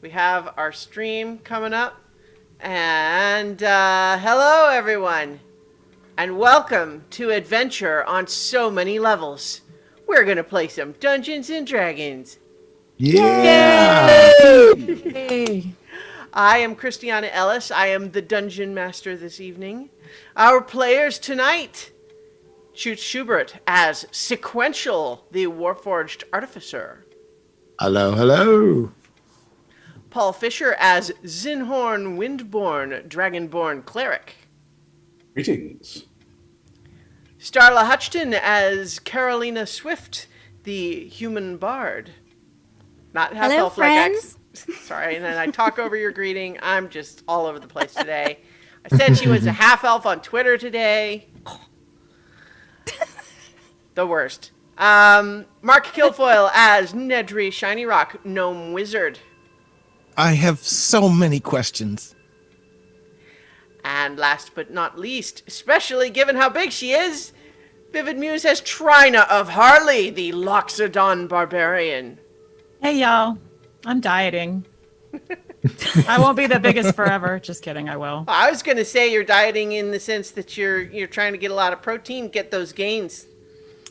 We have our stream coming up. And hello, everyone. And welcome to Adventure on So Many Levels. We're going to play some Dungeons and Dragons. Yeah! Yay! I am Christiana Ellis. I am the Dungeon Master this evening. Our players tonight: Schutz Schubert as Sequential, the Warforged Artificer. Hello, hello. Paul Fisher as Zinhorn Windborn, Dragonborn Cleric. Greetings. Starla Hutchton as Carolina Swift, the Human Bard. Not half Hello, elf like friends. Sorry, and then I talk over your greeting. I'm just all over the place today. I said she was a half elf on Twitter today. The worst. Mark Kilfoyle as Nedry Shiny Rock, Gnome Wizard. I have so many questions. And last but not least, especially given how big she is, Vivid Muse as Trina of Harley, the Loxodon Barbarian. Hey, y'all. I'm dieting. I won't be the biggest forever. Just kidding, I will. I was going to say you're dieting in the sense that you're trying to get a lot of protein, get those gains.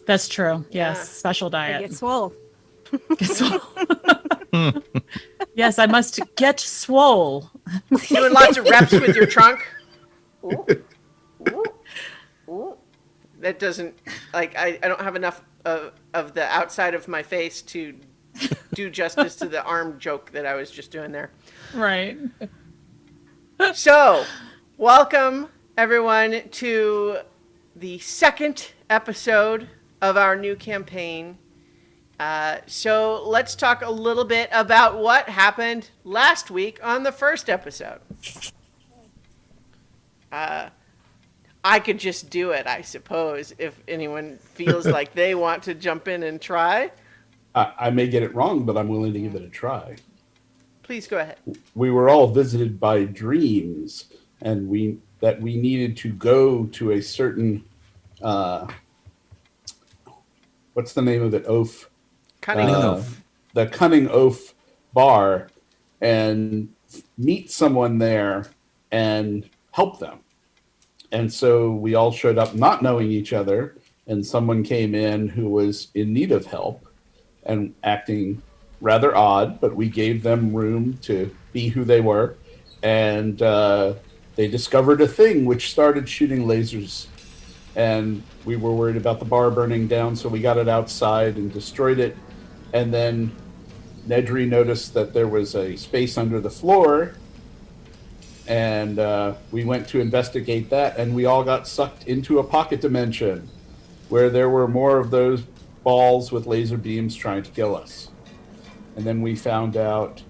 That's true. Yes, Yeah. special I diet. get swole. Get swole. Yes, I must get swole. Doing lots of reps with your trunk. Ooh. Ooh. Ooh. That doesn't, like, I don't have enough of the outside of my face to do justice to the arm joke that I was just doing there. Right. So, welcome everyone to the second episode of our new campaign. So let's talk a little bit about what happened last week on the first episode. I could just do it, I suppose, if anyone feels like they want to jump in and try. I may get it wrong, but I'm willing to give it a try. Please go ahead. We were all visited by dreams, and we needed to go to a certain what's the name of it? Oaf. Cunning Oaf. The Cunning Oaf bar, and meet someone there and help them. And so we all showed up not knowing each other, and someone came in who was in need of help and acting rather odd, but we gave them room to be who they were. And they discovered a thing which started shooting lasers. And we were worried about the bar burning down, so we got it outside and destroyed it. And then Nedry noticed that there was a space under the floor, and we went to investigate that, and we all got sucked into a pocket dimension where there were more of those balls with laser beams trying to kill us. And then we found out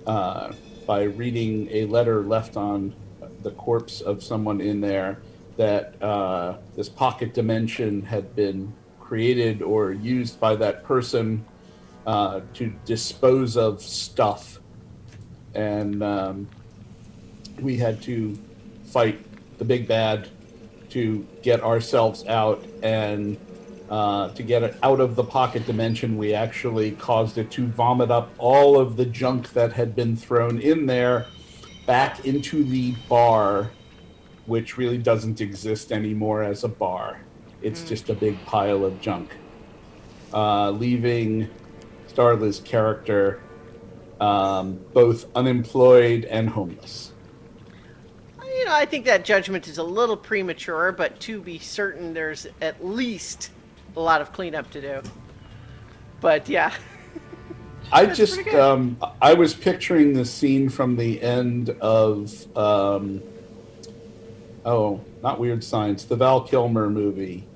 by reading a letter left on the corpse of someone in there that this pocket dimension had been created or used by that person to dispose of stuff. And we had to fight the big bad to get ourselves out, and to get it out of the pocket dimension, we actually caused it to vomit up all of the junk that had been thrown in there back into the bar, which really doesn't exist anymore as a bar. It's just a big pile of junk, leaving Starla's character both unemployed and homeless. You know, I think that judgment is a little premature, but to be certain, there's at least a lot of cleanup to do. But yeah. I just, I was picturing the scene from the end of, not Weird Science, the Val Kilmer movie.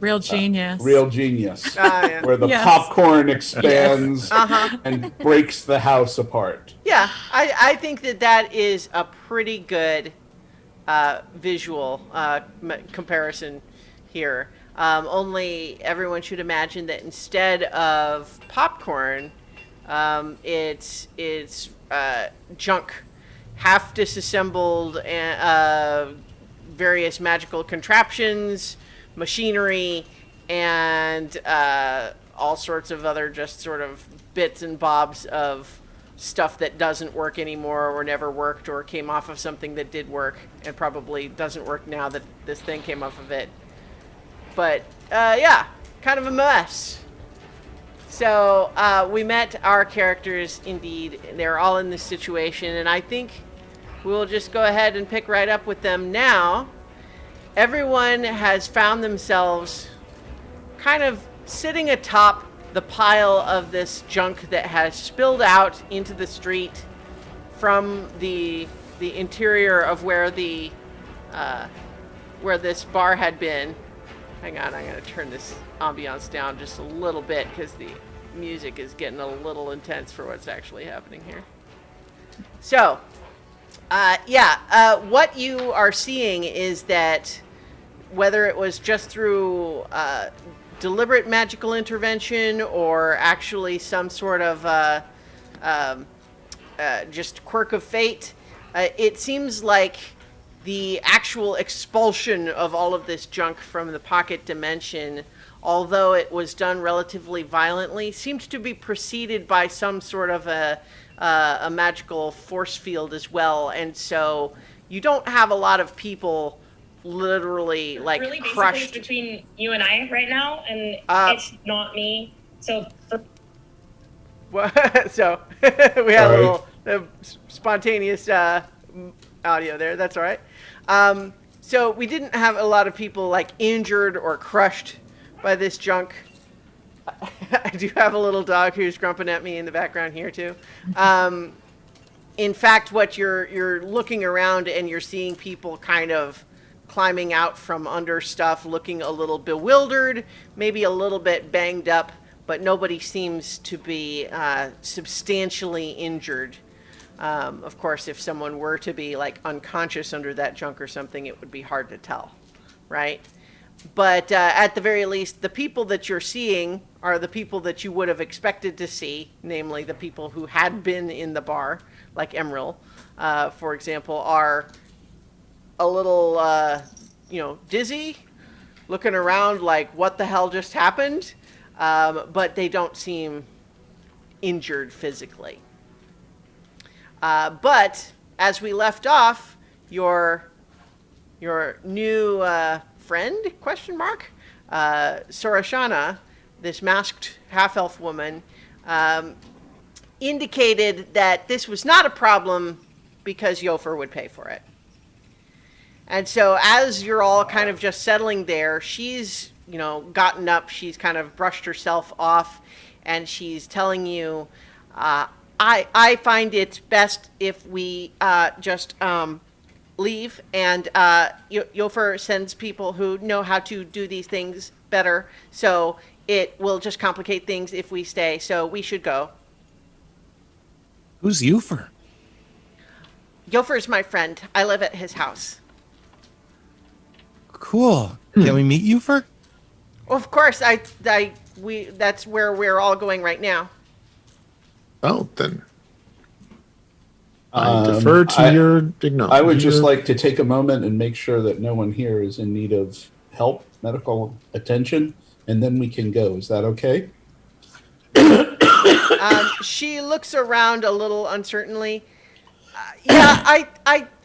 Real genius. Real Genius. Yeah. Where the Yes. popcorn expands Uh-huh. and breaks the house apart. Yeah, I think that is a pretty good visual comparison here. Only everyone should imagine that instead of popcorn, it's junk, half disassembled, various magical contraptions, machinery, and all sorts of other just sort of bits and bobs of stuff that doesn't work anymore or never worked or came off of something that did work and probably doesn't work now that this thing came off of it. But yeah, kind of a mess. So we met our characters indeed. They're all in this situation, and I think we'll just go ahead and pick right up with them now. Everyone has found themselves kind of sitting atop the pile of this junk that has spilled out into the street from the interior of where this bar had been. Hang on, I'm going to turn this ambiance down just a little bit because the music is getting a little intense for what's actually happening here. So, what you are seeing is that whether it was just through deliberate magical intervention or actually some sort of just quirk of fate, it seems like the actual expulsion of all of this junk from the pocket dimension, although it was done relatively violently, seemed to be preceded by some sort of a magical force field as well. And so you don't have a lot of people literally like really crushed. It's between you and I right now, and it's not me. So so we had a little spontaneous audio there. That's all right. So we didn't have a lot of people like injured or crushed by this junk. I do have a little dog who's grumping at me in the background here too. In fact, what you're looking around and you're seeing people kind of climbing out from under stuff, looking a little bewildered, maybe a little bit banged up, but nobody seems to be substantially injured. Of course, if someone were to be like unconscious under that junk or something, it would be hard to tell, right? But at the very least, the people that you're seeing are the people that you would have expected to see, namely the people who had been in the bar, like Emerald, for example, are a little, dizzy, looking around like, what the hell just happened? But they don't seem injured physically. But as we left off, your new friend, question mark, Sorashana, this masked half-elf woman, indicated that this was not a problem because Yofer would pay for it. And so as you're all kind of just settling there, she's, gotten up, she's kind of brushed herself off, and she's telling you, I find it best if we just leave, and Yofer sends people who know how to do these things better, so it will just complicate things if we stay, so we should go. Who's Ufer? Yofer's my friend. I live at his house. Cool. Can we meet Ufer? Of course, that's where we're all going right now. Oh, then I defer to your acknowledgement. I would just like to take a moment and make sure that no one here is in need of help, medical attention, and then we can go. Is that okay? She looks around a little uncertainly.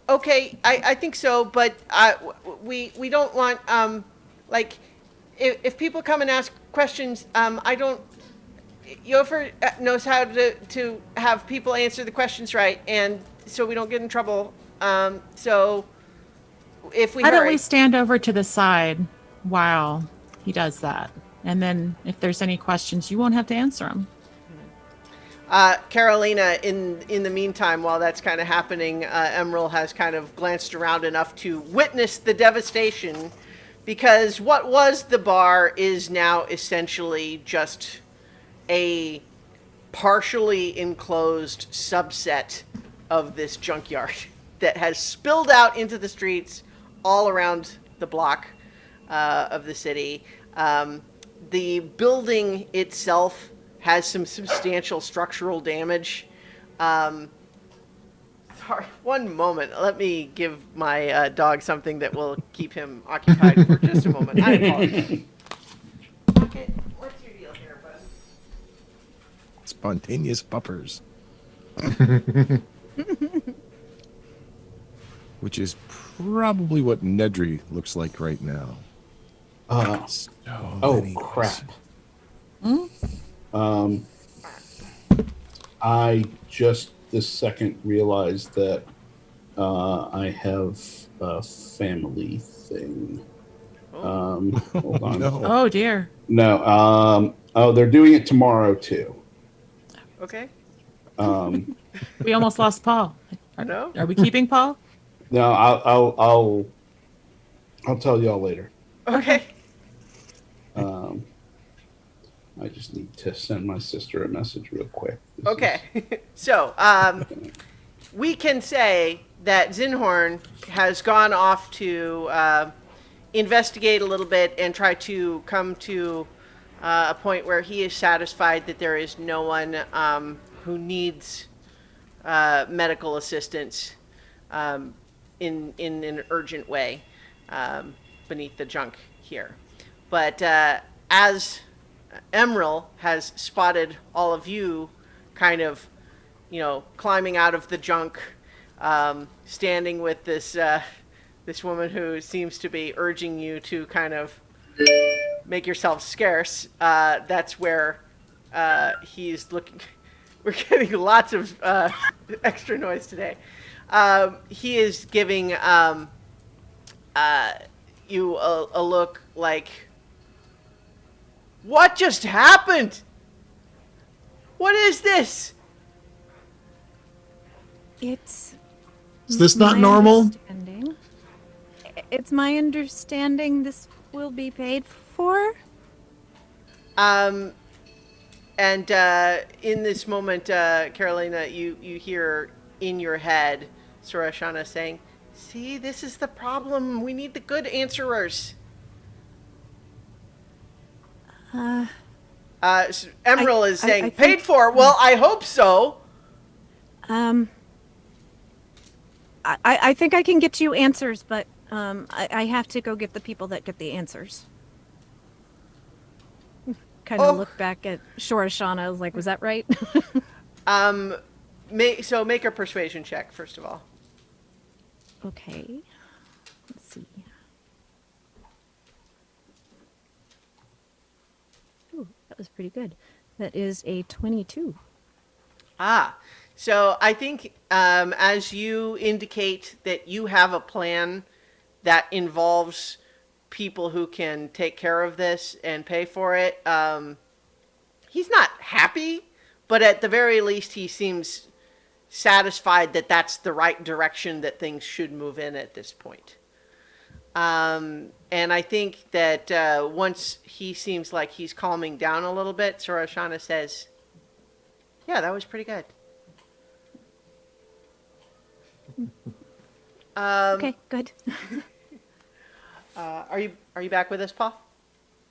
Okay, I think so, but we don't want, if people come and ask questions, Yofer knows how to have people answer the questions right, and so we don't get in trouble. So if we Why don't hurry. we stand over to the side while he does that? And then if there's any questions, you won't have to answer them. Carolina, in the meantime, while that's kind of happening, Emerald has kind of glanced around enough to witness the devastation, because what was the bar is now essentially just a partially enclosed subset of this junkyard that has spilled out into the streets all around the block of the city. The building itself has some substantial structural damage. Sorry, one moment. Let me give my dog something that will keep him occupied for just a moment. I apologize. Okay, what's your deal here, bud? Spontaneous buppers. Which is probably what Nedry looks like right now. So Oh many- crap! I just this second realized that I have a family thing. Hold on. No. Oh dear. No. Oh, they're doing it tomorrow too. Okay. We almost lost Paul. No? Are we keeping Paul? No, I'll tell y'all later. Okay. I just need to send my sister a message real quick. Okay. So, we can say that Zinhorn has gone off to investigate a little bit and try to come to a point where he is satisfied that there is no one who needs medical assistance in an urgent way beneath the junk here. But as Emerald has spotted all of you kind of, climbing out of the junk, standing with this woman who seems to be urging you to kind of make yourself scarce. That's where he's looking. We're getting lots of extra noise today. He is giving you a look like, what just happened? What is this? It's Is this not my normal? understanding- It's my understanding this will be paid for. And in this moment, Carolina, you hear in your head Sorashana saying, "See, this is the problem. We need the good answerers." Emerald is saying, I think- "Paid for? Well, I hope so." I think I can get you answers, but I have to go get the people that get the answers. Kind of Oh. look back at Shorashana. I was like, was that right? Make a persuasion check first of all. Okay. Let's see. Ooh, that was pretty good. That is a 22. So I think as you indicate that you have a plan that involves people who can take care of this and pay for it, he's not happy, but at the very least he seems satisfied that that's the right direction that things should move in at this point. And I think that once he seems like he's calming down a little bit, Sorashana says, "Yeah, that was pretty good." Okay, good. Are you back with us, Paul?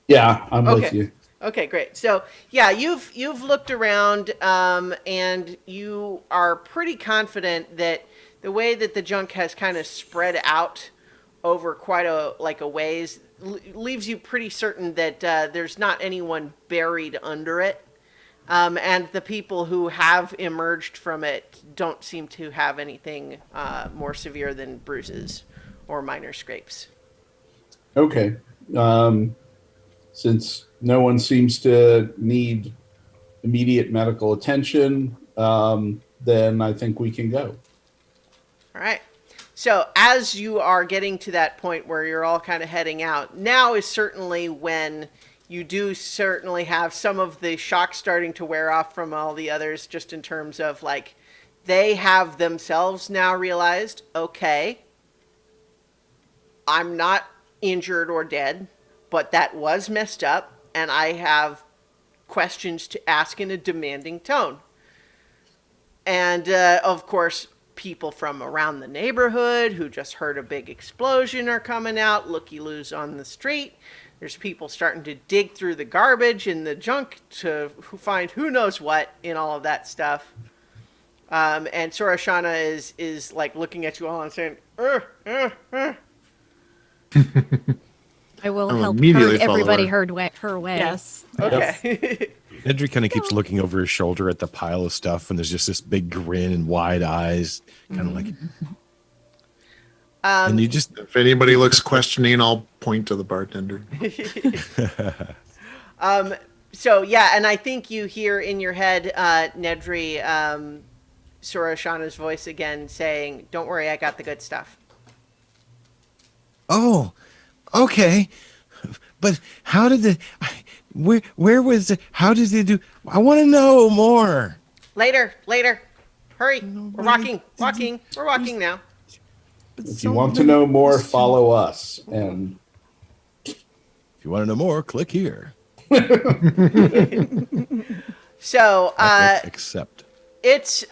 Yeah, I'm with Okay. you. Okay, great. So yeah, you've looked around, and you are pretty confident that the way that the junk has kind of spread out over quite a ways leaves you pretty certain that there's not anyone buried under it, and the people who have emerged from it don't seem to have anything more severe than bruises or minor scrapes. Okay. Since no one seems to need immediate medical attention, then I think we can go. All right. So as you are getting to that point where you're all kind of heading out, now is certainly when you do certainly have some of the shock starting to wear off from all the others, just in terms of like, they have themselves now realized, okay, I'm not injured or dead, but that was messed up, and I have questions to ask in a demanding tone. And of course, people from around the neighborhood who just heard a big explosion are coming out, looky-loos on the street. There's people starting to dig through the garbage and the junk to find who knows what in all of that stuff. And Sorashana is like looking at you all and saying, I will I'll help immediately herd follow everybody her. her way. Yes. Okay. Nedry kind of keeps looking over his shoulder at the pile of stuff, and there's just this big grin and wide eyes, kind of like. And you just If anybody looks questioning, I'll point to the bartender. So yeah, and I think you hear in your head, Nedry, Soroshana's voice again saying, "Don't worry, I got the good stuff." oh, okay, but how did the where was the how did they do? I want to know more. Later, hurry. We're why walking. We're walking now. If you want to know more, follow us. And if you want to know more, click here. So, Accept. it's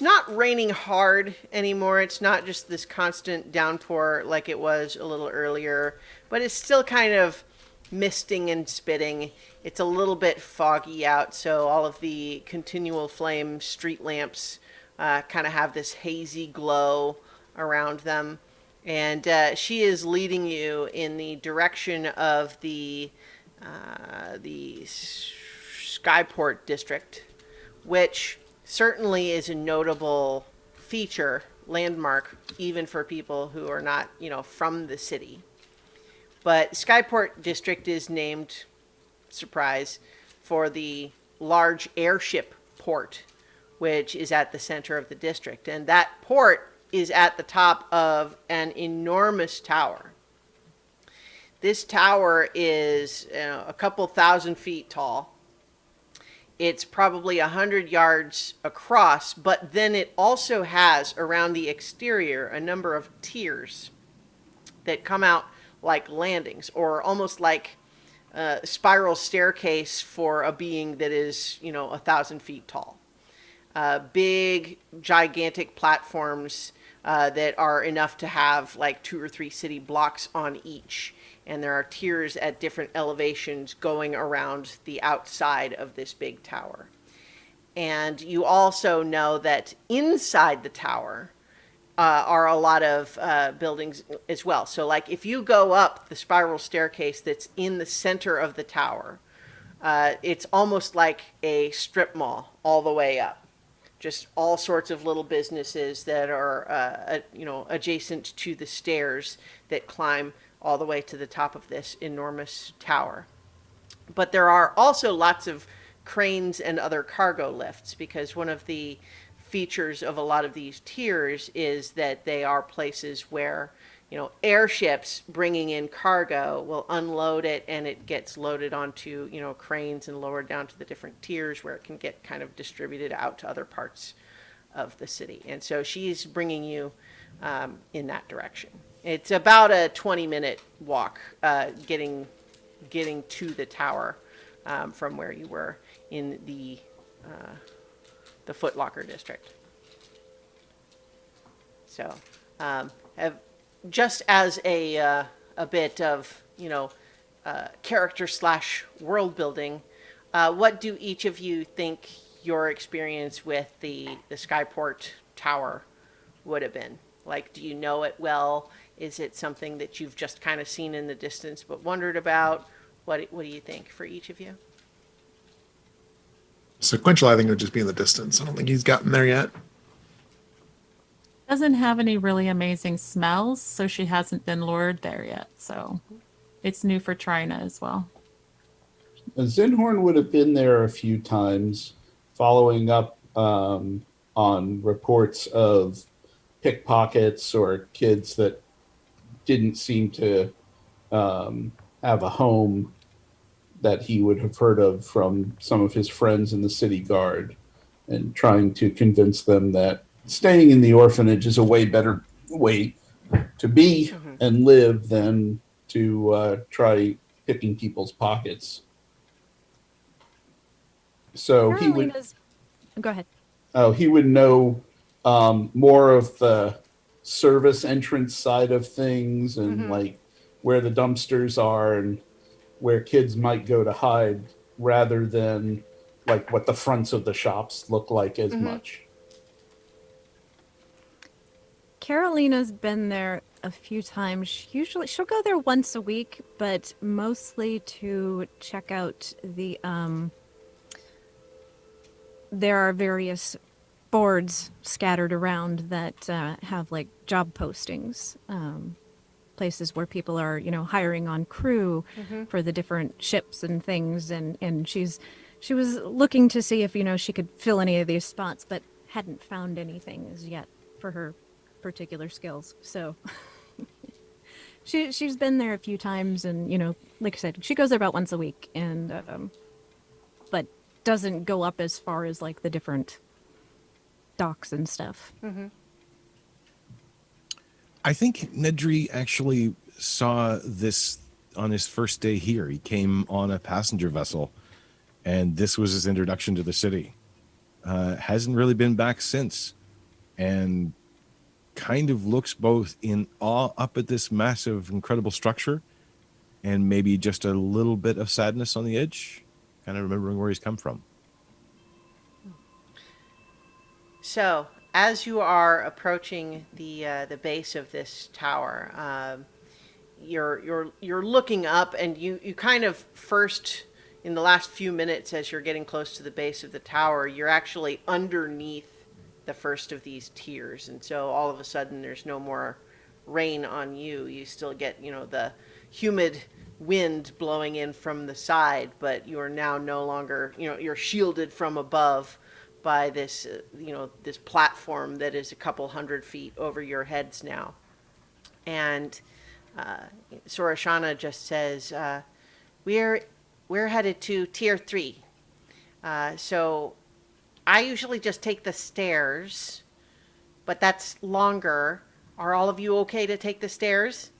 not raining hard anymore. It's not just this constant downpour like it was a little earlier, but it's still kind of misting and spitting. It's a little bit foggy out, so all of the continual flame street lamps kind of have this hazy glow around them. And she is leading you in the direction of the Skyport district, which certainly is a notable feature, landmark, even for people who are not, from the city. But Skyport district is named, surprise, for the large airship port, which is at the center of the district. And that port is at the top of an enormous tower. This tower is a couple thousand feet tall. It's probably 100 yards across, but then it also has around the exterior a number of tiers that come out like landings, or almost like a spiral staircase for a being that is, 1,000 feet tall. Big, gigantic platforms that are enough to have like 2 or 3 city blocks on each. And there are tiers at different elevations going around the outside of this big tower. And you also know that inside the tower are a lot of buildings as well. So like if you go up the spiral staircase that's in the center of the tower, it's almost like a strip mall all the way up. Just all sorts of little businesses that are, adjacent to the stairs that climb all the way to the top of this enormous tower. But there are also lots of cranes and other cargo lifts, because one of the features of a lot of these tiers is that they are places where, airships bringing in cargo will unload it, and it gets loaded onto, cranes and lowered down to the different tiers where it can get kind of distributed out to other parts of the city. And so she's bringing you in that direction. It's about a 20-minute walk getting to the tower from where you were in the Foot Locker district. So, just as a bit of character / world building, what do each of you think your experience with the Skyport Tower would have been? Like, do you know it well? Is it something that you've just kind of seen in the distance but wondered about? What do you think for each of you? Sequential, I think, would just be in the distance. I don't think he's gotten there yet. Doesn't have any really amazing smells, so she hasn't been lured there yet. So it's new for Trina as well. Zinhorn would have been there a few times, following up on reports of pickpockets or kids that didn't seem to have a home that he would have heard of from some of his friends in the city guard, and trying to convince them that staying in the orphanage is a way better way to be and live than to try picking people's pockets. So Go ahead. he would know more of the service entrance side of things, and like where the dumpsters are and where kids might go to hide, rather than like what the fronts of the shops look like as much. Carolina's been there a few times. She'll go there once a week, but mostly to check out the there are various boards scattered around that have like job postings, places where people are, hiring on crew for the different ships and things. And she was looking to see if, she could fill any of these spots, but hadn't found anything as yet for her particular skills. So she's been there a few times, and like I said, she goes there about once a week, and but doesn't go up as far as like the different docks and stuff. I think Nedry actually saw this on his first day here. He came on a passenger vessel, and this was his introduction to the city. Hasn't really been back since, and kind of looks both in awe up at this massive, incredible structure, and maybe just a little bit of sadness on the edge, kind of remembering where he's come from. So, as you are approaching the base of this tower, you're looking up, and you kind of first, in the last few minutes, as you're getting close to the base of the tower, you're actually underneath the first of these tiers, and so all of a sudden there's no more rain on you. You still get the humid wind blowing in from the side, but you are now no longer you're shielded from above by this this platform that is a couple 100 feet over your heads now. And Sorashana just says, we're headed to tier 3. So I usually just take the stairs, but that's longer. Are all of you okay to take the stairs?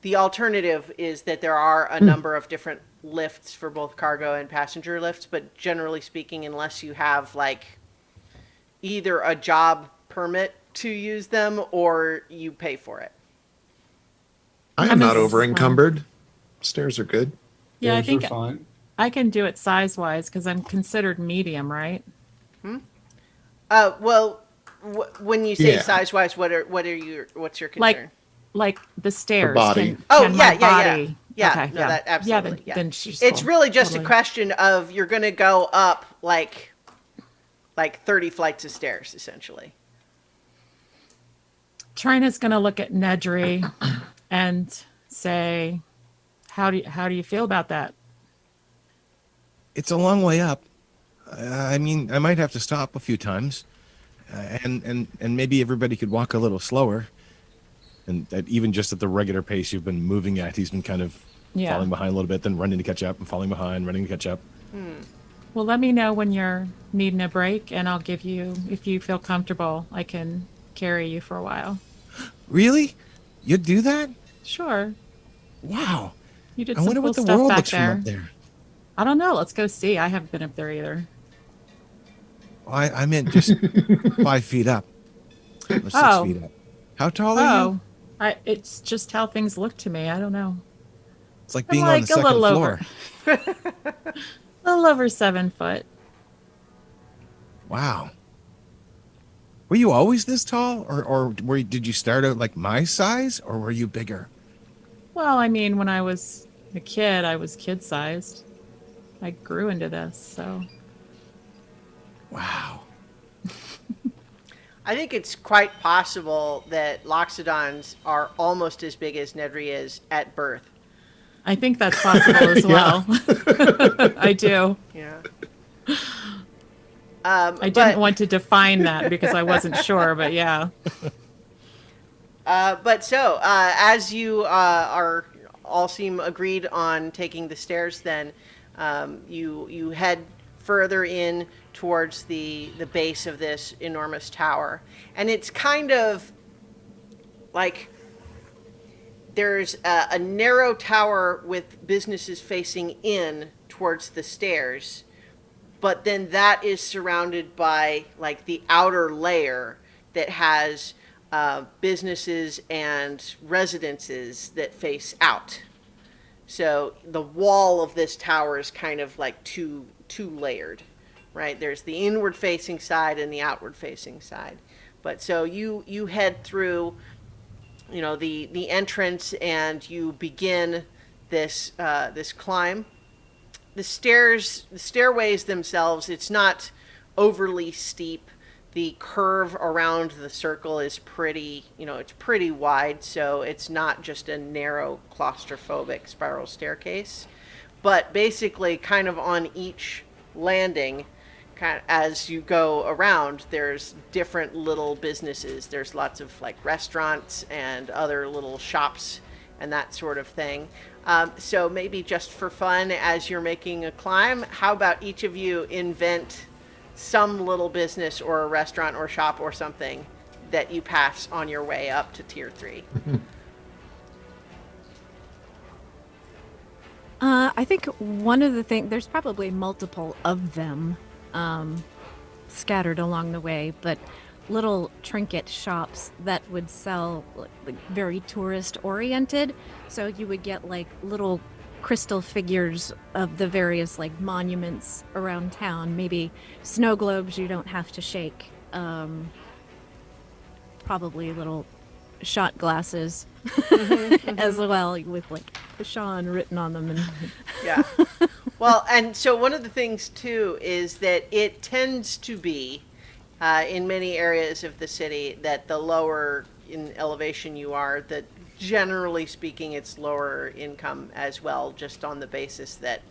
The alternative is that there are a number of different lifts for both cargo and passenger lifts, but generally speaking, unless you have like either a job permit to use them or you pay for it. I am not over encumbered. Stairs are good. Yeah, I Stairs think are fine. I can do it size-wise because I'm considered medium, right? Well, when you say Yeah. size-wise, what's your concern? Like the stairs. body. Can my body... Yeah, Okay, no, that absolutely. Yeah, Yeah, then she's it's cool. really just Totally. a question of you're going to go up like 30 flights of stairs, essentially. Trina's going to look at Nedry and say, how do you feel about that? It's a long way up. I mean, I might have to stop a few times, and maybe everybody could walk a little slower. And that even just at the regular pace you've been moving at, he's been kind of falling behind a little bit, then running to catch up, and falling behind, running to catch up. Well, let me know when you're needing a break, and I'll give you, if you feel comfortable, I can carry you for a while. Really? You'd do that? Sure. Wow. You did I some wonder cool what the stuff world back looks there. from up there. I don't know. Let's go see. I haven't been up there either. Well, I meant just 5 feet up. Or 6 feet up. How tall are you? It's just how things look to me. I don't know. It's like I'm being on the like a second little floor. A little over 7 foot. Wow. Were you always this tall, or did you start out like my size, or were you bigger? Well, I mean, when I was a kid, I was kid-sized. I grew into this, so. Wow. I think it's quite possible that Loxodons are almost as big as Nedry is at birth. I think that's possible as well. I do. Yeah. I didn't want to define that because I wasn't sure, but yeah. But as you are all seem agreed on taking the stairs, then you head further in towards the base of this enormous tower. And it's kind of like there's a narrow tower with businesses facing in towards the stairs, but then that is surrounded by like the outer layer that has businesses and residences that face out. So the wall of this tower is kind of like two layered, right? There's the inward facing side and the outward facing side. But so you head through, the entrance, and you begin this climb. the stairways themselves, it's not overly steep. The curve around the circle is pretty, it's pretty wide, so it's not just a narrow claustrophobic spiral staircase. But basically, kind of on each landing, kind of as you go around, there's different little businesses. There's lots of like restaurants and other little shops and that sort of thing. So maybe just for fun, as you're making a climb, how about each of you invent some little business or a restaurant or shop or something that you pass on your way up to tier 3? I think one of the things, there's probably multiple of them scattered along the way, but little trinket shops that would sell like very tourist oriented. So you would get like little crystal figures of the various like monuments around town, maybe snow globes you don't have to shake, probably little shot glasses as well with like Sean written on them. And Yeah. Well, and so one of the things too is that it tends to be in many areas of the city that the lower in elevation you are, that generally speaking, it's lower income as well, just on the basis that,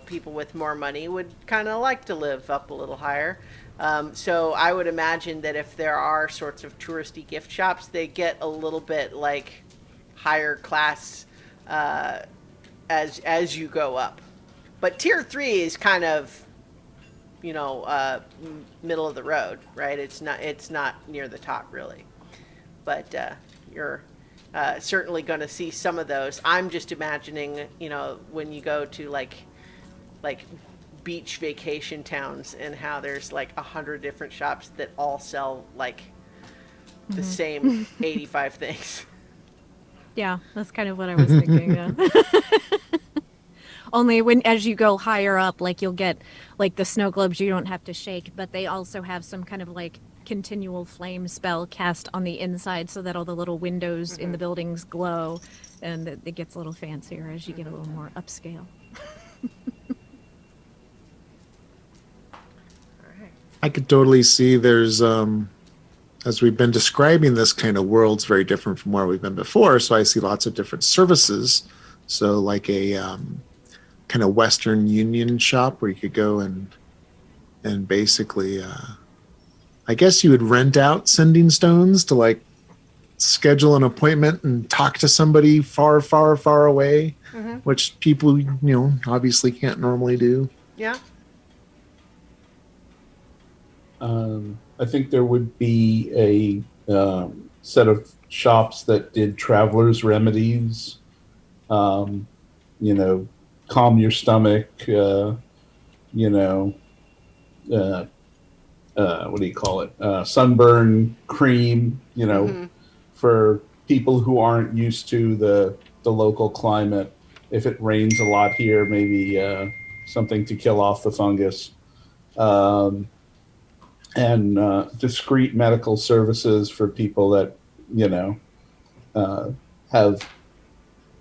people with more money would kind of like to live up a little higher. So I would imagine that if there are sorts of touristy gift shops, they get a little bit like higher class as you go up. But tier 3 is kind of, middle of the road, right? It's not near the top really. But you're certainly going to see some of those. I'm just imagining, when you go to like beach vacation towns and how there's like 100 different shops that all sell like the same 85 things. yeah, that's kind of what I was thinking of. Only as you go higher up, like you'll get like the snow globes you don't have to shake, but they also have some kind of like continual flame spell cast on the inside so that all the little windows in the buildings glow, and it gets a little fancier as you get a little more upscale. I could totally see there's, as we've been describing this kind of world's very different from where we've been before. So I see lots of different services. So like a kind of Western Union shop where you could go and basically, I guess you would rent out sending stones to like schedule an appointment and talk to somebody far, far, far away, which people, obviously can't normally do. Yeah. I think there would be a set of shops that did traveler's remedies, calm your stomach, what do you call it? Sunburn cream, for people who aren't used to the local climate. If it rains a lot here, maybe something to kill off the fungus. And discreet medical services for people that, have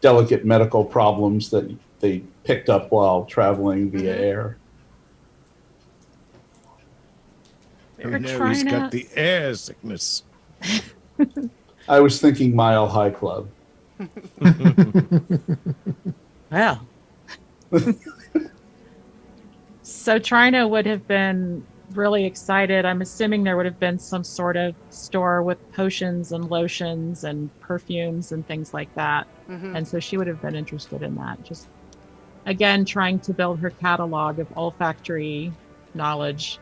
delicate medical problems that they picked up while traveling via air. Oh, no, he's got the air sickness. I was thinking Mile High Club. Well. So Trina would have been really excited. I'm assuming there would have been some sort of store with potions and lotions and perfumes and things like that. And so she would have been interested in that. Just, again, trying to build her catalog of olfactory knowledge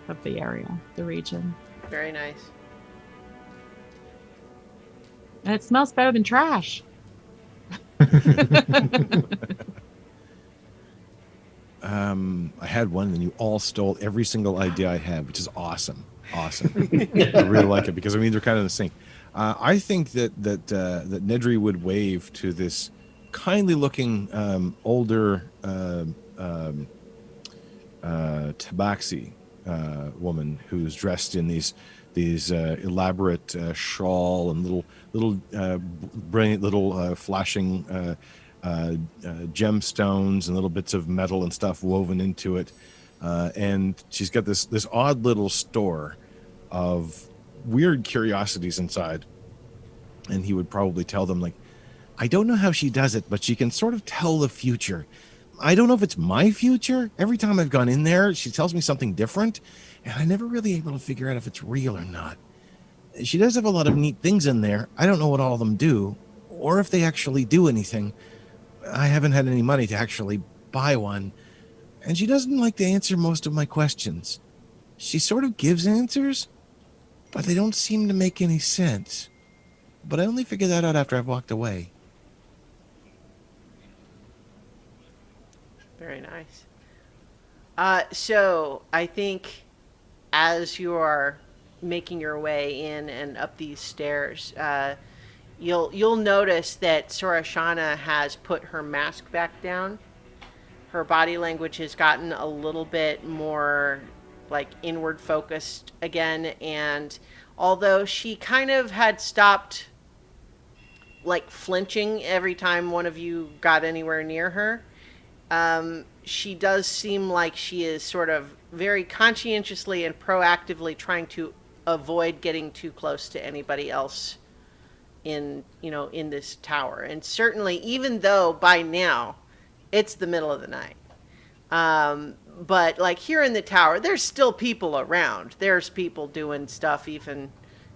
of the area, the region. Very nice. And it smells better than trash. I had one, and you all stole every single idea I had, which is awesome. Awesome. I really like it because they're kind of the same. I think that Nedry would wave to this kindly-looking older tabaxi woman who's dressed in these elaborate shawl and little brilliant little flashing gemstones and little bits of metal and stuff woven into it. And she's got this odd little store of weird curiosities inside. And he would probably tell them, like, I don't know how she does it, but she can sort of tell the future. I don't know if it's my future. Every time I've gone in there, she tells me something different, and I never really able to figure out if it's real or not. She does have a lot of neat things in there. I don't know what all of them do, or if they actually do anything. I haven't had any money to actually buy one, and she doesn't like to answer most of my questions. She sort of gives answers, but they don't seem to make any sense. But I only figured that out after I've walked away. Very nice. So I think as you are making your way in and up these stairs, you'll notice that Sorashana has put her mask back down. Her body language has gotten a little bit more like inward focused again, and although she kind of had stopped like flinching every time one of you got anywhere near her, she does seem like she is sort of very conscientiously and proactively trying to avoid getting too close to anybody else in this tower. And certainly, even though by now it's the middle of the night, but like here in the tower, there's still people around. There's people doing stuff even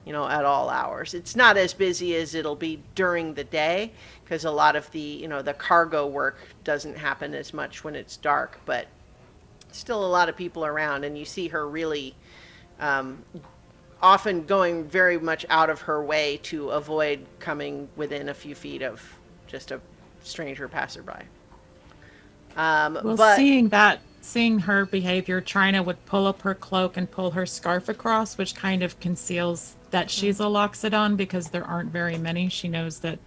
at all hours. It's not as busy as it'll be during the day because a lot of the cargo work doesn't happen as much when it's dark, but still a lot of people around, and you see her really often going very much out of her way to avoid coming within a few feet of just a stranger passerby. Well, But seeing her behavior, Trina would pull up her cloak and pull her scarf across, which kind of conceals that she's a Loxodon because there aren't very many. She knows that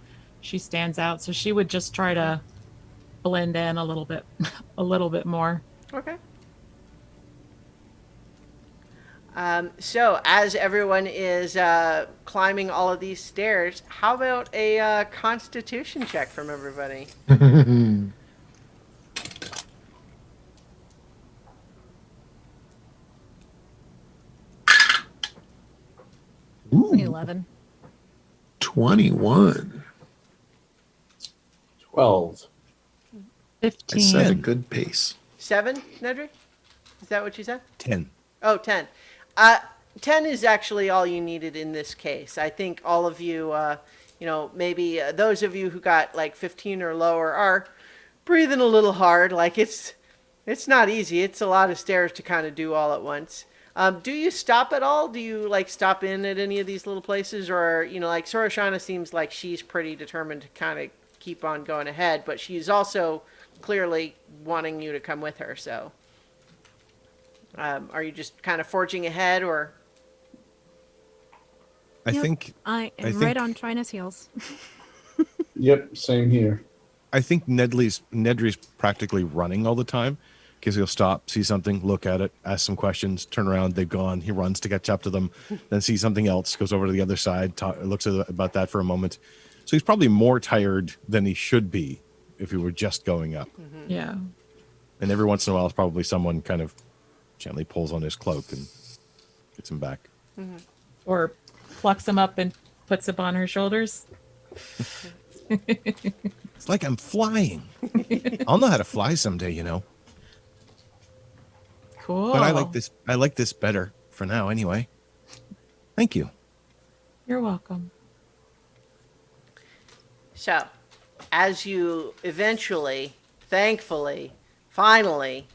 she stands out, so she would just try to blend in a little bit more. Okay. So as everyone is climbing all of these stairs, how about a Constitution check from everybody? Ooh, 11. 21. 12. 15. I set a good pace. 7, Nedrick? Is that what you said? 10. Oh, 10. 10 is actually all you needed in this case. I think all of you, maybe those of you who got like 15 or lower are breathing a little hard. Like it's not easy. It's a lot of stairs to kind of do all at once. Do you stop at all? Do you like stop in at any of these little places, or like Sorashana seems like she's pretty determined to kind of keep on going ahead, but she's also clearly wanting you to come with her. So, are you just kind of forging ahead, or? I Yep, think I am right on Trina's heels. Yep, same here. I think Nedry's practically running all the time because he'll stop, see something, look at it, ask some questions, turn around, they've gone. He runs to catch up to them, then sees something else, goes over to the other side, looks about that for a moment. So he's probably more tired than he should be if he were just going up. Mm-hmm. Yeah. And every once in a while, it's probably someone kind of gently pulls on his cloak and gets him back. Mm-hmm. Or plucks him up and puts him on her shoulders. It's like I'm flying. I'll know how to fly someday, Cool. But I like this better for now anyway. Thank you. You're welcome. So, as you eventually, thankfully, finally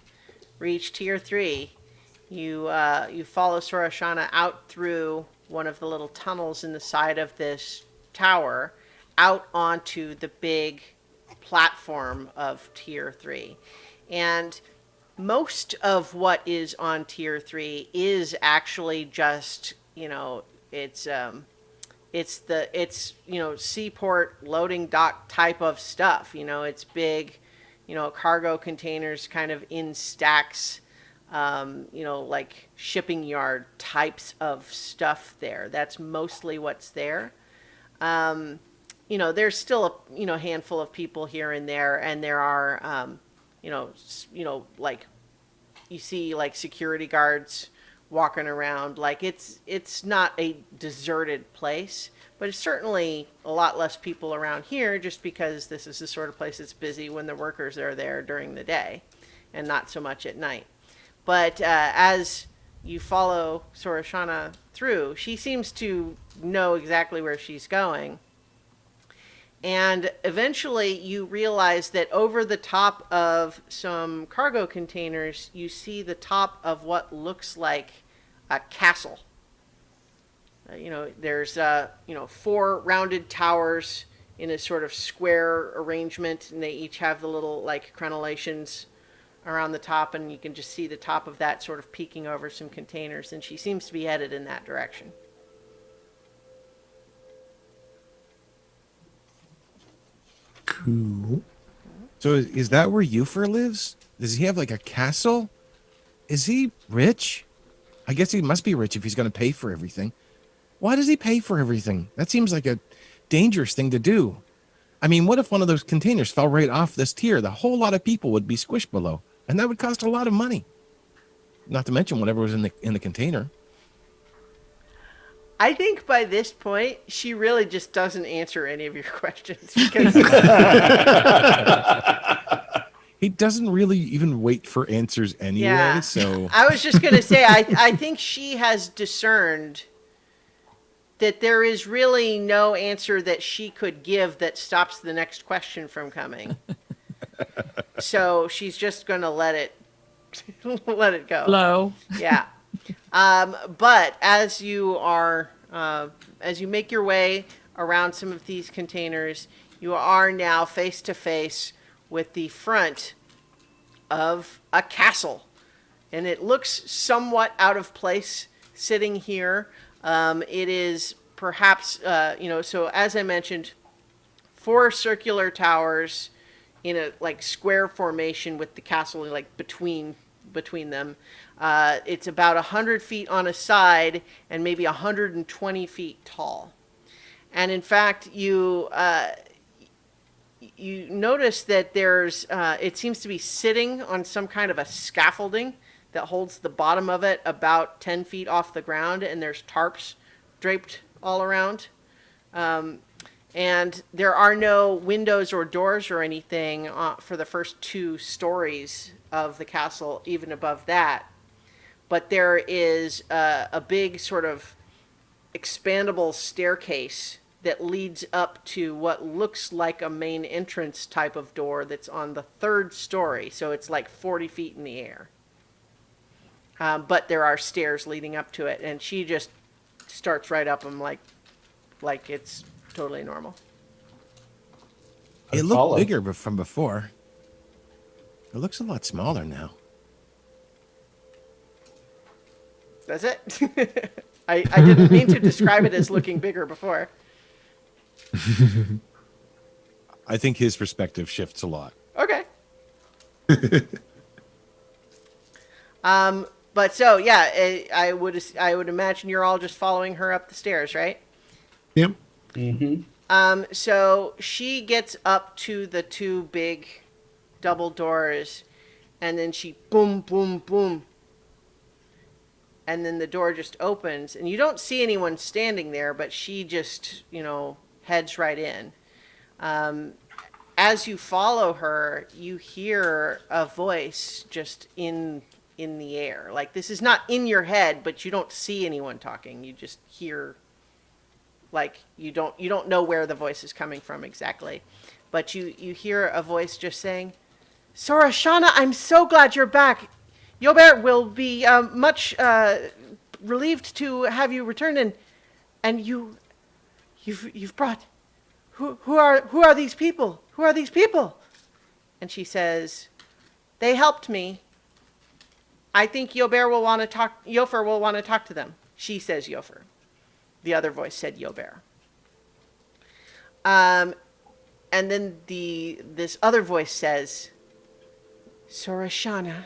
reach Tier 3, you follow Sorashana out through one of the little tunnels in the side of this tower, out onto the big platform of Tier 3. And most of what is on Tier 3 is actually just, it's seaport loading dock type of stuff. It's big, cargo containers kind of in stacks, like shipping yard types of stuff there. That's mostly what's there. there's still a handful of people here and there, and there are like you see like security guards walking around. Like it's not a deserted place, but it's certainly a lot less people around here just because this is the sort of place that's busy when the workers are there during the day and not so much at night. But as you follow Sorashana through, she seems to know exactly where she's going. And eventually you realize that over the top of some cargo containers, you see the top of what looks like a castle. There's 4 rounded towers in a sort of square arrangement, and they each have the little like crenellations around the top, and you can just see the top of that sort of peeking over some containers, and she seems to be headed in that direction. Cool. So is that where Euphor lives? Does he have like a castle? Is he rich? I guess he must be rich if he's going to pay for everything. Why does he pay for everything? That seems like a dangerous thing to do. I mean, what if one of those containers fell right off this tier? The whole lot of people would be squished below, and that would cost a lot of money. Not to mention whatever was in the container. I think by this point, she really just doesn't answer any of your questions because He doesn't really even wait for answers anyway. yeah. So I was just going to say, I think she has discerned that there is really no answer that she could give that stops the next question from coming. So she's just going to let it go. Low. Yeah. But as you make your way around some of these containers, you are now face to face with the front of a castle. And it looks somewhat out of place sitting here. It is perhaps, so as I mentioned, 4 circular towers in a like square formation with the castle like between them. It's about 100 feet on a side and maybe 120 feet tall. And in fact, you notice that it seems to be sitting on some kind of a scaffolding that holds the bottom of it about 10 feet off the ground, and there's tarps draped all around. And there are no windows or doors or anything for the first 2 stories of the castle, even above that. But there is a big sort of expandable staircase that leads up to what looks like a main entrance type of door that's on the 3rd story. So it's like 40 feet in the air. But there are stairs leading up to it, and she just starts right up them like it's totally normal. it looked bigger from before. It looks a lot smaller now. That's it. I didn't mean to describe it as looking bigger before. I think his perspective shifts a lot. Okay. But so yeah, I would imagine you're all just following her up the stairs, right? Yep. Mm-hmm. So she gets up to the 2 big double doors, and then she boom, boom, boom. And then the door just opens, and you don't see anyone standing there, but she just, heads right in. As you follow her, you hear a voice just in the air. Like, this is not in your head, but you don't see anyone talking. You just hear, like, you don't know where the voice is coming from exactly. But you hear a voice just saying, "Sorashana, I'm so glad you're back. Yobert will be much relieved to have you return, and you've brought. Who are these people? Who are these people?" And she says, "They helped me. I think Yobert will want to talk. Yofer will want to talk to them." She says Yofer. The other voice said Yobert. And then this other voice says, "Sorashana,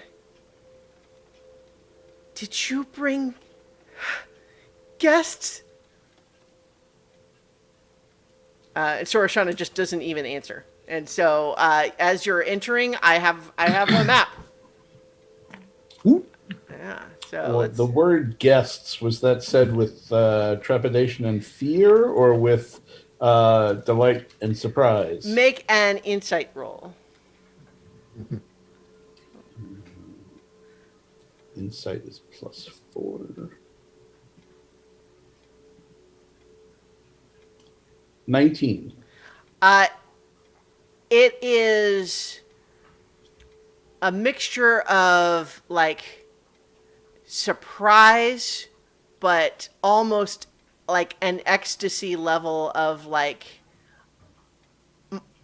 did you bring guests?" And Sorashana just doesn't even answer. And so, as you're entering, I have a map. Ooh. Yeah. So Well, the word guests, was that said with trepidation and fear, or with delight and surprise? make an insight roll. Insight is +4. 19. It is a mixture of like surprise, but almost like an ecstasy level of like,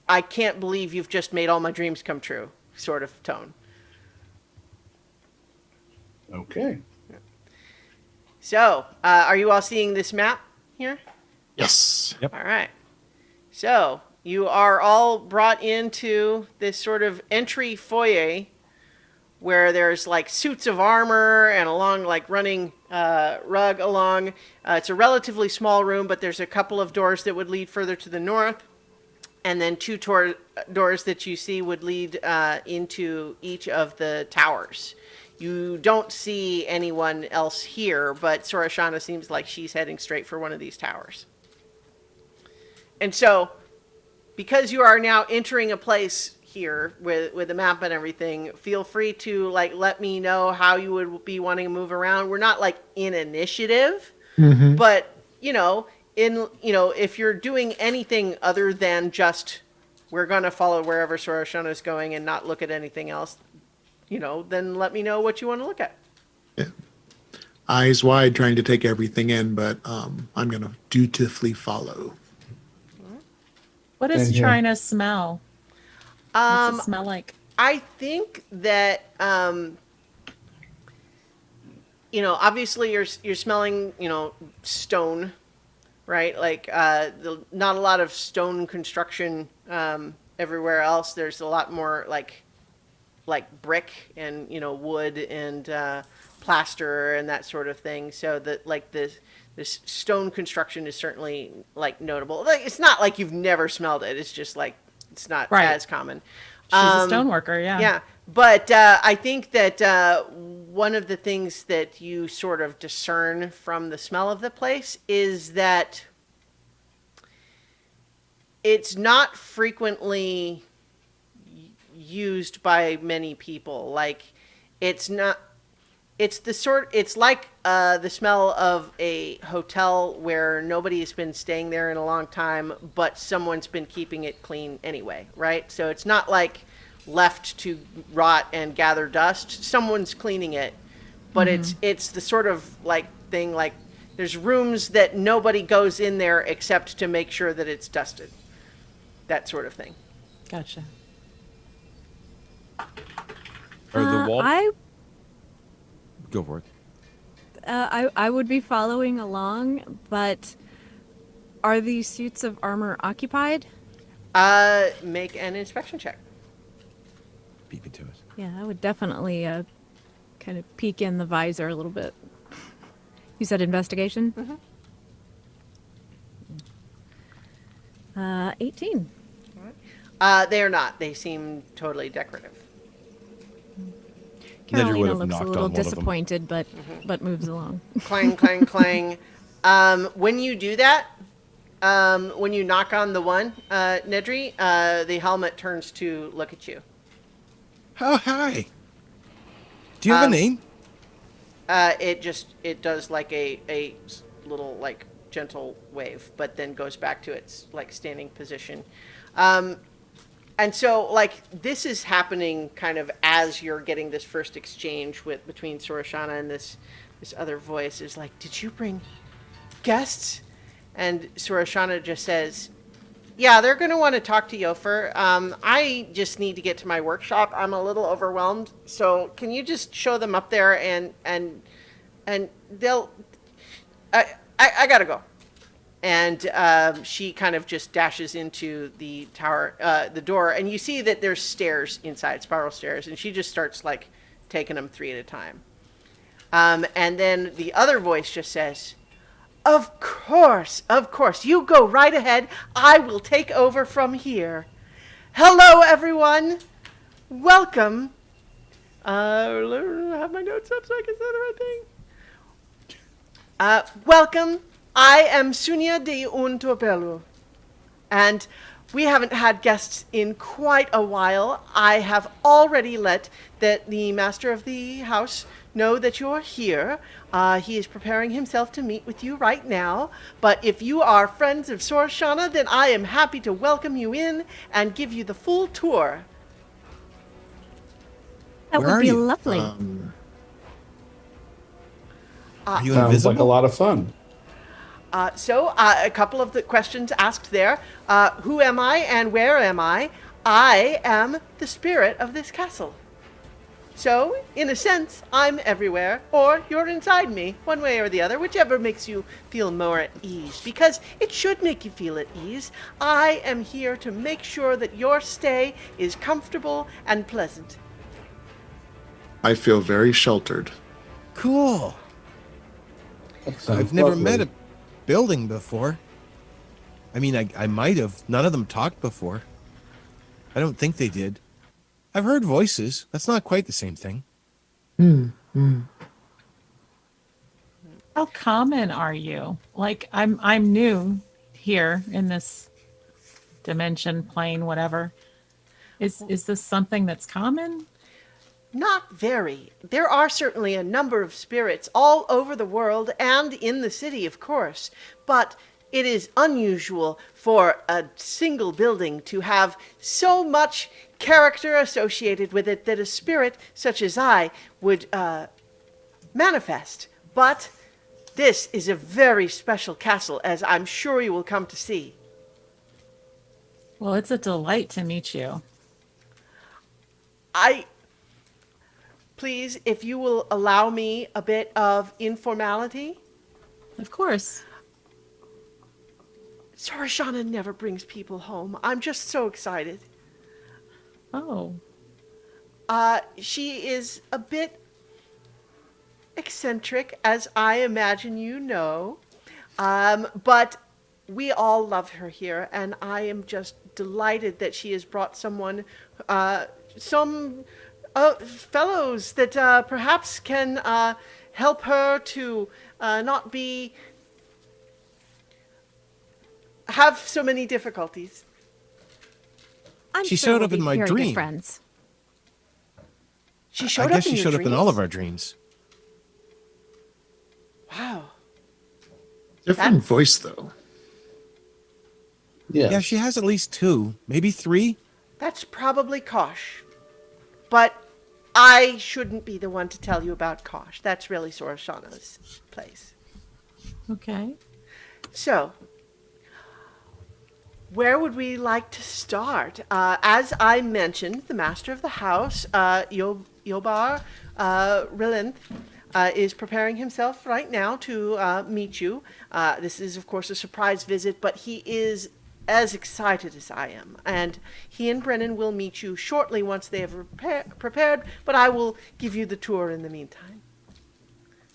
I can't believe you've just made all my dreams come true sort of tone. Okay. So, are you all seeing this map here? Yes. Yep. All right. So, you are all brought into this sort of entry foyer where there's like suits of armor and a long like running rug along. It's a relatively small room, but there's a couple of doors that would lead further to the north. And then two doors that you see would lead into each of the towers. You don't see anyone else here, but Sorashana seems like she's heading straight for one of these towers. And so, because you are now entering a place here with a map and everything, feel free to like let me know how you would be wanting to move around. We're not like in initiative, but if you're doing anything other than just we're gonna follow wherever Sorashana is going and not look at anything else, then let me know what you want to look at. Yeah. Eyes wide, trying to take everything in, but I'm going to dutifully follow. What is Same here. trying to smell? What's it smell like? I think that obviously you're smelling stone, right? Like not a lot of stone construction everywhere else. There's a lot more like brick and wood and plaster and that sort of thing. So that like this stone construction is certainly like notable. Like, it's not like you've never smelled it. It's just like it's not Right. as common. She's a stoneworker, yeah. Yeah, but I think that one of the things that you sort of discern from the smell of the place is that it's not frequently used by many people. Like, it's not. It's like the smell of a hotel where nobody has been staying there in a long time, but someone's been keeping it clean anyway, right? So it's not like left to rot and gather dust. Someone's cleaning it, but it's the sort of like thing like there's rooms that nobody goes in there except to make sure that it's dusted. That sort of thing. Gotcha. Are the wall? I Go for it. I would be following along, but are these suits of armor occupied? Make an inspection check. Beat me to it. Yeah, I would definitely kind of peek in the visor a little bit. You said investigation? 18. They are not. They seem totally decorative. Nedry would Carolina have looks a knocked little on one of them. disappointed, but moves along. Clang, clang, clang. When you do that, when you knock on the one, Nedry, the helmet turns to look at you. Oh, hi. Do you have a name? It does like a little like gentle wave, but then goes back to its like standing position. And so like this is happening kind of as you're getting this first exchange between Sorashana and this other voice is like, did you bring guests? And Sorashana just says, yeah, they're going to want to talk to Yofer. I just need to get to my workshop. I'm a little overwhelmed. So can you just show them up there and they'll, I got to go. And she kind of just dashes into the tower, the door, and you see that there's stairs inside, spiral stairs, and she just starts like taking them 3 at a time. And then the other voice just says, Of course, of course. You go right ahead. I will take over from here. Hello, everyone. Welcome. Have my notes up so I can say the right thing. Welcome. I am Sunia de Untopelu, and we haven't had guests in quite a while. I have already let the master of the house know that you're here. He is preparing himself to meet with you right now. But if you are friends of Sorashana, then I am happy to welcome you in and give you the full tour. That Where would are be you? lovely. Are you Sounds like a invisible? lot of fun. So, a couple of the questions asked there. Who am I and where am I? I am the spirit of this castle. So, in a sense, I'm everywhere, or you're inside me, one way or the other, whichever makes you feel more at ease, because it should make you feel at ease. I am here to make sure that your stay is comfortable and pleasant. I feel very sheltered. Cool. That sounds I've never lovely. met a building before. I mean, I might have. None of them talked before. I don't think they did. I've heard voices. That's not quite the same thing. How common are you? Like I'm new here in this dimension, plane, whatever. Is this something that's common? Not very. There are certainly a number of spirits all over the world and in the city, of course, but it is unusual for a single building to have so much character associated with it that a spirit such as I would manifest. But this is a very special castle, as I'm sure you will come to see. Well, it's a delight to meet you. Please, if you will allow me a bit of informality. Of course. Sorashana never brings people home. I'm just so excited. Oh. She is a bit eccentric, as I imagine you know. But we all love her here, and I am just delighted that she has brought some fellows that perhaps can help her to not have so many difficulties. I'm She sure showed we'll up in be my very dream. good friends. She showed I up guess in she your showed up in all dreams? of our dreams. Wow. Different voice, though. Yes. Yeah, she has at least 2, maybe 3. That's probably Kosh. But I shouldn't be the one to tell you about Kosh. That's really Sorashana's place. Okay. So, where would we like to start? As I mentioned, the master of the house, Yobar Rilinth, is preparing himself right now to meet you. This is, of course, a surprise visit, but he is as excited as I am. And he and Brennan will meet you shortly once they have prepared, but I will give you the tour in the meantime.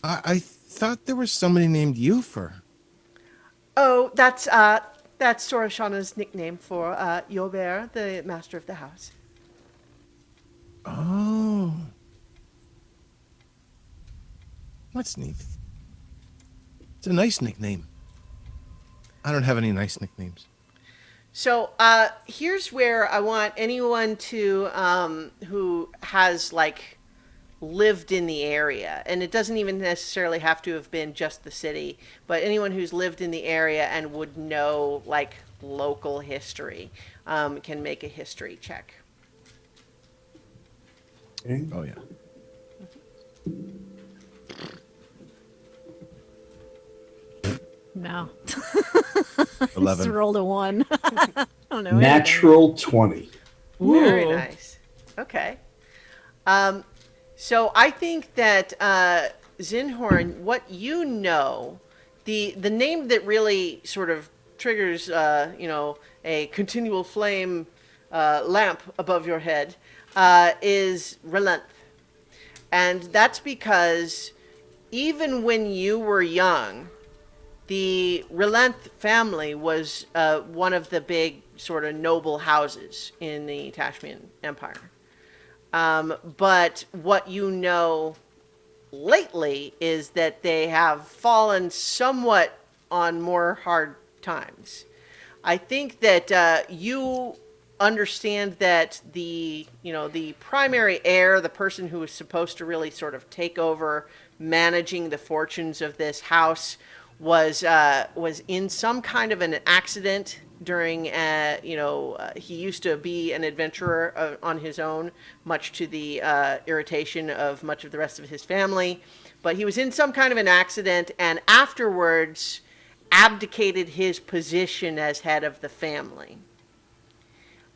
I thought there was somebody named Euphor. Oh, that's Sorashana's nickname for Yober, the master of the house. Oh. That's neat. It's a nice nickname. I don't have any nice nicknames. So here's where I want anyone to who has lived in the area, and it doesn't even necessarily have to have been just the city, but anyone who's lived in the area and would know local history can make a history check. Okay. Oh, yeah. No. 11. Just rolled a 1. I don't know. Natural 20. Very Ooh. nice. Okay. So I think that Zinhorn, what you know, the name that really sort of triggers, a continual flame lamp above your head is Relenth. And that's because even when you were young, the Relenth family was one of the big sort of noble houses in the Tashmian Empire. But what you know lately is that they have fallen somewhat on more hard times. I think that you understand that the primary heir, the person who is supposed to really sort of take over managing the fortunes of this house, was in some kind of an accident during he used to be an adventurer on his own, much to the irritation of much of the rest of his family, but he was in some kind of an accident and afterwards abdicated his position as head of the family.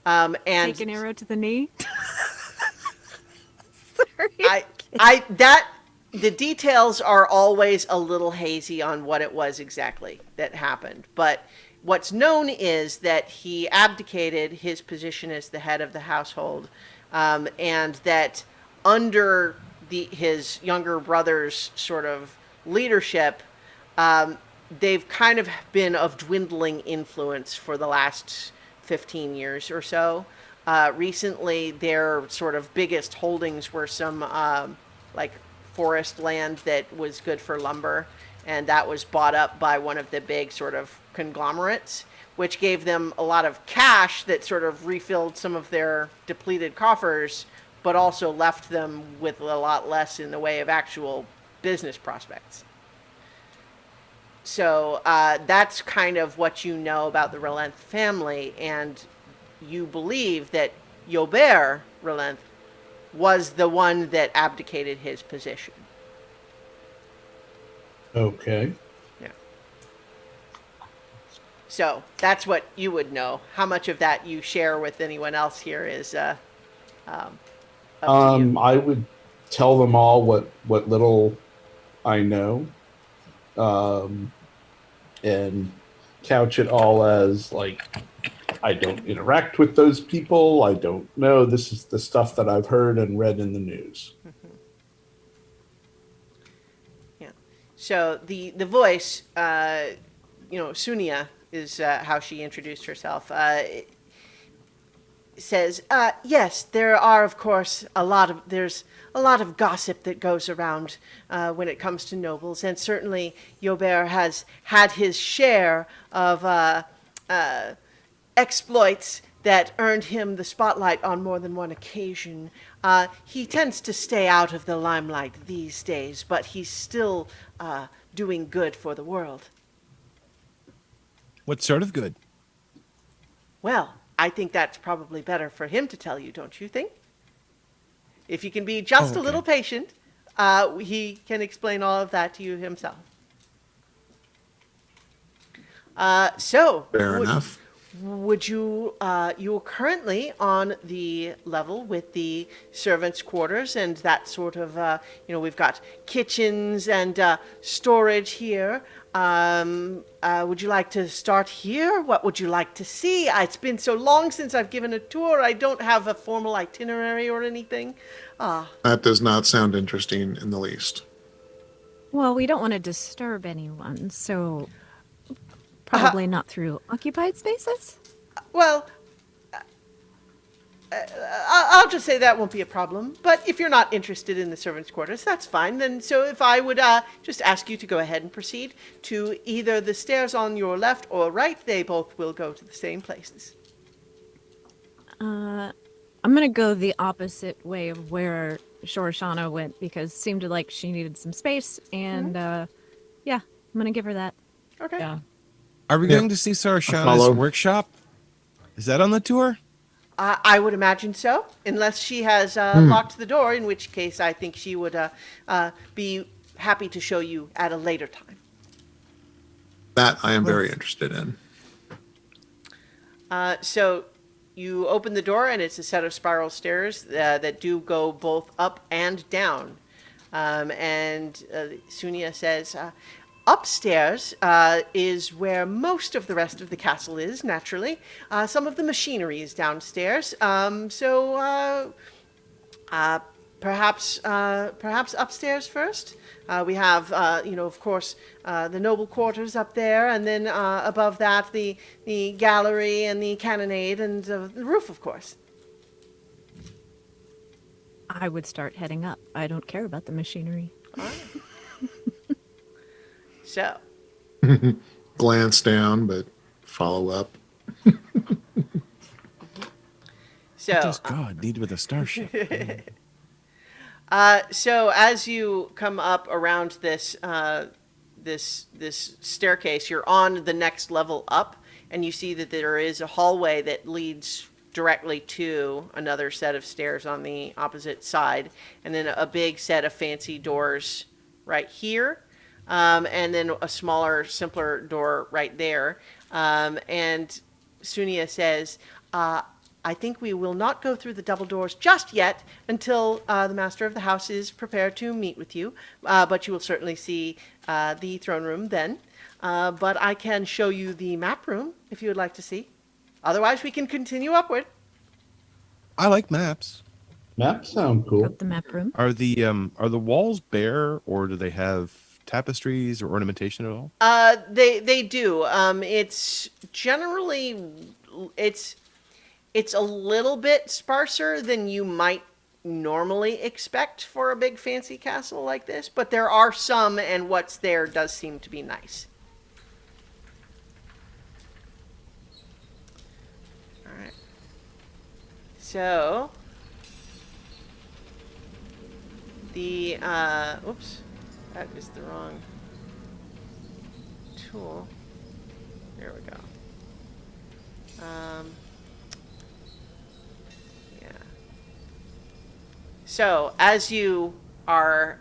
And Take an arrow to the knee. Sorry. The details are always a little hazy on what it was exactly that happened, but what's known is that he abdicated his position as the head of the household, and that under his younger brother's sort of leadership, they've kind of been of dwindling influence for the last 15 years or so. Recently, their sort of biggest holdings were some like forest land that was good for lumber, and that was bought up by one of the big sort of conglomerates, which gave them a lot of cash that sort of refilled some of their depleted coffers, but also left them with a lot less in the way of actual business prospects. So that's kind of what you know about the Relenth family, and you believe that Yobert Relenth was the one that abdicated his position. Okay. Yeah. So that's what you would know. How much of that you share with anyone else here is up to you. I would tell them all what little I know, and couch it all as like, I don't interact with those people. I don't know. This is the stuff that I've heard and read in the news. Yeah. So the voice, Sunia is how she introduced herself. Says, yes, there are, of course, there's a lot of gossip that goes around when it comes to nobles, and certainly Yobert has had his share of exploits that earned him the spotlight on more than one occasion. He tends to stay out of the limelight these days, but he's still doing good for the world. What sort of good? Well, I think that's probably better for him to tell you, don't you think? If you can be just a little patient, he can explain all of that to you himself. Fair enough. Would you, you're currently on the level with the servants' quarters and that sort of, we've got kitchens and storage here. Would you like to start here? What would you like to see? It's been so long since I've given a tour. I don't have a formal itinerary or anything. That does not sound interesting in the least. Well, we don't want to disturb anyone, so probably not through occupied spaces? Well, I'll just say that won't be a problem. But if you're not interested in the servants' quarters, that's fine. Then, so if I would just ask you to go ahead and proceed to either the stairs on your left or right, they both will go to the same places. I'm gonna go the opposite way of where Shorshana went because it seemed like she needed some space, and yeah, I'm gonna give her that. Okay. Yeah. Are we going to see Sarashana's workshop? Is that on the tour? I would imagine so, unless she has locked the door, in which case I think she would be happy to show you at a later time. That I am very interested in. So you open the door, and it's a set of spiral stairs that do go both up and down. And Sunia says, upstairs is where most of the rest of the castle is, naturally. Some of the machinery is downstairs. Perhaps upstairs first. We have, of course, the noble quarters up there, and then above that, the gallery and the cannonade and the roof, of course. I would start heading up. I don't care about the machinery. All right. So, Glance down, but follow up. What does God need with a starship? So as you come up around this this staircase, you're on the next level up, and you see that there is a hallway that leads directly to another set of stairs on the opposite side, and then a big set of fancy doors right here, and then a smaller, simpler door right there. And Sunia says, I think we will not go through the double doors just yet until the master of the house is prepared to meet with you. But you will certainly see the throne room then. But I can show you the map room if you would like to see. Otherwise, we can continue upward. I like maps. Maps sound cool. The map room. Are the walls bare, or do they have tapestries or ornamentation at all? They do. It's generally it's a little bit sparser than you might normally expect for a big fancy castle like this, but there are some, and what's there does seem to be nice. All right. So the oops, that is the wrong tool. There we go. Yeah. So as you are,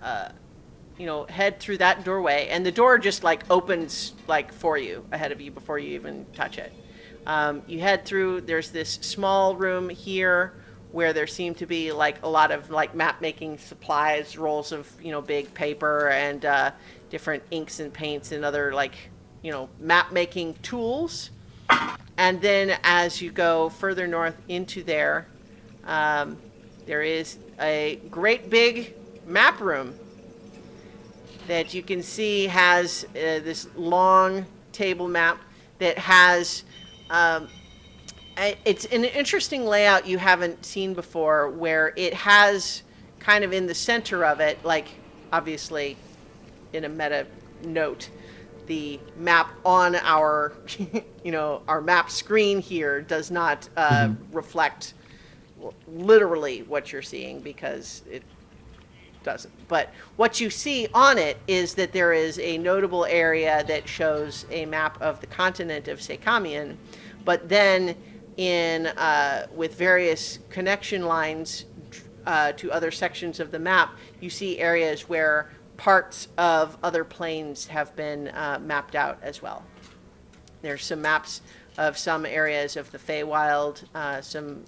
head through that doorway, and the door just like opens like for you ahead of you before you even touch it. You head through. There's this small room here where there seem to be like a lot of like map making supplies, rolls of big paper, and different inks and paints and other like map making tools. And then as you go further north into there, there is a great big map room that you can see has this long table map that has, it's an interesting layout you haven't seen before, where it has kind of in the center of it, like obviously in a meta note, the map on our, our map screen here does not reflect literally what you're seeing, because it doesn't. But what you see on it is that there is a notable area that shows a map of the continent of Sekamian, but then in with various connection lines to other sections of the map, you see areas where parts of other planes have been mapped out as well. There's some maps of some areas of the Feywild, some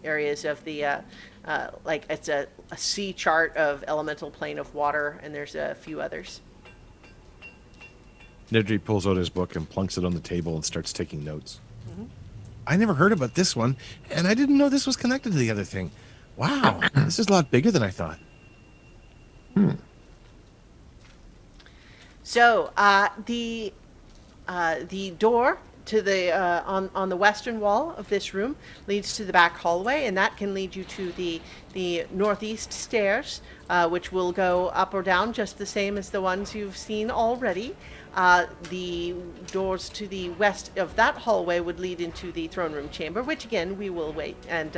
areas of the, like it's a sea chart of elemental plane of water, and there's a few others. Nedry pulls out his book and plunks it on the table and starts taking notes. I never heard about this one, and I didn't know this was connected to the other thing. Wow, this is a lot bigger than I thought. So the door to the on the western wall of this room leads to the back hallway, and that can lead you to the northeast stairs, which will go up or down just the same as the ones you've seen already. The doors to the west of that hallway would lead into the throne room chamber, which again we will wait and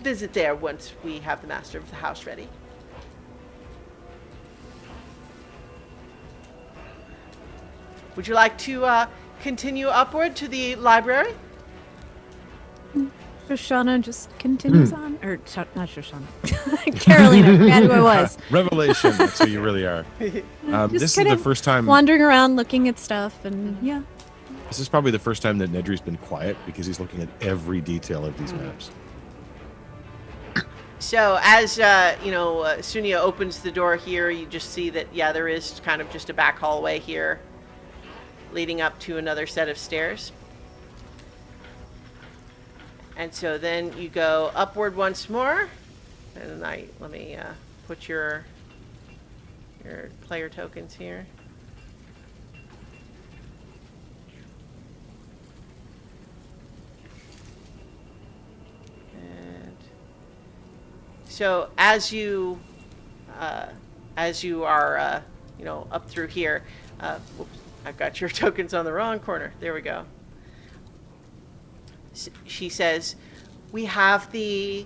visit there once we have the master of the house ready. Would you like to continue upward to the library? Shoshana just continues on. Or, not Shoshana. Carolina, forgot who I was. Revelation, that's who you really are. This is the first time... Wandering around, looking at stuff, and yeah. This is probably the first time that Nedry's been quiet, because he's looking at every detail of these maps. So as, Sunia opens the door here, you just see that, yeah, there is kind of just a back hallway here, leading up to another set of stairs. And so then you go upward once more, And let me put your player tokens here. And so as you are up through here, whoops, I've got your tokens on the wrong corner. There we go. She says, we have the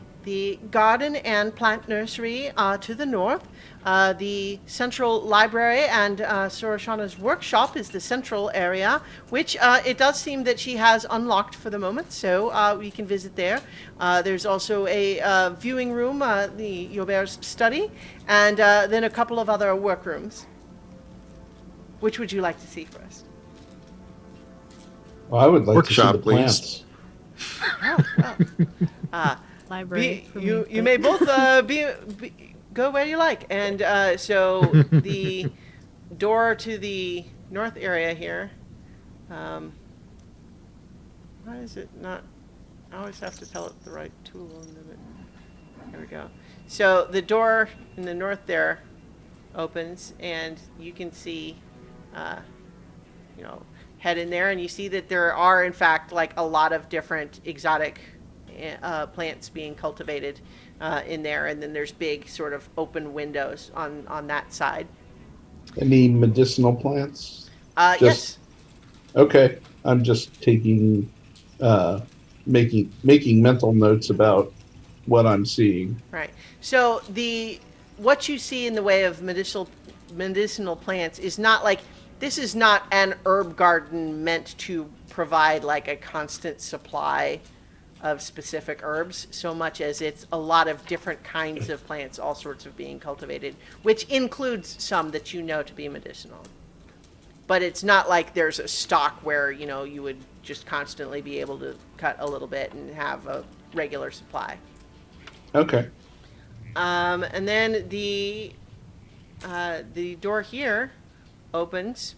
garden and plant nursery to the north. The central library and Sorashana's workshop is the central area, which it does seem that she has unlocked for the moment, so we can visit there. There's also a viewing room, the Yobert's study, and then a couple of other workrooms. Which would you like to see first? Well, I would like Workshop, to see the please. plants. Oh, well. Library. You may both go where you like. And so the door to the north area here. Why is it not? I always have to tell it the right tool. There we go. So the door in the north there opens, and you can see, head in there, and you see that there are, in fact, like a lot of different exotic plants being cultivated in there, and then there's big sort of open windows on that side. Any medicinal plants? Yes. Okay, I'm just taking, making mental notes about what I'm seeing. Right. So what you see in the way of medicinal plants is not like, this is not an herb garden meant to provide like a constant supply of specific herbs, so much as it's a lot of different kinds of plants, all sorts of being cultivated, which includes some that you know to be medicinal. But it's not like there's a stock where, you would just constantly be able to cut a little bit and have a regular supply. Okay. And then the door here opens,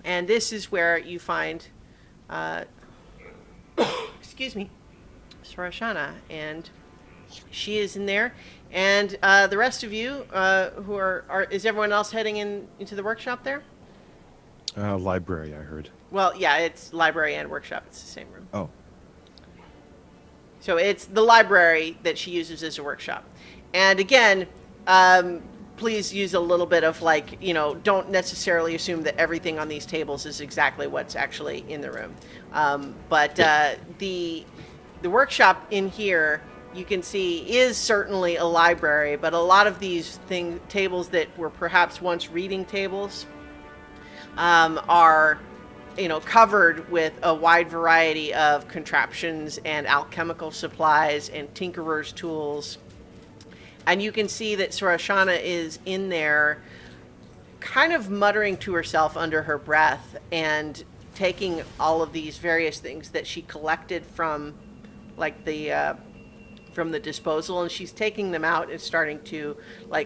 and this is where you find, excuse me, Sorashana, and she is in there, and the rest of you who are is everyone else heading into the workshop there? Library, I heard. Well, yeah, it's library and workshop. It's the same room. Oh. So it's the library that she uses as a workshop. And again, please use a little bit of don't necessarily assume that everything on these tables is exactly what's actually in the room. But the workshop in here, you can see, is certainly a library, but a lot of these tables that were perhaps once reading tables are covered with a wide variety of contraptions and alchemical supplies and tinkerer's tools. And you can see that Sorashana is in there kind of muttering to herself under her breath and taking all of these various things that she collected from from the disposal, and she's taking them out and starting to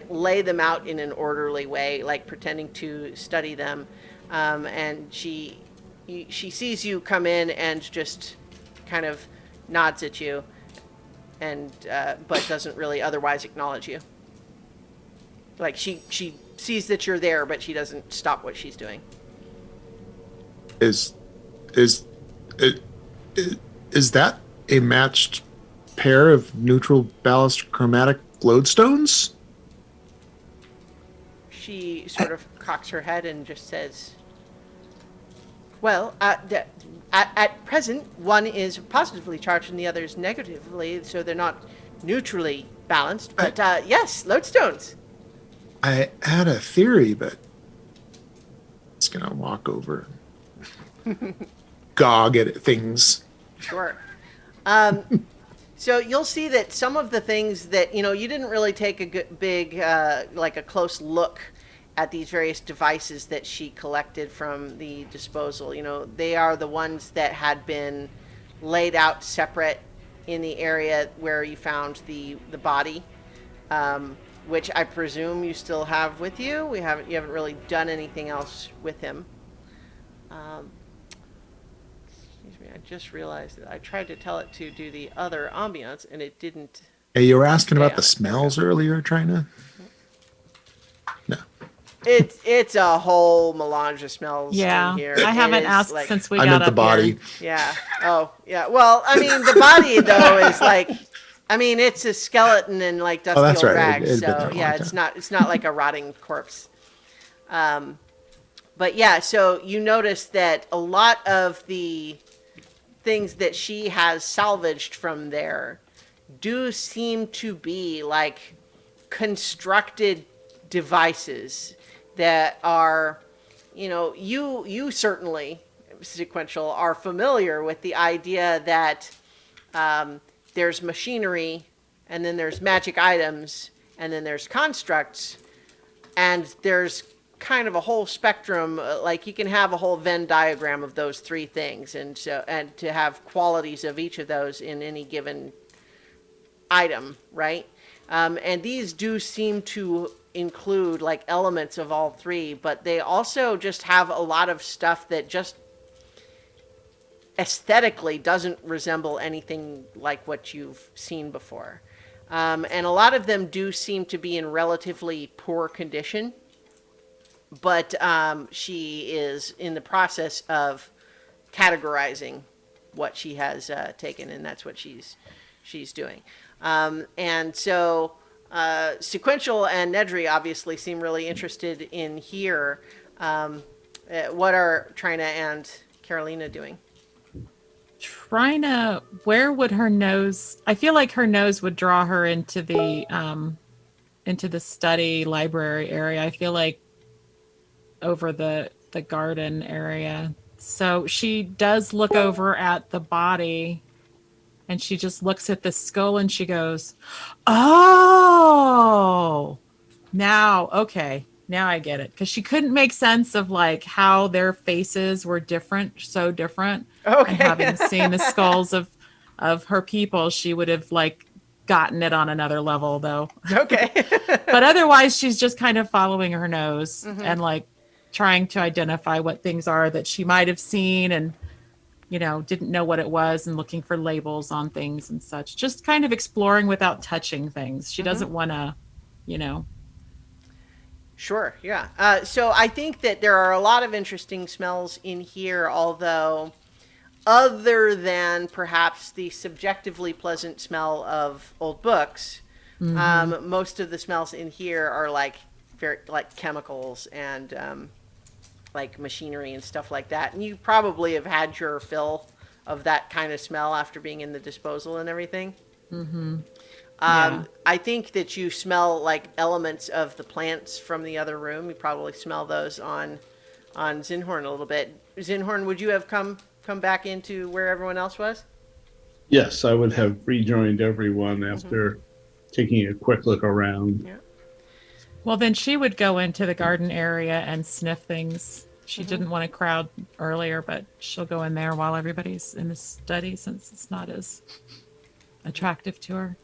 lay them out in an orderly way, pretending to study them. And she sees you come in and just kind of nods at you, and but doesn't really otherwise acknowledge you. She sees that you're there, but she doesn't stop what she's doing. Is that a matched pair of neutral ballast chromatic lodestones? She sort of cocks her head and just says, well, at present, one is positively charged and the other is negatively, so they're not neutrally balanced. But yes, lodestones. I had a theory, but it's going to walk over and gog at things. Sure. So you'll see that some of the things that, you didn't really take a big, a close look at these various devices that she collected from the disposal. They are the ones that had been laid out separate in the area where you found the body, which I presume you still have with you. You haven't really done anything else with him. Excuse me, I just realized that I tried to tell it to do the other ambiance and it didn't Hey, you were asking Stay about on the it. There we smells go. earlier, Trina? No. It's a whole melange of smells in Yeah. here. I It haven't is asked like since we I got meant the up here. body. yeah. Oh yeah. Well, I mean the body though is like, I mean it's a skeleton in like Oh, dusty that's old right. It rags. had been there So a yeah, long time. it's not like a rotting corpse. But yeah, so you notice that a lot of the things that she has salvaged from there do seem to be like constructed devices that are, you certainly, sequential, are familiar with the idea that there's machinery, and then there's magic items, and then there's constructs, and there's kind of a whole spectrum, like you can have a whole Venn diagram of those three things, and to have qualities of each of those in any given item, right? And these do seem to include like elements of all three, but they also just have a lot of stuff that just aesthetically doesn't resemble anything like what you've seen before. And a lot of them do seem to be in relatively poor condition, but she is in the process of categorizing what she has taken, and that's what she's doing. And so Sequential and Nedry obviously seem really interested in here. What are Trina and Carolina doing? Trina, where would her nose? I feel like her nose would draw her into the study library area. I feel like over the garden area. So she does look over at the body, and she just looks at the skull and she goes, "Oh, now okay, now I get it." Because she couldn't make sense of like how their faces were different, so different. And Okay. having seen the skulls of her people, she would have like gotten it on another level though. Okay. But otherwise, she's just kind of following her nose Mm-hmm. and like trying to identify what things are that she might have seen and didn't know what it was, and looking for labels on things and such. Just kind of exploring without touching things. She Mm-hmm. doesn't want to, you know. Sure, yeah. So I think that there are a lot of interesting smells in here, although other than perhaps the subjectively pleasant smell of old books, Mm-hmm. most of the smells in here are like very like chemicals and like machinery and stuff like that. And you probably have had your fill of that kind of smell after being in the disposal and everything. Mm-hmm. Yeah. I think that you smell like elements of the plants from the other room. You probably smell those on Zinhorn a little bit. Zinhorn, would you have come back into where everyone else was? Yes, I would Yeah. have rejoined everyone Mm-hmm. after taking a quick look around. Yeah. Well, then she would go into the garden area and sniff things. She didn't want to crowd earlier, but she'll go in there while everybody's in the study since it's not as attractive to her.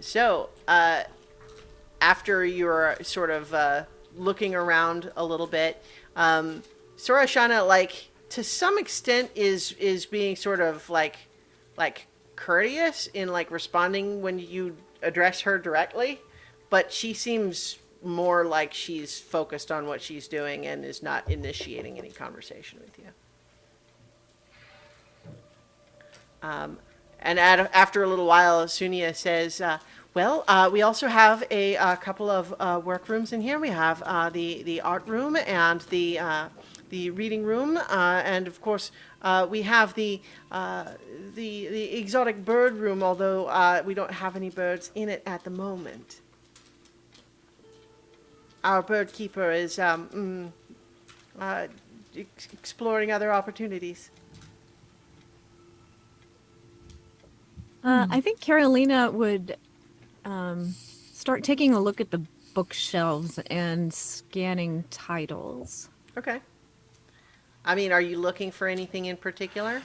So, after you're sort of looking around a little bit, Sorashana, like to some extent, is being sort of like courteous in like responding when you address her directly, but she seems more like she's focused on what she's doing and is not initiating any conversation with you. And after a little while, Sunia says, "Well, we also have a couple of workrooms in here. We have the art room and the reading room, and of course we have the exotic bird room. Although we don't have any birds in it at the moment. Our bird keeper is exploring other opportunities." I think Carolina would start taking a look at the bookshelves and scanning titles. Okay. I mean, are you looking for anything in particular?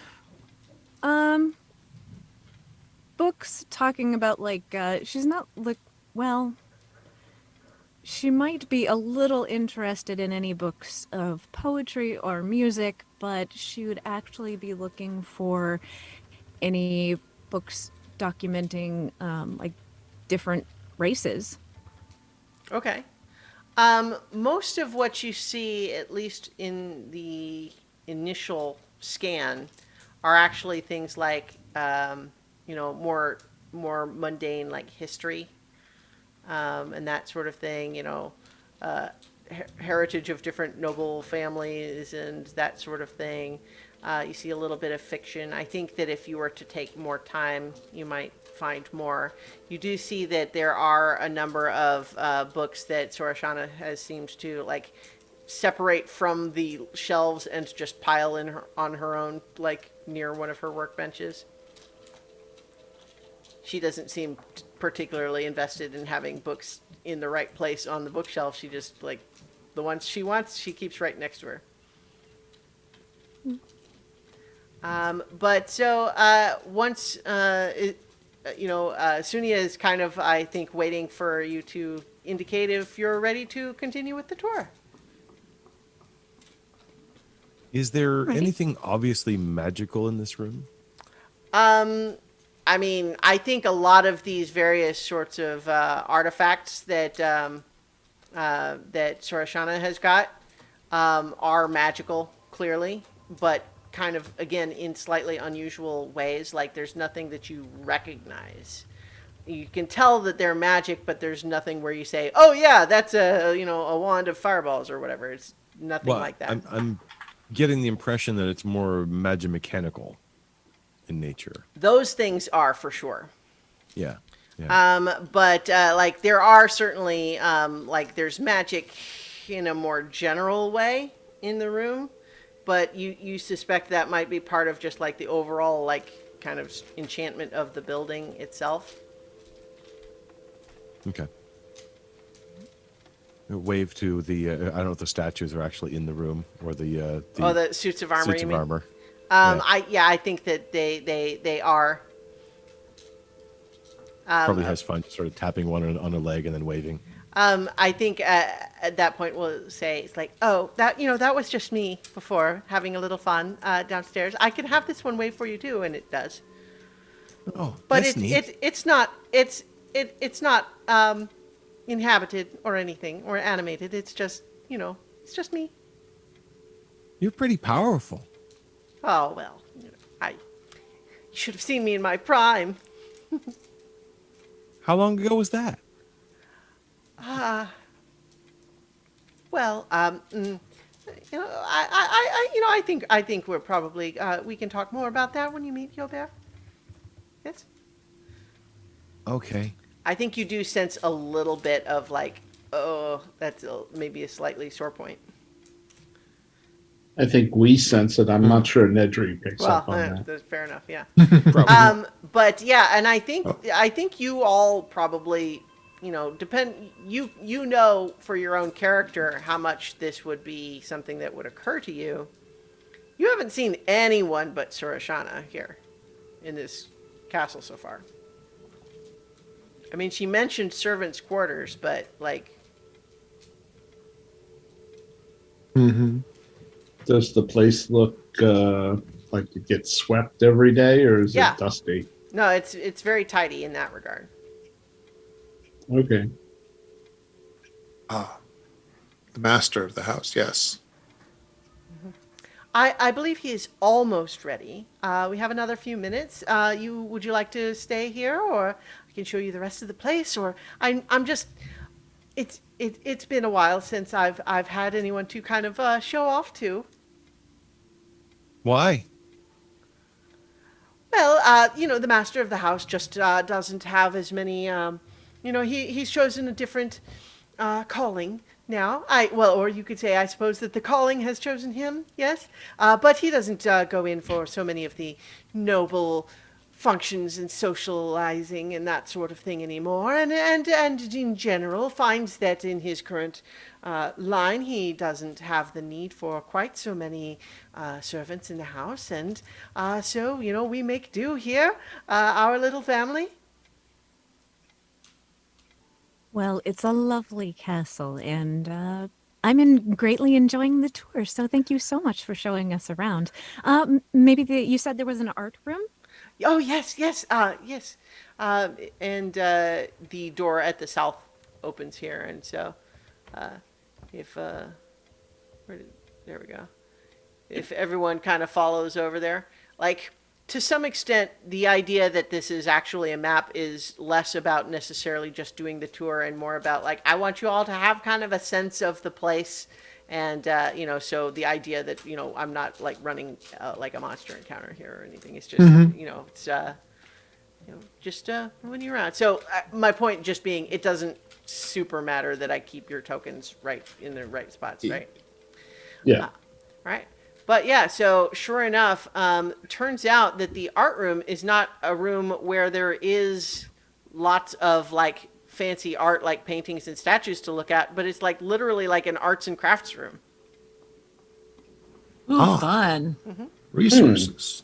Books talking about she's not well. She might be a little interested in any books of poetry or music, but she would actually be looking for any books documenting like different races. Okay. Most of what you see, at least in the initial scan, are actually things like, more mundane, like history, and that sort of thing. Heritage of different noble families and that sort of thing. You see a little bit of fiction. I think that if you were to take more time, you might find more. You do see that there are a number of books that Sorashana has seemed to like separate from the shelves and just pile in on her own, like near one of her workbenches. She doesn't seem particularly invested in having books in the right place on the bookshelf. She just like the ones she wants, she keeps right next to her. But so once Sunia is kind of, I think, waiting for you to indicate if you're ready to continue with the tour. Is there Right. anything obviously magical in this room? I mean, I think a lot of these various sorts of artifacts that that Sorashana has got are magical, clearly, but kind of, again, in slightly unusual ways. Like, there's nothing that you recognize. You can tell that they're magic, but there's nothing where you say, "Oh yeah, that's a wand of fireballs" or whatever. It's nothing like that. I'm getting the impression that it's more mechanical in nature. Those things are for sure. Yeah. Yeah. But like there are certainly like there's magic in a more general way in the room, but you suspect that might be part of just like the overall like kind of enchantment of the building itself. Okay. A wave to the I don't know if the statues are actually in the room or the Suits of armor. suits You of mean? armor. I think that they are. Probably has fun just sort of tapping one on a leg and then waving. I think at that point we'll say it's like, oh, that was just me before having a little fun downstairs. I can have this one wave for you too, and it does. Oh, But that's neat. it's not inhabited or anything or animated. It's just it's just me. You're pretty powerful. Oh well, you should have seen me in my prime. How long ago was that? Well, I think we're probably we can talk more about that when you meet Yobert. Yes. Okay. I think you do sense a little bit of like, oh, that's maybe a slightly sore point. I think we sense it. I'm not sure Nedry picks Well, up on that. that's fair enough. Yeah. Probably. But yeah, and I think you all probably, depend. You know for your own character how much this would be something that would occur to you. You haven't seen anyone but Sorashana here in this castle so far. I mean, she mentioned servants' quarters, but like, Mm-hmm. Does the place look like it gets swept every day, or is Yeah. it dusty? no, it's very tidy in that regard. Okay. Ah, the master of the house. Yes. I believe he is almost ready. We have another few minutes. Would you like to stay here, or I can show you the rest of the place, or I'm just. It's been a while since I've had anyone to kind of show off to. Why? Well, the master of the house just doesn't have as many. He's chosen a different calling now. Or you could say, I suppose that the calling has chosen him. Yes, but he doesn't go in for so many of the noble functions and socializing and that sort of thing anymore. And in general, finds that in his current line, he doesn't have the need for quite so many servants in the house. And so, we make do here, our little family. Well, it's a lovely castle, and greatly enjoying the tour. So thank you so much for showing us around. Maybe you said there was an art room? Oh yes, yes, yes. And the door at the south opens here, and so if where did, there we go. If everyone kind of follows over there, like to some extent, the idea that this is actually a map is less about necessarily just doing the tour and more about like I want you all to have kind of a sense of the place. And so the idea that I'm not like running like a monster encounter here or anything. It's just it's just moving you around. So my point just being, it doesn't super matter that I keep your tokens right in the right spots, right? Yeah. Right. But yeah, so sure enough, turns out that the art room is not a room where there is lots of like fancy art, like paintings and statues to look at, but it's like literally like an arts and crafts room. Ooh, Oh. fun. Resources.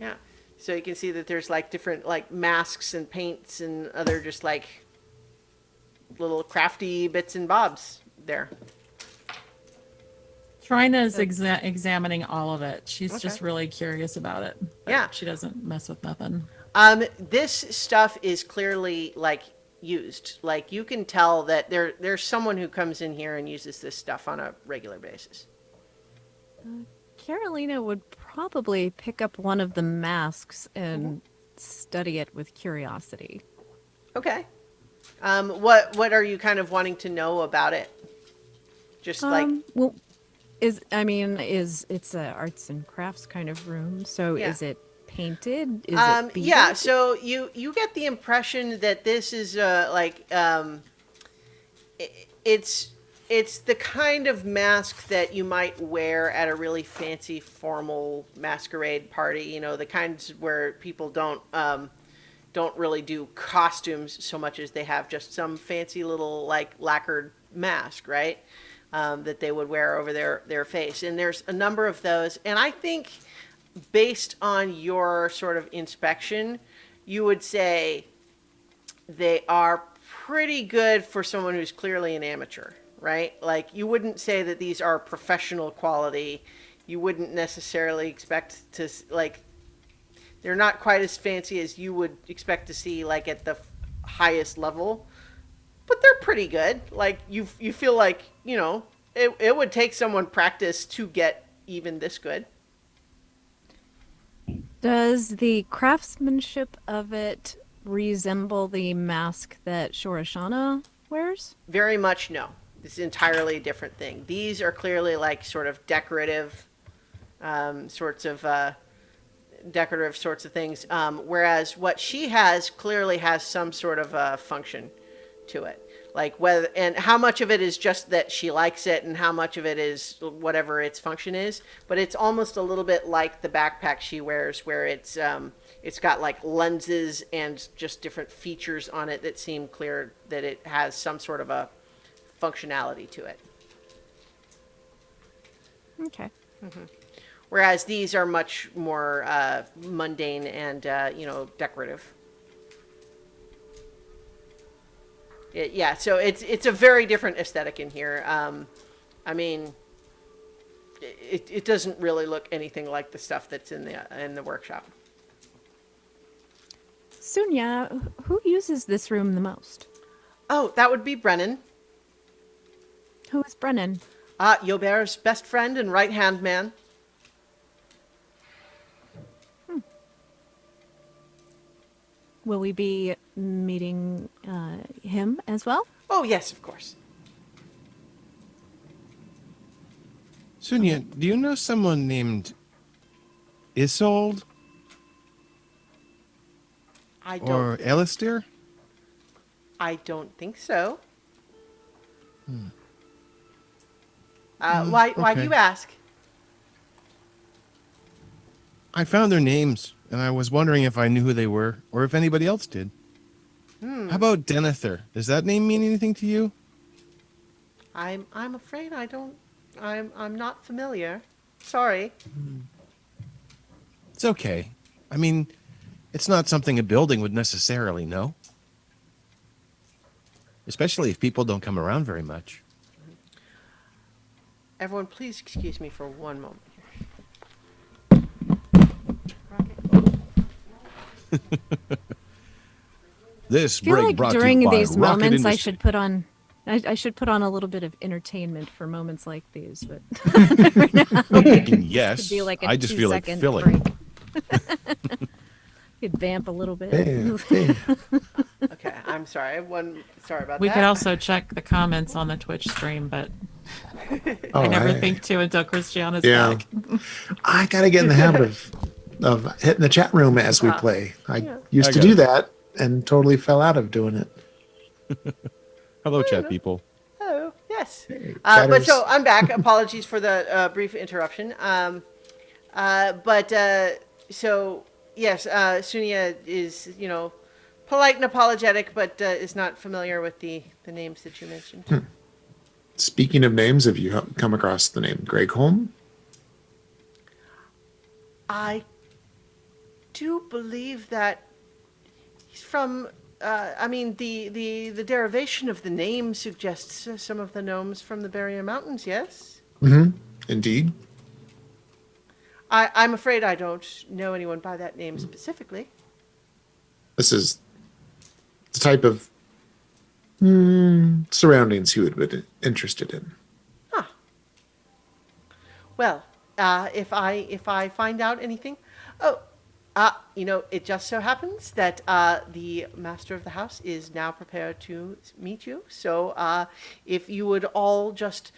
Yeah. So you can see that there's like different like masks and paints and other just like little crafty bits and bobs there. Trina's examining all of it. She's Okay. just really curious about it. But Yeah. she doesn't mess with nothing. This stuff is clearly like used. Like you can tell that there's someone who comes in here and uses this stuff on a regular basis. Carolina would probably pick up one of the masks and study it with curiosity. Okay. What are you kind of wanting to know about it? Just like well, it's a arts and crafts kind of room. So Yeah. is it painted? Is it beaded? yeah, so you get the impression that this is it's the kind of mask that you might wear at a really fancy formal masquerade party, the kinds where people don't really do costumes so much as they have just some fancy little like lacquered mask, right? That they would wear over their face. And there's a number of those. And I think based on your sort of inspection, you would say they are pretty good for someone who's clearly an amateur, right? Like you wouldn't say that these are professional quality. You wouldn't necessarily expect to like, they're not quite as fancy as you would expect to see like at the highest level, but they're pretty good. Like you feel like, it would take someone practice to get even this good. Does the craftsmanship of it resemble the mask that Shorashana wears? Very much no. It's entirely a different thing. These are clearly like sort of decorative sorts of things, whereas what she has clearly has some sort of function to it. Like whether and how much of it is just that she likes it and how much of it is whatever its function is, but it's almost a little bit like the backpack she wears where it's got like lenses and just different features on it that seem clear that it has some sort of a functionality to it. Okay. Whereas these are much more mundane and decorative. Yeah, so it's a very different aesthetic in here. I mean, it doesn't really look anything like the stuff that's in the workshop. Sunya, who uses this room the most? Oh, that would be Brennan, Who is Brennan? Yobert's best friend and right-hand man. Will we be meeting him as well? Oh, yes, of course. Sunya, do you know someone named Isolde I don't. or Alistair? I don't think so. Why do okay. you ask? I found their names, and I was wondering if I knew who they were, or if anybody else did. How about Denethor? Does that name mean anything to you? I'm afraid I don't. I'm not familiar. Sorry. It's okay. I mean, it's not something a building would necessarily know. Especially if people don't come around very much. Everyone, please excuse me for one moment here. This I feel break like brought to during you by these Rocket moments, I Industries. should put on. I should put on a little bit of entertainment for moments like these, but never know. Yes, Could be like a I just feel like 2-second filling. break. Could vamp a little bit. Bam, bam. Okay, I'm sorry. Sorry about We that. could also check the comments on the Twitch stream, but Oh, I never think to until Christiana's yeah. back. I gotta get in the habit of hitting the chat room as we play. I used I to got do it. that and totally fell out of doing it. Hello, chat people. Oh, yes. But chatters. so I'm back. Apologies for the brief interruption. So yes, Sunia is, polite and apologetic, but is not familiar with the names that you mentioned. Speaking of names, have you come across the name Greg Holm? I do believe that he's from. The derivation of the name suggests some of the gnomes from the Barrier Mountains. Yes. Mm-hmm. Indeed. I'm afraid I don't know anyone by that name specifically. This is the type of surroundings you would be interested in. Huh. Well, if I find out anything, it just so happens that the master of the house is now prepared to meet you. So if you would all just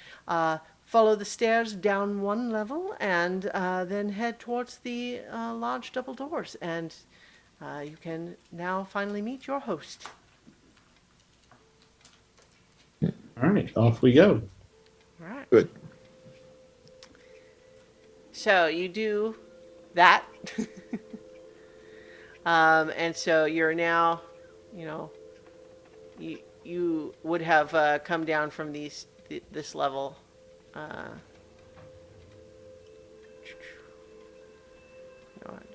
follow the stairs down one level and then head towards the large double doors, and you can now finally meet your host. All right, off we go. All right. Good. So you do that. And so you're now, you would have come down from this level.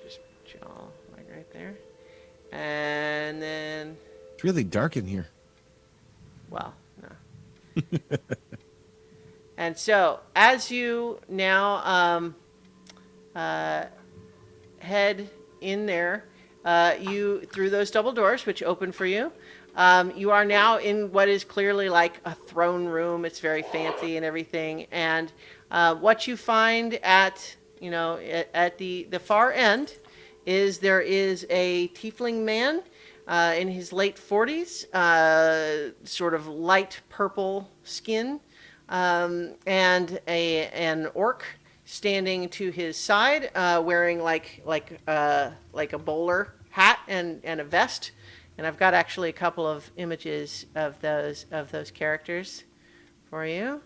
Just chill, like right there. And then, It's really dark in here. well, no. And so, as you now head in there, you through those double doors, which open for you, you are now in what is clearly like a throne room. It's very fancy and everything. And what you find at the far end is there is a tiefling man in his late 40s, sort of light purple skin, and an orc standing to his side, wearing like a bowler hat and a vest. And I've got actually a couple of images of those characters for you.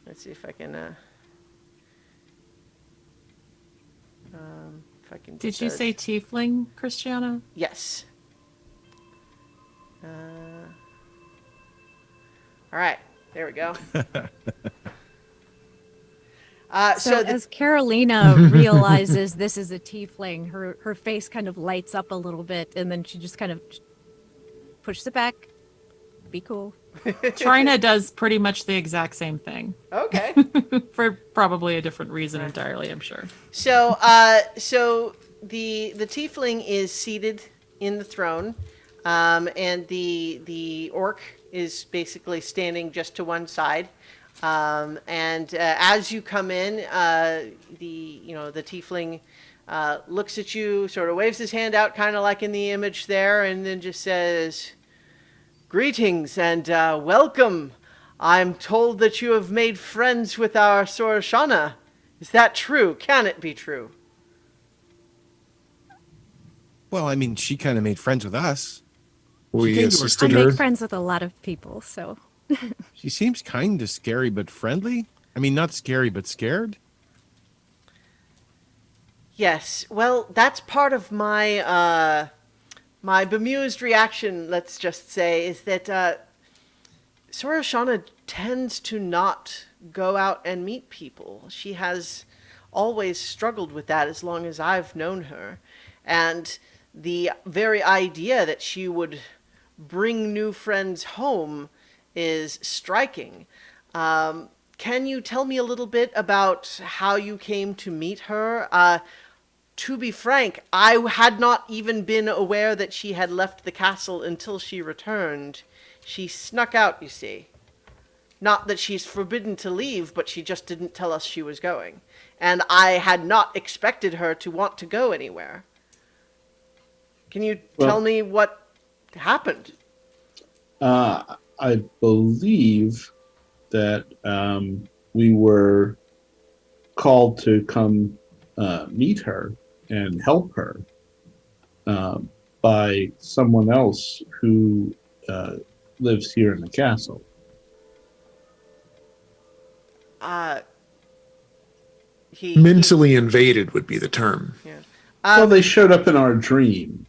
Let's see if I can Did you say tiefling, Christiana? Yes. All right, there we go. So as Carolina realizes this is a tiefling, her face kind of lights up a little bit, and then she just kind of pushes it back. Be cool. Trina does pretty much the exact same thing. Okay. For probably a different reason entirely, I'm sure. So the tiefling is seated in the throne, and the orc is basically standing just to one side. And as you come in, the tiefling looks at you, sort of waves his hand out, kind of like in the image there, and then just says, "Greetings and welcome. I'm told that you have made friends with our Sorashana. Is that true? Can it be true?" Well, I mean, she kind of made friends with us. We came to her I assisted make her. friends with a lot of people, so She seems kind of scary but friendly. I mean, not scary but scared. Yes. Well, that's part of my my bemused reaction, let's just say, is that Sorashana tends to not go out and meet people. She has always struggled with that as long as I've known her. And the very idea that she would bring new friends home is striking. Can you tell me a little bit about how you came to meet her? to be frank, I had not even been aware that she had left the castle until she returned. She snuck out, you see. Not that she's forbidden to leave, but she just didn't tell us she was going. And I had not expected her to want to go anywhere. Can you tell me what happened? I believe that we were called to come meet her and help her by someone else who lives here in the castle. Mentally invaded would be the term. Yeah. Well, they showed up in our dream.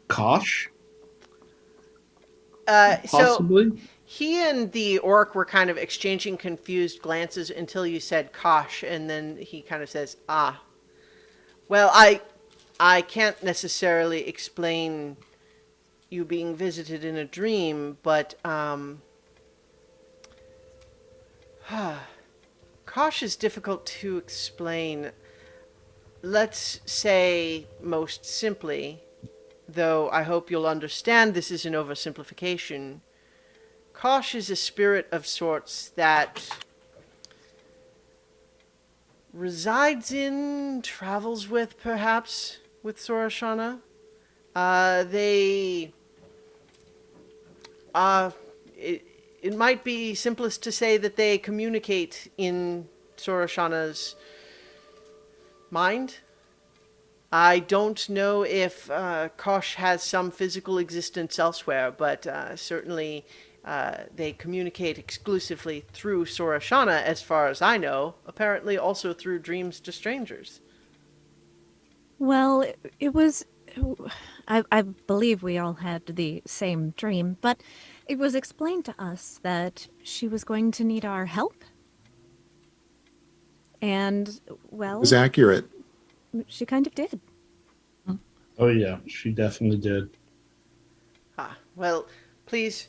Kosh? Possibly? So he and the orc were kind of exchanging confused glances until you said Kosh, and then he kind of says, "Ah, well, I can't necessarily explain you being visited in a dream, but Kosh is difficult to explain. Let's say most simply, though I hope you'll understand this is an oversimplification. Kosh is a spirit of sorts that resides in, travels with, perhaps, with Sorashana. It might be simplest to say that they communicate in Sorashana's mind. I don't know if Kosh has some physical existence elsewhere, but certainly they communicate exclusively through Sorashana, as far as I know, apparently also through dreams to strangers. Well, it was. I believe we all had the same dream, but it was explained to us that she was going to need our help. And, well, It was accurate. she kind of did. Oh, yeah, she definitely did. Well, please,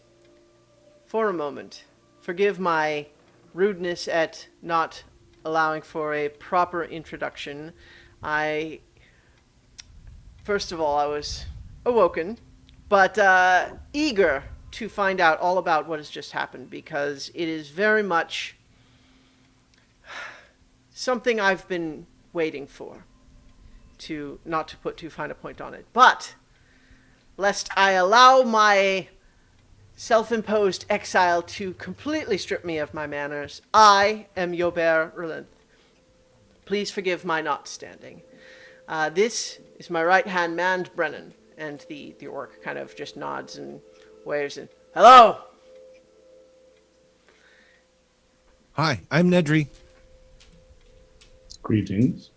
for a moment, forgive my rudeness at not allowing for a proper introduction. First of all, I was awoken, but eager to find out all about what has just happened, because it is very much something I've been waiting for, not to put too fine a point on it. But lest I allow my self-imposed exile to completely strip me of my manners, I am Yobert Relinth. Please forgive my not standing. This is my right-hand man, Brennan. And the orc kind of just nods and waves and, hello! Hi, I'm Nedry. Greetings.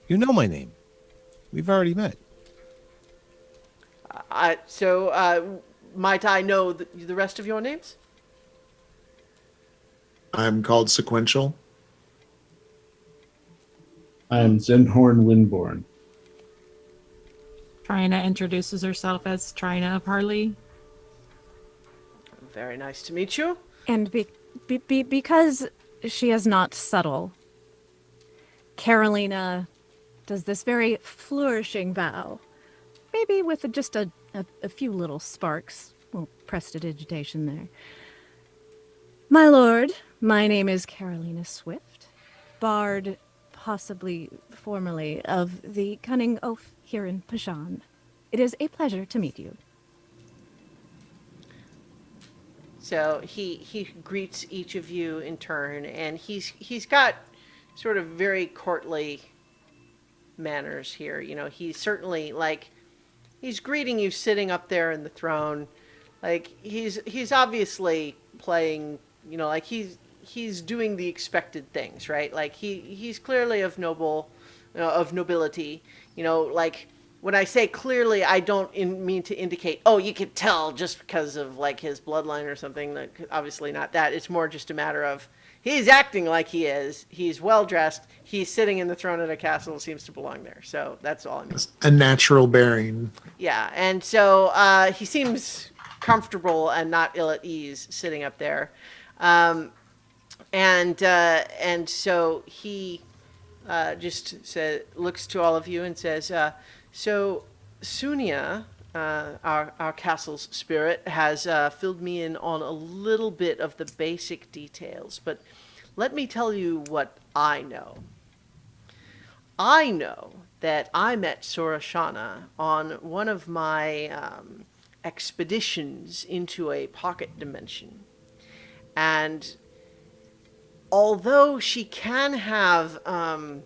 You know my name. We've already met. Might I know the rest of your names? I'm called Sequential. I am Zenhorn Windborn. Trina introduces herself as Trina of Harley. Very nice to meet you. And because she is not subtle, Carolina does this very flourishing bow, maybe with just a few little sparks, little prestidigitation there. My lord, my name is Carolina Swift, bard, possibly formerly, of the Cunning Oaf here in Pashan. It is a pleasure to meet you. So he greets each of you in turn, and he's got sort of very courtly manners here. You know, he's certainly he's greeting you sitting up there in the throne. Like he's obviously playing, you know, like he's doing the expected things, right? Like he's clearly of nobility, you know, like when I say clearly, I don't mean to indicate, oh, you could tell just because of like his bloodline or something. Like, obviously not that. It's more just a matter of he's acting like he is. He's well dressed. He's sitting in the throne at a castle. Seems to belong there. So that's all I mean. A natural bearing. Yeah, and so he seems comfortable and not ill at ease sitting up there. And so he looks to all of you and says, "So Sunia, our castle's spirit, has filled me in on a little bit of the basic details, but let me tell you what I know. I know that I met Sorashana on one of my expeditions into a pocket dimension, and although she can have an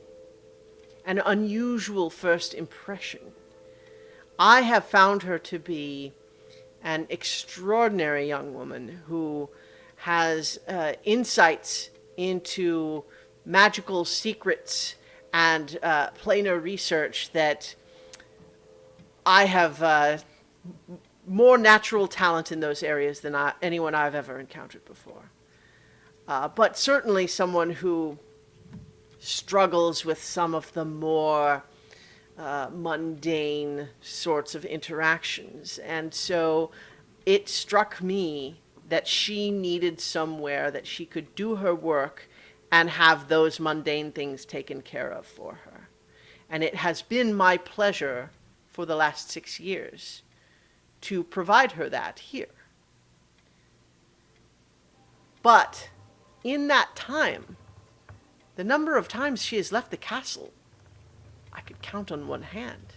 unusual first impression, I have found her to be an extraordinary young woman who has insights into magical secrets and planar research that I have more natural talent in those areas than anyone I've ever encountered before. But certainly someone who struggles with some of the more mundane sorts of interactions. And so it struck me that she needed somewhere that she could do her work and have those mundane things taken care of for her. And it has been my pleasure for the last 6 years to provide her that here. But in that time, the number of times she has left the castle, I could count on one hand.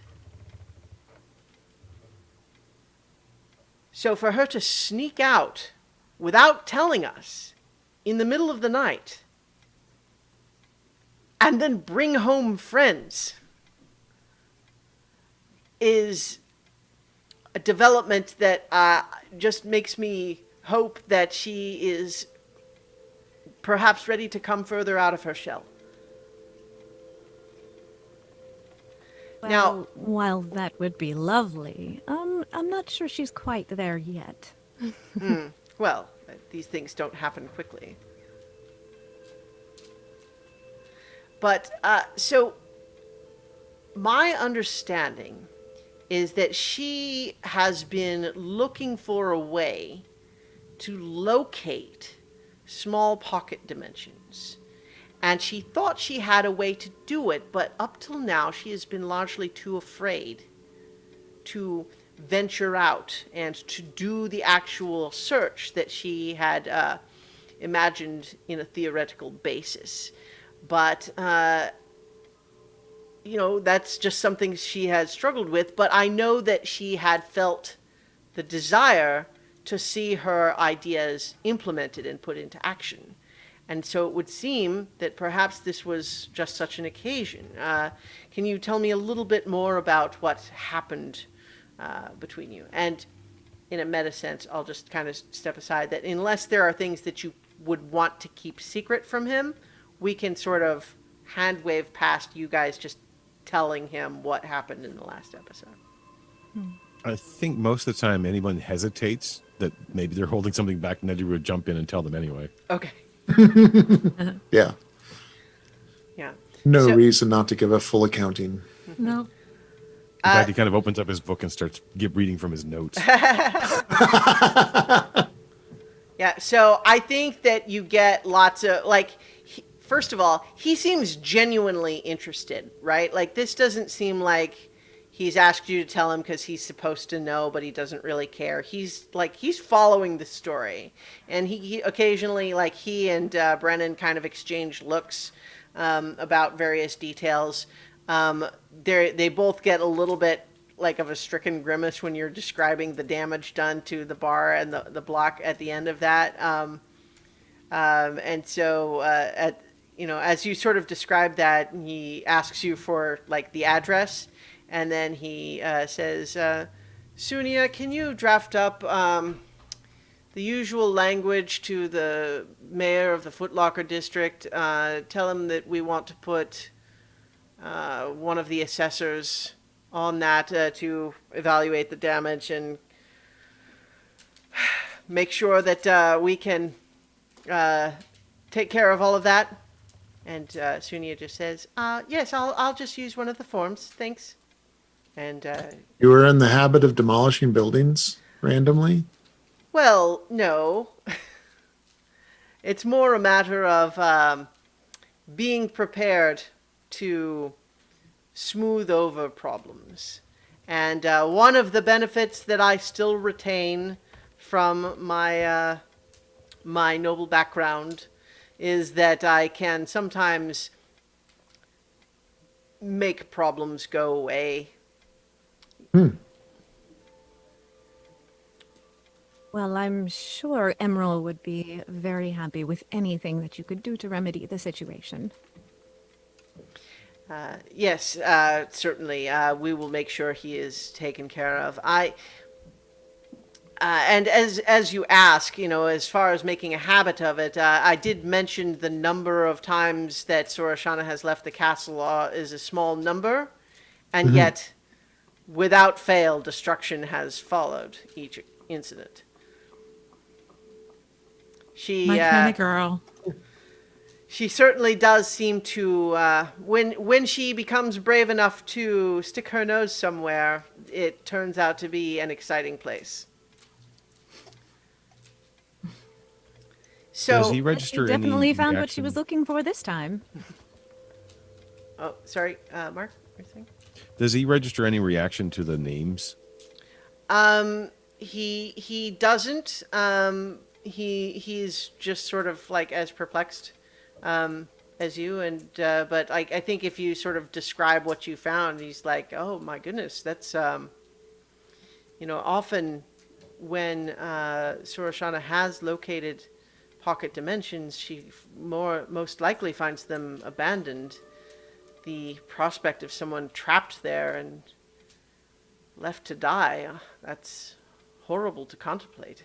So for her to sneak out without telling us in the middle of the night and then bring home friends is a development that just makes me hope that she is perhaps ready to come further out of her shell. Well, Now, while that would be lovely, I'm not sure she's quite there yet. well, these things don't happen quickly. But, so, my understanding is that she has been looking for a way to locate small pocket dimensions. And she thought she had a way to do it, but up till now she has been largely too afraid to venture out and to do the actual search that she had imagined in a theoretical basis. But, that's just something she has struggled with. But I know that she had felt the desire to see her ideas implemented and put into action. And so it would seem that perhaps this was just such an occasion. Can you tell me a little bit more about what happened between you? And in a meta sense, I'll just kind of step aside that unless there are things that you would want to keep secret from him, we can sort of hand wave past you guys just telling him what happened in the last episode. I think most of the time anyone hesitates that maybe they're holding something back, Nedry would jump in and tell them anyway. Okay. Yeah. Yeah. No So- reason not to give a full accounting. No. In fact, he kind of opens up his book and starts reading from his notes. Yeah, so I think that you get lots of, first of all, he seems genuinely interested, right? Like, this doesn't seem like he's asked you to tell him because he's supposed to know, but he doesn't really care. He's following the story. And he occasionally, he and Brennan kind of exchange looks about various details. They both get a little bit of a stricken grimace when you're describing the damage done to the bar and the block at the end of that. And so, as you sort of describe that, he asks you for the address, and then he says, Sunia, can you draft up the usual language to the mayor of the Footlocker district? Tell him that we want to put one of the assessors on that to evaluate the damage and make sure that we can take care of all of that. And Sunia just says, yes, I'll just use one of the forms. Thanks. And You were in the habit of demolishing buildings randomly? well, no. It's more a matter of being prepared to smooth over problems. And one of the benefits that I still retain from my noble background is that I can sometimes make problems go away. Well, I'm sure Emerald would be very happy with anything that you could do to remedy the situation. Yes, certainly. We will make sure he is taken care of. And as you ask, as far as making a habit of it, I did mention the number of times that Sorashana has left the castle is a small number, and yet, without fail, destruction has followed each incident. She My kind of girl. she certainly does seem to when she becomes brave enough to stick her nose somewhere, it turns out to be an exciting place. So, Does he She register definitely any found what she reaction? was looking for this time. oh, sorry, Mark, what are you saying? Does he register any reaction to the names? He doesn't. He's just sort of like as perplexed as you, and but I think if you sort of describe what you found, he's like, oh my goodness, that's often when Surashana has located pocket dimensions, she most likely finds them abandoned. The prospect of someone trapped there and left to die, that's horrible to contemplate.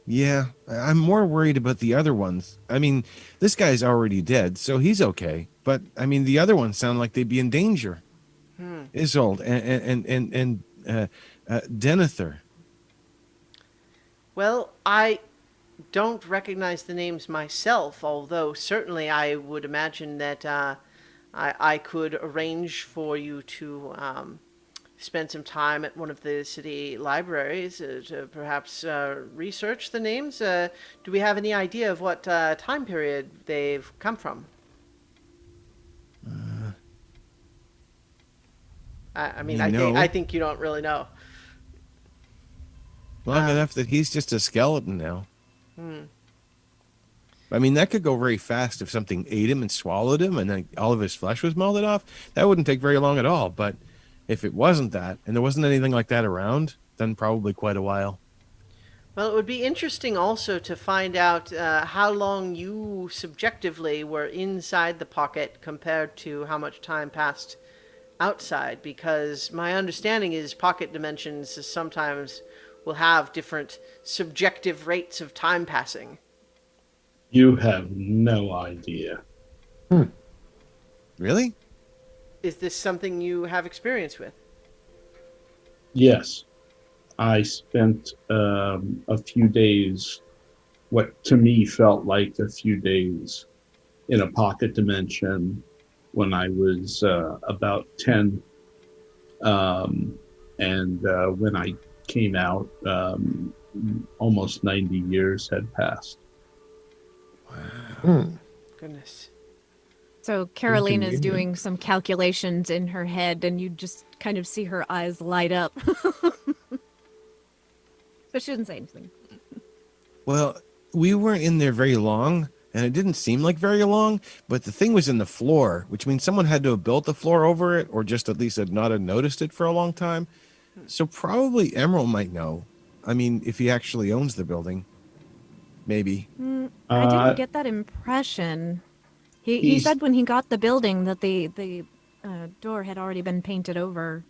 Yeah, I'm more worried about the other ones. I mean, this guy's already dead, so he's okay. But I mean, the other ones sound like they'd be in danger. Isolde and Denethor. Well, I don't recognize the names myself, although certainly I would imagine that I could arrange for you to spend some time at one of the city libraries to perhaps research the names. Do we have any idea of what time period they've come from? I mean, I think you don't really know. Long enough that he's just a skeleton now. I mean, that could go very fast if something ate him and swallowed him and then all of his flesh was melted off. That wouldn't take very long at all. But if it wasn't that, and there wasn't anything like that around, then probably quite a while. Well, it would be interesting also to find out how long you subjectively were inside the pocket compared to how much time passed outside, because my understanding is pocket dimensions sometimes will have different subjective rates of time passing. You have no idea. Really? Is this something you have experience with? Yes, I spent a few days, what to me felt like a few days, in a pocket dimension when I was about 10. And when I came out, almost 90 years had passed. Goodness. So Caroline is Inconvenient. doing some calculations in her head, and you just kind of see her eyes light up. But she doesn't say anything. Well, we weren't in there very long, and it didn't seem like very long, but the thing was in the floor, which means someone had to have built the floor over it, or just at least had not have noticed it for a long time. So probably Emerald might know. I mean, if he actually owns the building. Maybe. I didn't get that impression. He He's- said when he got the building that the door had already been painted over.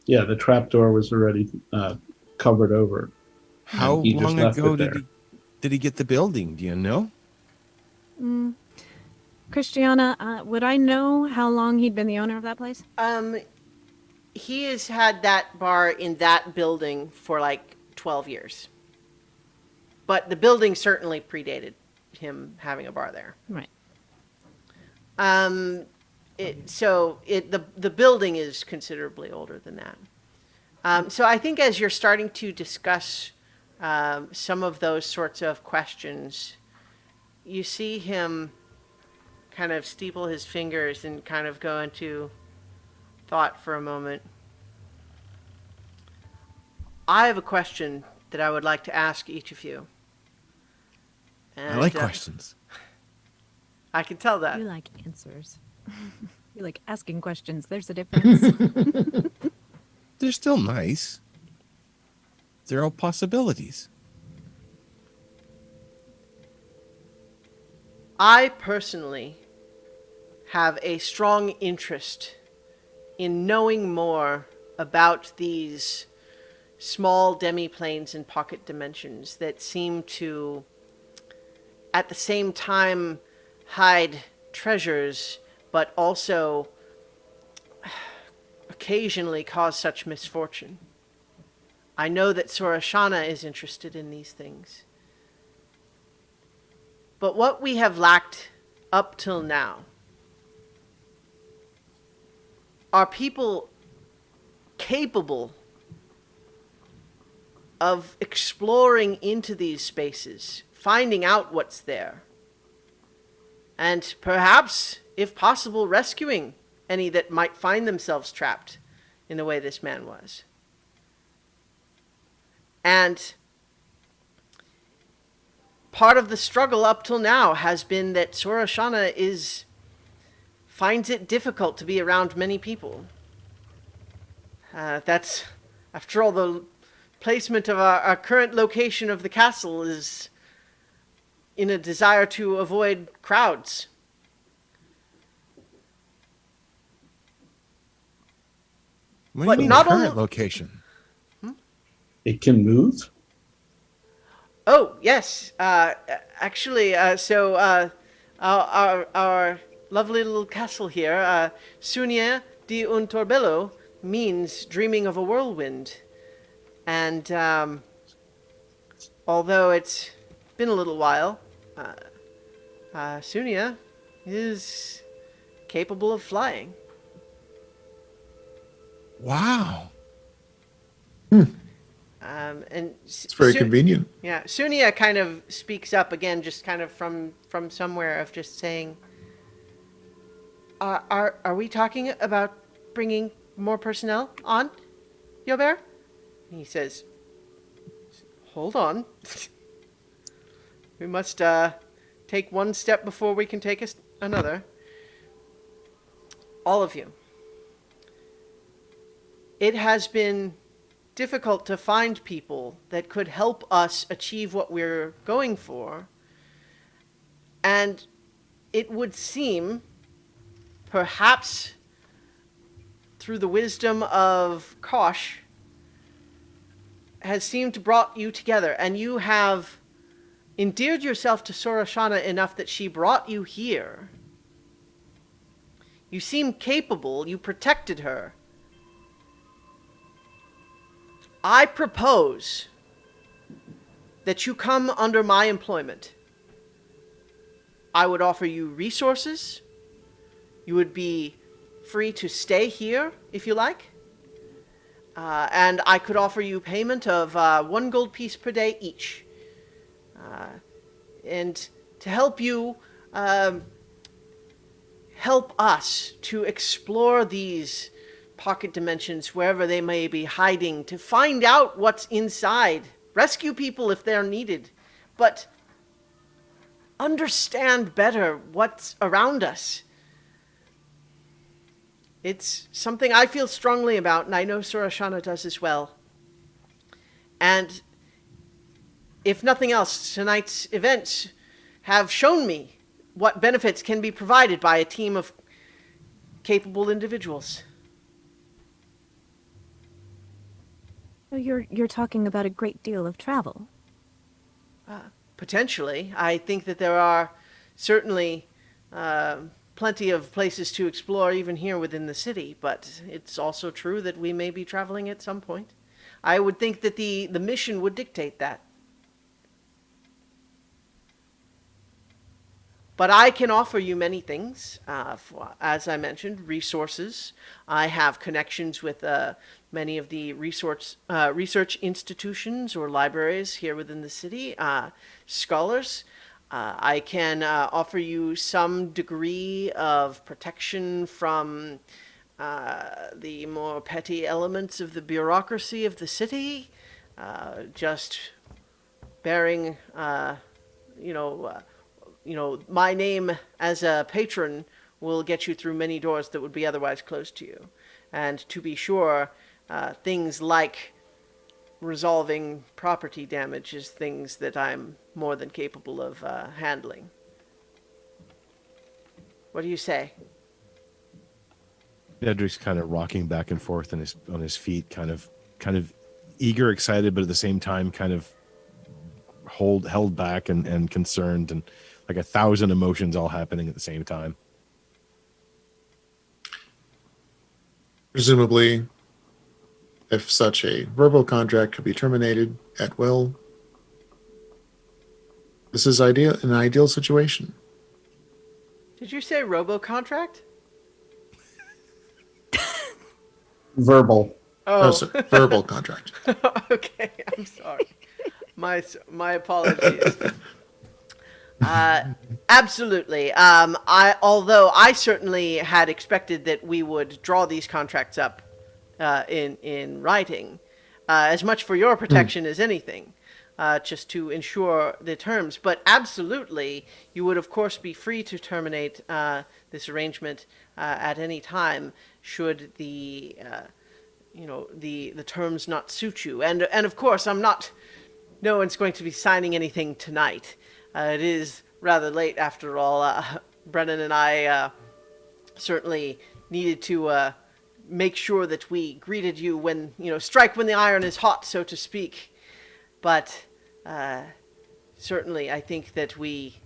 Yeah, the trapdoor was already covered over. How He just long left ago it there. did he get the building? Do you know? Christiana, would I know how long he'd been the owner of that place? He has had that bar in that building for like 12 years. But the building certainly predated him having a bar there. Right. The building is considerably older than that. So I think as you're starting to discuss some of those sorts of questions, you see him kind of steeple his fingers and kind of go into thought for a moment. I have a question that I would like to ask each of you. And, I like questions. I can tell that. You like answers. You like asking questions. There's a difference. They're still nice. They're all possibilities. I personally have a strong interest in knowing more about these small demiplanes and pocket dimensions that seem to, at the same time, hide treasures, but also occasionally cause such misfortune. I know that Sorashana is interested in these things. But what we have lacked up till now are people capable of exploring into these spaces, finding out what's there, and perhaps, if possible, rescuing any that might find themselves trapped in the way this man was. And part of the struggle up till now has been that Sorashana finds it difficult to be around many people. That's, after all, the placement of our current location of the castle is in a desire to avoid crowds. What do But you mean not current only- location? It can move. Oh, yes. Actually, our lovely little castle here, Sunia di un Torbello, means dreaming of a whirlwind. And although it's been a little while, Sunia is capable of flying. Wow. And It's very convenient. Yeah, Sunia kind of speaks up again, just kind of from somewhere of just saying, "Are we talking about bringing more personnel on, Yobert?" And he says, "Hold on. We must take one step before we can take another. All of you. It has been difficult to find people that could help us achieve what we're going for. And it would seem, perhaps through the wisdom of Kosh, has seemed to brought you together. And you have endeared yourself to Sorashana enough that she brought you here. You seem capable. You protected her. I propose that you come under my employment. I would offer you resources. You would be free to stay here if you like. And I could offer you payment of 1 gold piece per day each. And to help you help us to explore these pocket dimensions wherever they may be hiding, to find out what's inside, rescue people if they're needed, but understand better what's around us. It's something I feel strongly about, and I know Sorashana does as well. And if nothing else, tonight's events have shown me what benefits can be provided by a team of capable individuals. So you're talking about a great deal of travel. Potentially. I think that there are certainly plenty of places to explore even here within the city, but it's also true that we may be traveling at some point. I would think that the mission would dictate that. But I can offer you many things. As I mentioned, resources. I have connections with many of the research institutions or libraries here within the city, scholars. I can offer you some degree of protection from the more petty elements of the bureaucracy of the city, just bearing, my name as a patron will get you through many doors that would be otherwise closed to you. And to be sure, things like resolving property damage is things that I'm more than capable of handling. What do you say? Nedry's kind of rocking back and forth on his feet, kind of eager, excited, but at the same time kind of held back and concerned, and like 1,000 emotions all happening at the same time. Presumably, if such a verbal contract could be terminated at will, this is an ideal situation. Did you say robo-contract? Verbal. Oh, No, sir. Verbal contract. okay. I'm sorry. My apologies. Absolutely. Although I certainly had expected that we would draw these contracts up in writing, as much for your protection as anything, just to ensure the terms. But absolutely, you would of course be free to terminate this arrangement at any time should the the terms not suit you. And of course, no one's going to be signing anything tonight. It is rather late after all. Brennan and I certainly needed to make sure that we greeted you strike when the iron is hot, so to speak. But certainly I think that we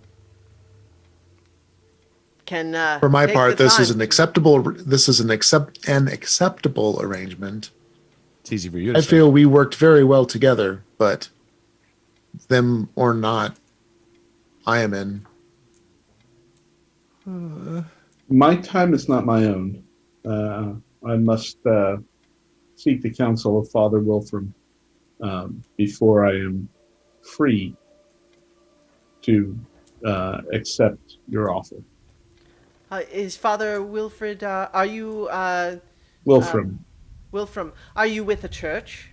can For my take part, the this is time an acceptable arrangement. It's easy for you to I say. feel we worked very well together, but them or not, I am in. My time is not my own. I must seek the counsel of Father Wilfram before I am free to accept your offer. Is Father Wilfred, are you, Wilfram. Wilfram, are you with a church?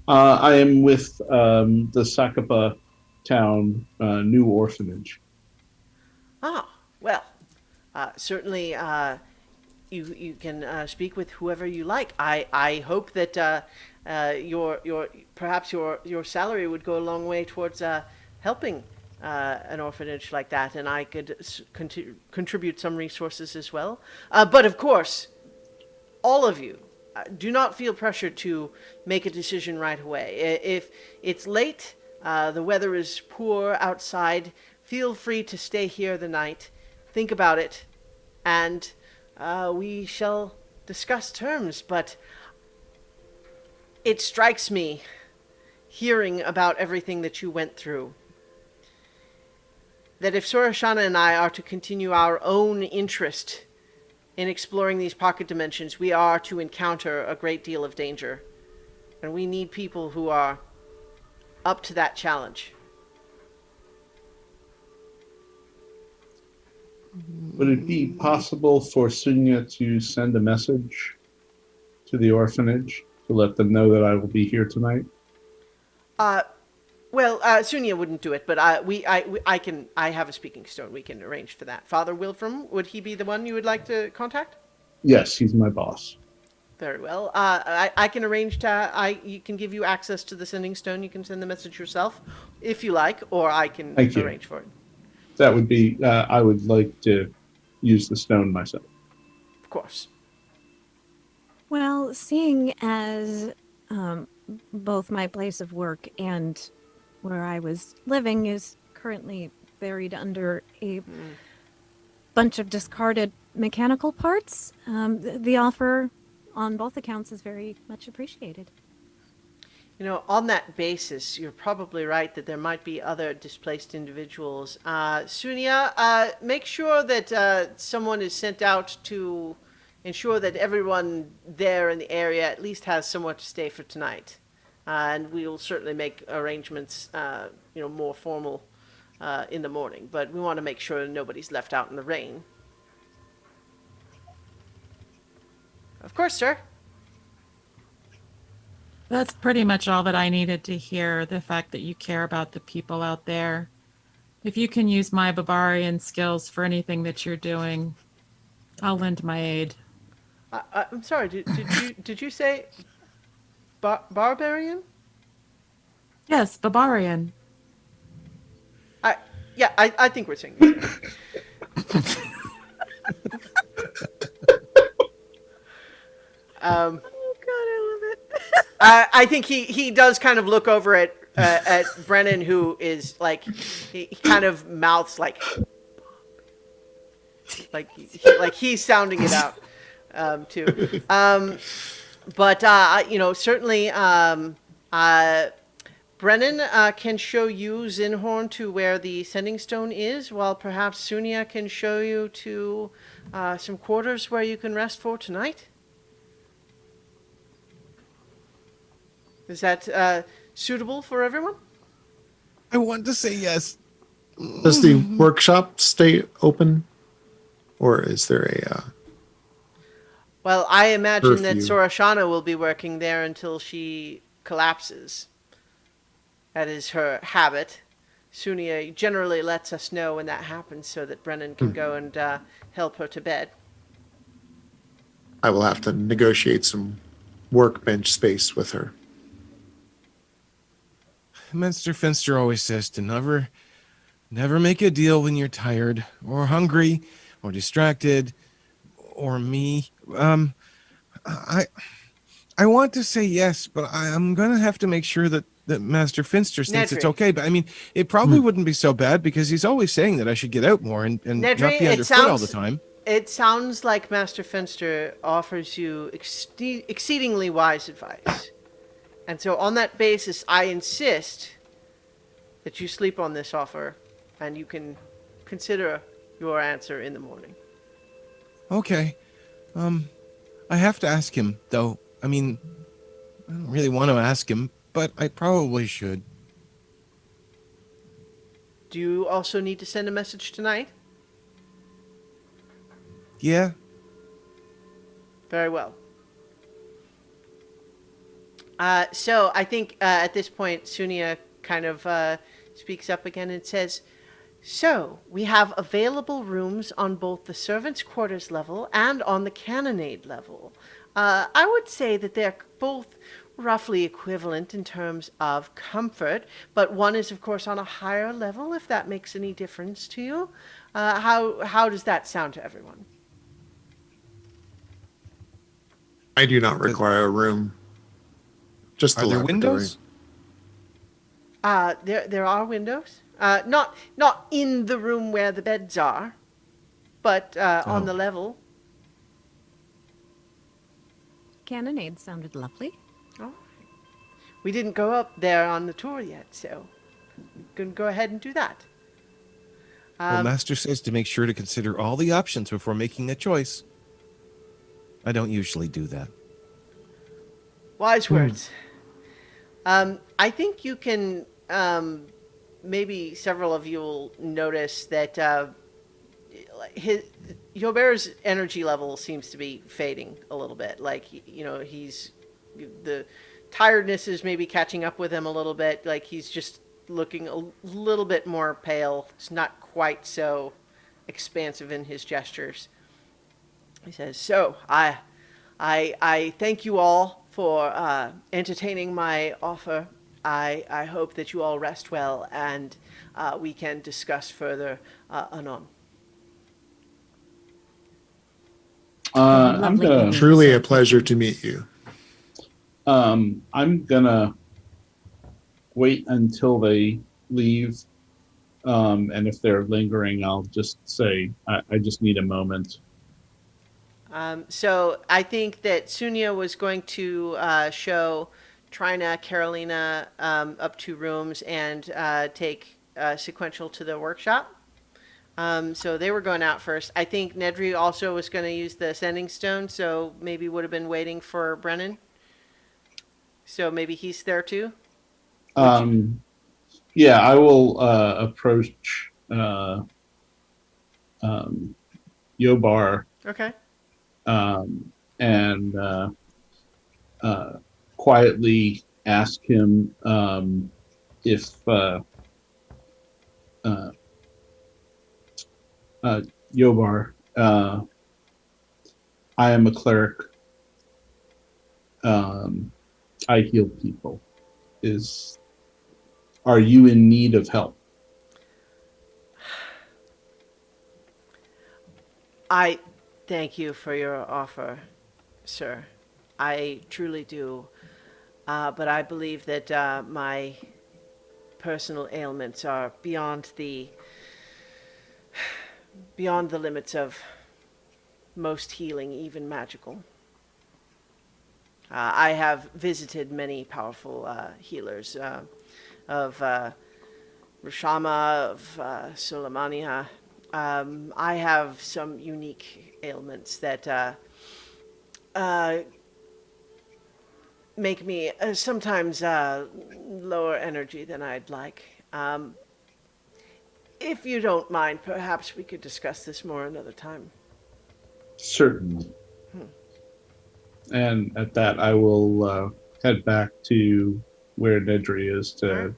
I am with the Sakapa Town New Orphanage. Ah, well, certainly you can speak with whoever you like. I hope that perhaps your salary would go a long way towards helping an orphanage like that, and I could contribute some resources as well. But of course, all of you, do not feel pressure to make a decision right away. If it's late, the weather is poor outside, feel free to stay here the night, think about it, and we shall discuss terms. But it strikes me, hearing about everything that you went through, that if Sorashana and I are to continue our own interest in exploring these pocket dimensions, we are to encounter a great deal of danger. And we need people who are up to that challenge. Would it be possible for Sunya to send a message to the orphanage to let them know that I will be here tonight? Well, Sunya wouldn't do it, but I have a speaking stone. We can arrange for that. Father Wilfram, would he be the one you would like to contact? Yes, he's my boss. Very well. I can arrange you can give you access to the sending stone. You can send the message yourself, if you like, or I can arrange for it. That would be, I would like to use the stone myself. Of course. Well, seeing as both my place of work and where I was living is currently buried under a bunch of discarded mechanical parts, the offer on both accounts is very much appreciated. On that basis, you're probably right that there might be other displaced individuals. Sunya, make sure that someone is sent out to ensure that everyone there in the area at least has somewhere to stay for tonight. And we will certainly make arrangements, more formal in the morning. But we want to make sure nobody's left out in the rain. Of course, sir. That's pretty much all that I needed to hear. The fact that you care about the people out there. If you can use my barbarian skills for anything that you're doing, I'll lend my aid. I'm sorry. Did you say barbarian? Yes, barbarian. I think we're saying the same. Oh God, I love it. I think he does kind of look over at Brennan, who is like he kind of mouths like he's sounding it out too. But certainly Brennan can show you Zinhorn to where the sending stone is, while perhaps Sunia can show you to some quarters where you can rest for tonight. Is that suitable for everyone? I want to say yes. Does the workshop stay open, or is there a Well, I imagine that curfew? Sorashana will be working there until she collapses. That is her habit. Sunia generally lets us know when that happens so that Brennan can go and help her to bed. I will have to negotiate some workbench space with her. Master Finster always says to never make a deal when you're tired or hungry or distracted or me. I want to say yes, but I'm gonna have to make sure that Master Finster thinks it's Nedry. okay. But I mean, it probably wouldn't be so bad because he's always saying that I should get out more and not Nedry, be underfoot all the time. It sounds like Master Finster offers you exceedingly wise advice. And so on that basis, I insist that you sleep on this offer and you can consider your answer in the morning. Okay. I have to ask him, though. I mean, I don't really want to ask him, but I probably should. Do you also need to send a message tonight? Yeah. Very well. So I think at this point, Sunia kind of speaks up again and says, "So we have available rooms on both the servants' quarters level and on the cannonade level. I would say that they're both roughly equivalent in terms of comfort, but one is, of course, on a higher level, if that makes any difference to you. How does that sound to everyone?" I do not require a room. Just the Are there laboratory. windows? There are windows. Not in the room where the beds are, but on the level. Cannonade sounded lovely. Oh, we didn't go up there on the tour yet, so we can go ahead and do that. Well, Master says to make sure to consider all the options before making a choice. I don't usually do that. Wise words. I think you can, maybe several of you will notice that Yobert's energy level seems to be fading a little bit. Like, the tiredness is maybe catching up with him a little bit. Like, he's just looking a little bit more pale. It's not quite so expansive in his gestures. He says, "So, I thank you all for entertaining my offer. I hope that you all rest well, and we can discuss further anon." I'm Lovely gonna evening. Truly a pleasure to meet you. I'm gonna wait until they leave, and if they're lingering, I'll just say I just need a moment. So I think that Sunia was going to show Trina, Carolina up 2 rooms and take sequential to the workshop. So they were going out first. I think Nedry also was going to use the Ascending Stone, so maybe would have been waiting for Brennan. So maybe he's there too. Would you? Um, yeah, I will approach um, Yobar Okay. and uh, quietly ask him if uh, uh, Yobar, I am a cleric. Um, I heal people. Is Are you in need of help? I thank you for your offer, sir. I truly do. But I believe that my personal ailments are beyond the limits of most healing, even magical. I have visited many powerful healers of Rashama, of Sulamania. I have some unique ailments that uh, make me sometimes lower energy than I'd like. If you don't mind, perhaps we could discuss this more another time. Certainly. And at that, I will head back to where Nedry is All right. to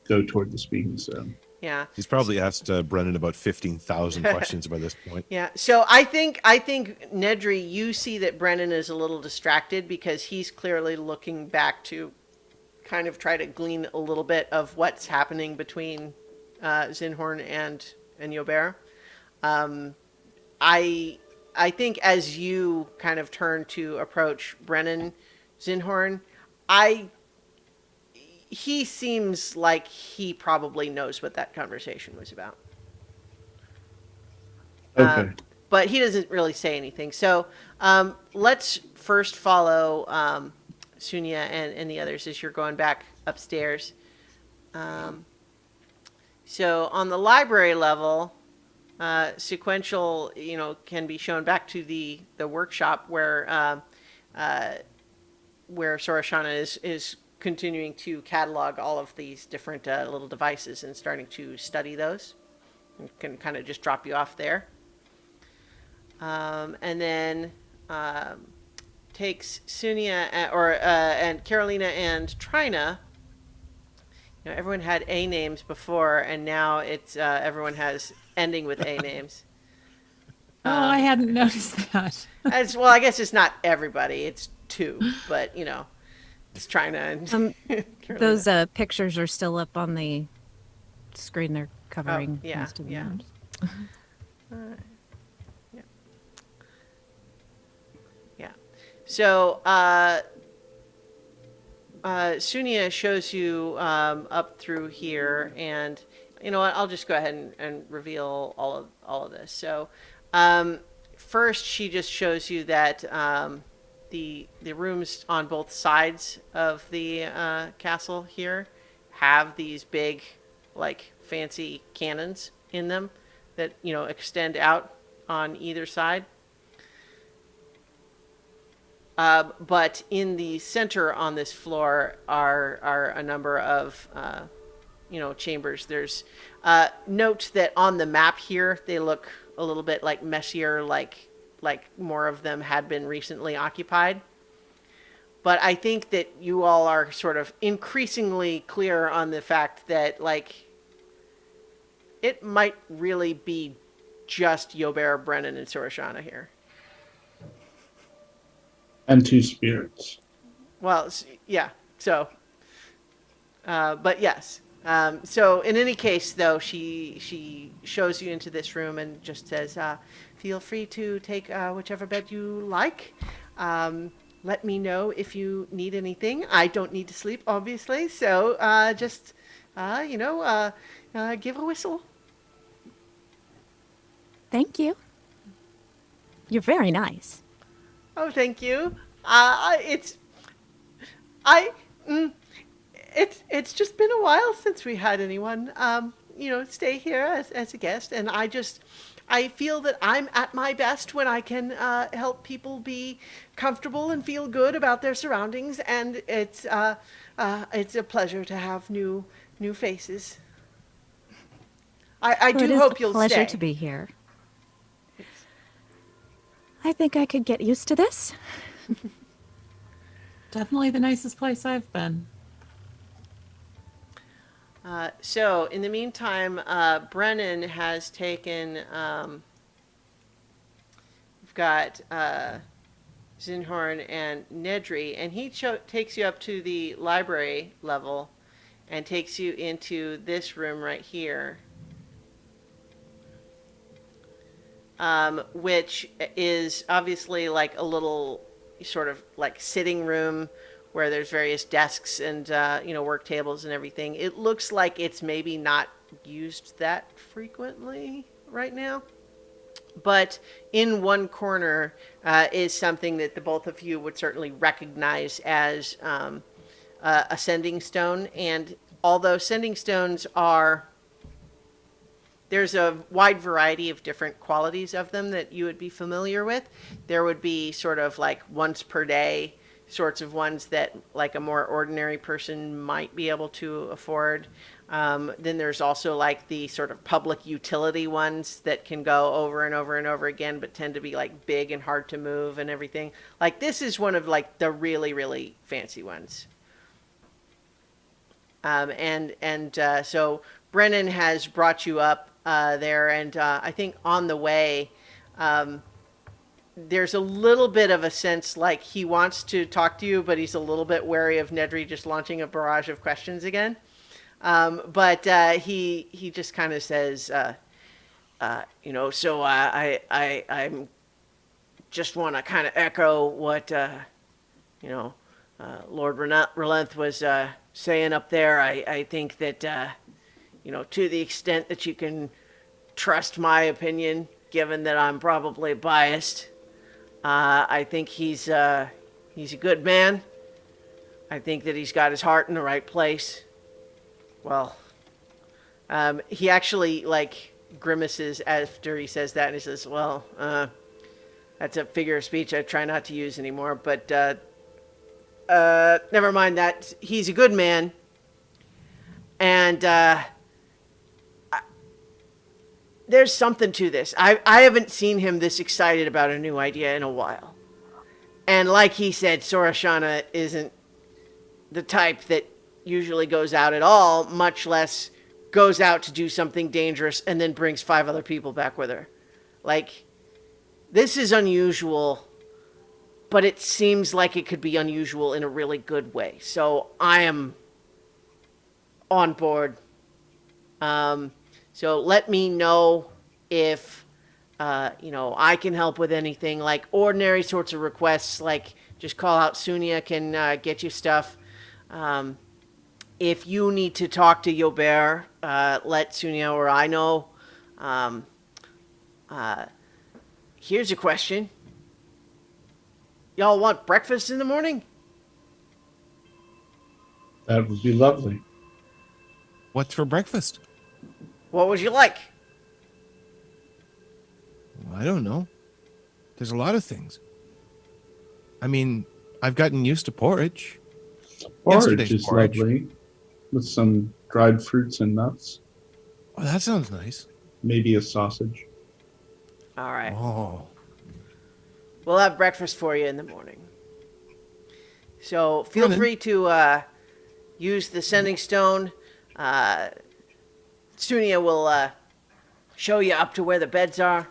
go toward the speaking stone. Yeah. He's probably asked Brennan about 15,000 questions by this point. Yeah. So I think Nedry, you see that Brennan is a little distracted because he's clearly looking back to kind of try to glean a little bit of what's happening between Zinhorn and Yobert. Um, I I think as you kind of turn to approach Brennan Zinhorn, I he seems like he probably knows what that conversation was about. Okay. But he doesn't really say anything. So let's first follow Sunya and the others as you're going back upstairs. Um, so on the library level, sequential, can be shown back to the workshop where Sorashana is continuing to catalog all of these different little devices and starting to study those. It can kind of just drop you off there. And then takes Sunia and Carolina and Trina. Everyone had A names before, and now it's everyone has ending with A names. Oh, I hadn't noticed that. Well, I guess it's not everybody; it's two, but it's Trina and Carolina. Those pictures are still up on the screen. They're covering yeah, most of the yeah. names. Yeah. So Sunia shows you up through here, and you know what? I'll just go ahead and reveal all of this. So first, she just shows you that the rooms on both sides of the castle here have these big, like fancy cannons in them that extend out on either side. But in the center on this floor are a number of chambers. There's note that on the map here they look a little bit like messier, like more of them had been recently occupied. But I think that you all are sort of increasingly clear on the fact that it might really be just Yobert, Brennan, and Sorashana here. And two spirits. Well, yeah. So, but yes. So in any case, though, she shows you into this room and just says, "Feel free to take whichever bed you like. Let me know if you need anything. I don't need to sleep, obviously. So just, give a whistle." Thank you. You're very nice. Oh, thank you. It's I. It's just been a while since we had anyone. stay here as a guest, and I feel that I'm at my best when I can help people be comfortable and feel good about their surroundings, and it's a pleasure to have new faces. I Well, it do is a hope you'll pleasure stay. to be here. I think I could get used to this. Definitely the nicest place I've been. So in the meantime, Brennan has taken. We've got Zinhorn and Nedry, and he takes you up to the library level, and takes you into this room right here, which is obviously like a little sort of like sitting room where there's various desks and work tables and everything. It looks like it's maybe not used that frequently right now, but in one corner is something that the both of you would certainly recognize as a sending stone. And although sending stones are, there's a wide variety of different qualities of them that you would be familiar with. There would be sort of like once per day sorts of ones that like a more ordinary person might be able to afford. Then there's also like the sort of public utility ones that can go over and over and over again, but tend to be like big and hard to move and everything. Like this is one of like the really, really fancy ones. So Brennan has brought you up there, and I think on the way, there's a little bit of a sense like he wants to talk to you, but he's a little bit wary of Nedry just launching a barrage of questions again. But he just kind of says, so I'm just want to kind of echo what Lord Relenth was saying up there. I think that to the extent that you can trust my opinion, given that I'm probably biased, I think he's a good man. I think that he's got his heart in the right place. Well, he actually like grimaces after he says that, and he says, "Well, that's a figure of speech I try not to use anymore. But never mind that. He's a good man, and there's something to this. I haven't seen him this excited about a new idea in a while. And like he said, Sorashana isn't the type that usually goes out at all, much less goes out to do something dangerous and then brings 5 other people back with her. Like, this is unusual, but it seems like it could be unusual in a really good way. So I am on board. So let me know if, I can help with anything, like ordinary sorts of requests, like just call out Sunia can get you stuff. If you need to talk to Yobert, let Sunia or I know. Here's a question. Y'all want breakfast in the morning? That would be lovely. What's for breakfast? What would you like? I don't know. There's a lot of things. I mean, I've gotten used to porridge. Porridge Yesterday's is porridge. lovely, with some dried fruits and nuts, Oh, that sounds nice. maybe a sausage. All right. Oh, We'll have breakfast for you in the morning. So feel Brennan. free to use the sending stone. Sunia will show you up to where the beds are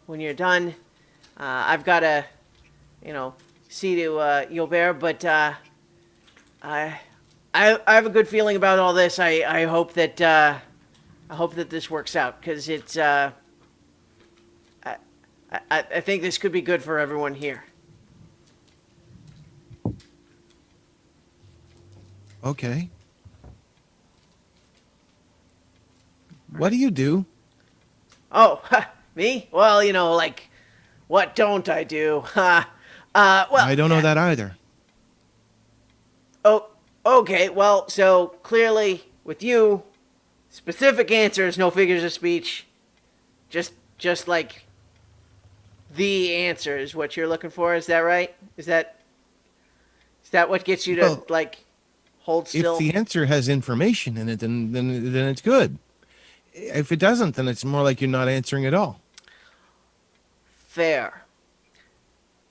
when you're done. I've got to, see to Yobert, but I have a good feeling about all this. I hope that this works out, because it's I think this could be good for everyone here. okay. What do you do? Oh, me? Well, like, what don't I do? Well, I don't know that either. Oh, okay. Well, so clearly with you, Specific answers, no figures of speech. Just like the answer is what you're looking for. Is that right? Is that what gets you to Well, like hold if still? the answer has information in it, then it's good. If it doesn't, then it's more like you're not answering at all. Fair.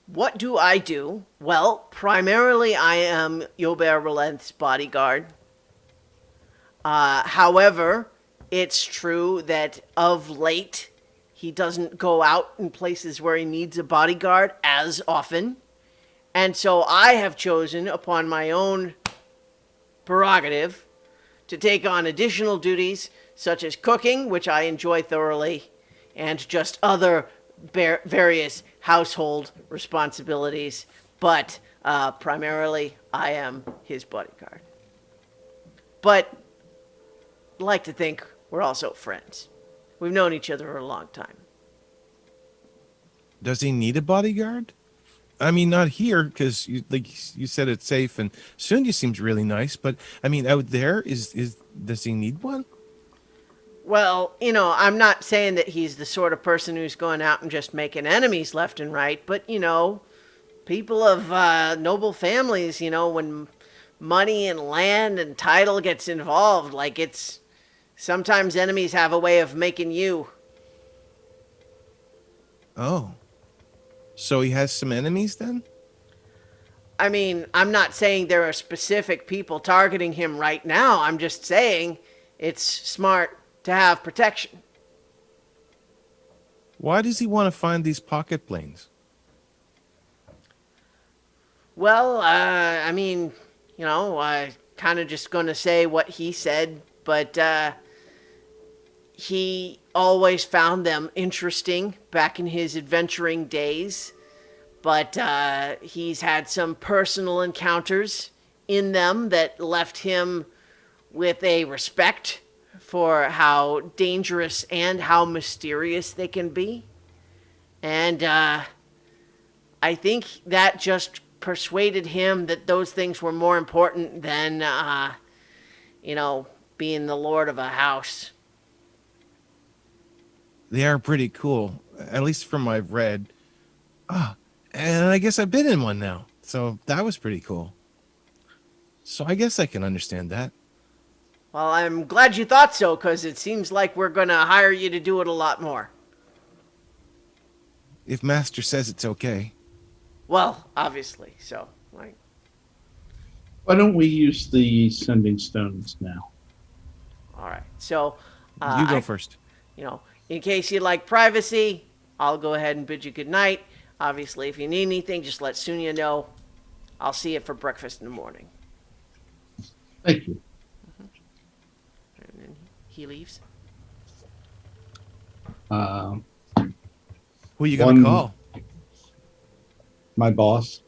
What do I do? Well, primarily I am Yobert Relent's bodyguard. However, it's true that of late he doesn't go out in places where he needs a bodyguard as often. And so I have chosen, upon my own prerogative, to take on additional duties such as cooking, which I enjoy thoroughly, and just other various household responsibilities. But primarily, I am his bodyguard. But I like to think we're also friends. We've known each other for a long time. Does he need a bodyguard? I mean, not here, because like you said, it's safe, and Sunya seems really nice. But I mean, out there, does he need one? Well, I'm not saying that he's the sort of person who's going out and just making enemies left and right, but, people of noble families, when money and land and title gets involved, like it's sometimes enemies have a way of making you. Oh, so he has some enemies then? I mean, I'm not saying there are specific people targeting him right now. I'm just saying it's smart to have protection. Why does he want to find these pocket planes? Well, I mean, I kind of just going to say what he said, but he always found them interesting back in his adventuring days. But he's had some personal encounters in them that left him with a respect for how dangerous and how mysterious they can be. And I think that just persuaded him that those things were more important than, being the lord of a house. They are pretty cool, at least from what I've read. Ah, and I guess I've been in one now, so that was pretty cool. So I guess I can understand that. Well, I'm glad you thought so, because it seems like we're going to hire you to do it a lot more. If Master says it's okay. Well, obviously, so, like... Why don't we use the sending stones now? All right, so... You go first. In case you like privacy, I'll go ahead and bid you good night. Obviously, if you need anything, just let Sunya know. I'll see you for breakfast in the morning. Thank you. And then he leaves. Who are you going to call? My boss.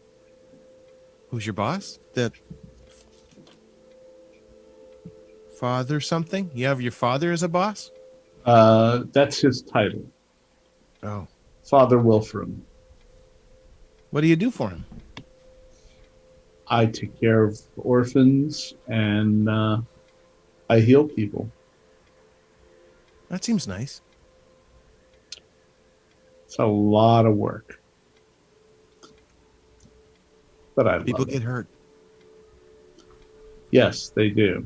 Who's your boss? The father something? You have your father as a boss? That's his title. Oh. Father Wilfram. What do you do for him? I take care of orphans and I heal people. That seems nice. It's a lot of work. But I People love it. get hurt. Yes, they do.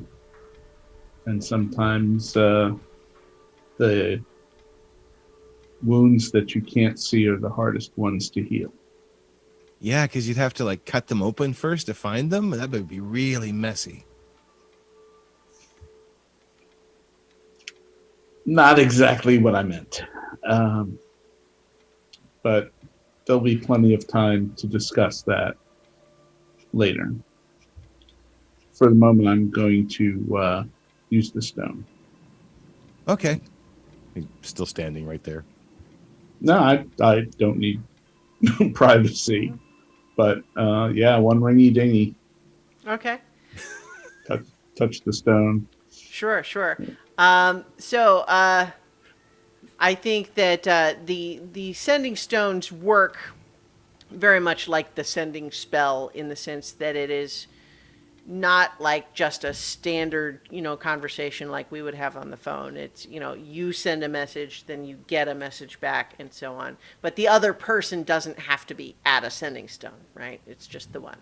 And sometimes the wounds that you can't see are the hardest ones to heal. Yeah, because you'd have to like cut them open first to find them. That would be really messy. Not exactly what I meant. But there'll be plenty of time to discuss that later. For the moment, I'm going to use the stone. Okay. He's still standing right there. No, I don't need privacy. But yeah, one ringy dingy. Okay. Touch the stone. Sure. I think that the sending stones work very much like the sending spell in the sense that it is not like just a standard, conversation like we would have on the phone. It's, you send a message, then you get a message back and so on. But the other person doesn't have to be at a sending stone, right? It's just the one.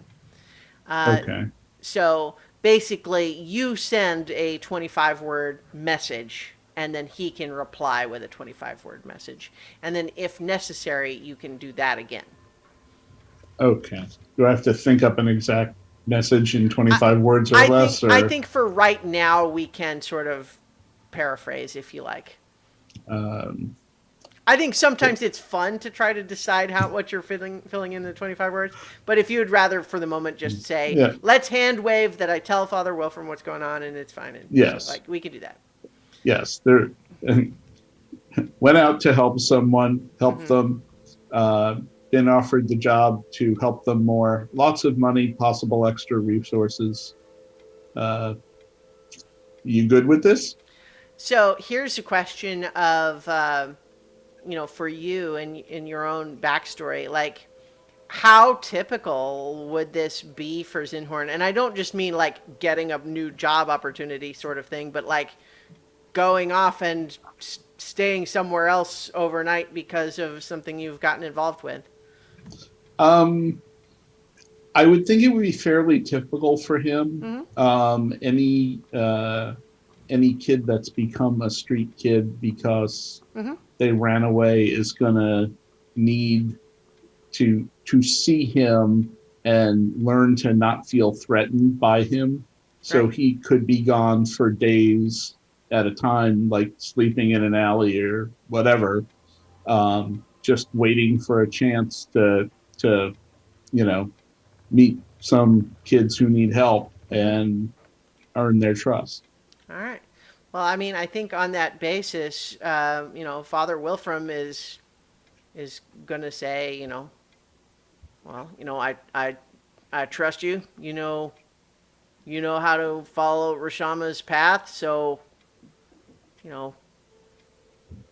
Okay. So basically, you send a 25-word message, and then he can reply with a 25-word message. And then, if necessary, you can do that again. Okay. Do I have to think up an exact message in 25 words or less? I think for right now, we can sort of paraphrase, if you like. Um, I think sometimes it's fun to try to decide what you're filling in the 25 words. But if you would rather, for the moment, just say, Yeah. let's hand wave that I tell Father Wilfram what's going on, and it's fine. And Yes. so, we can do that. yes. There went out to help someone, help them, been offered the job to help them more. Lots of money, possible extra resources. You good with this? So here's a question of, for you and in your own backstory, like, how typical would this be for Zinhorn? And I don't just mean like getting a new job opportunity sort of thing, but like going off and staying somewhere else overnight because of something you've gotten involved with. I would think it would be fairly typical for him. Any kid that's become a street kid because they ran away is gonna need to see him and learn to not feel threatened by him. So Right. he could be gone for days at a time, like sleeping in an alley or whatever, just waiting for a chance to meet some kids who need help and earn their trust. All right. Well, I mean, I think on that basis, Father Wilfram is going to say, well, I trust you. You know how to follow Rashama's path, so,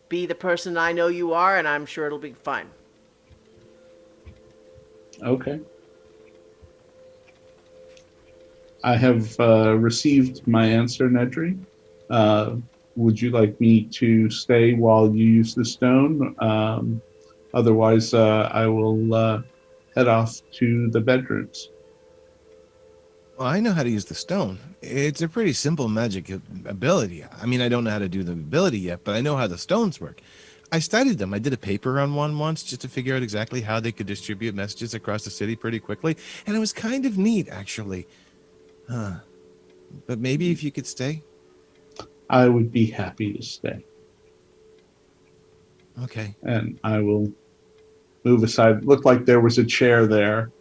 be the person I know you are, and I'm sure it'll be fine. Okay. I have received my answer, Nedry. Would you like me to stay while you use the stone? Otherwise, I will head off to the bedrooms. Well, I know how to use the stone. It's a pretty simple magic ability. I mean, I don't know how to do the ability yet, but I know how the stones work. I studied them. I did a paper on one once just to figure out exactly how they could distribute messages across the city pretty quickly, and it was kind of neat, actually. But maybe if you could stay? I would be happy to stay. Okay. And I will move aside. Looked like there was a chair there.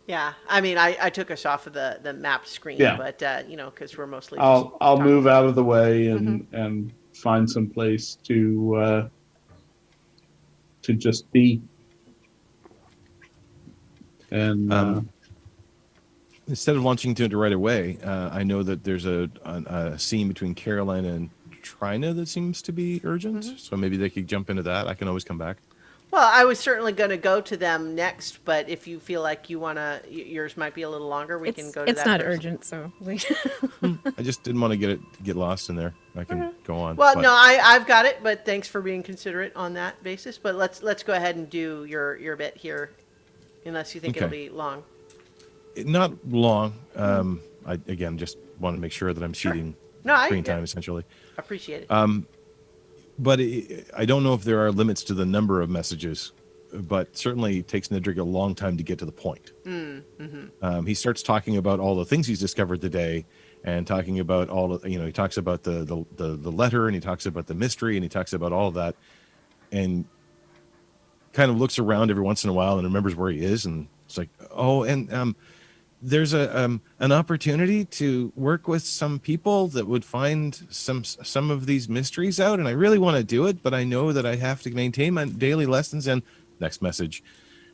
Yeah, I mean, I took us off of the map screen, Yeah. but because we're mostly. I'll move out of the way and find some place to just be. And instead of launching into it right away, I know that there's a scene between Caroline and Trina that seems to be urgent. So maybe they could jump into that. I can always come back. Well, I was certainly going to go to them next, but if you feel like you want to, yours might be a little longer, we can go to that. It's not first. urgent, so I just didn't want to get lost in there. I can go on. Well, no, I've got it, but thanks for being considerate on that basis. But let's go ahead and do your bit here, unless you think it'll be long. Not long. I again just want to make sure that I'm cheating screen time essentially. Appreciate it. But I don't know if there are limits to the number of messages, but certainly it takes Nedrig a long time to get to the point. He starts talking about all the things he's discovered today, and talking about all the, he talks about the letter, and he talks about the mystery, and he talks about all of that, and kind of looks around every once in a while and remembers where he is, and it's like, oh, and there's an opportunity to work with some people that would find some of these mysteries out, and I really want to do it, but I know that I have to maintain my daily lessons. And next message,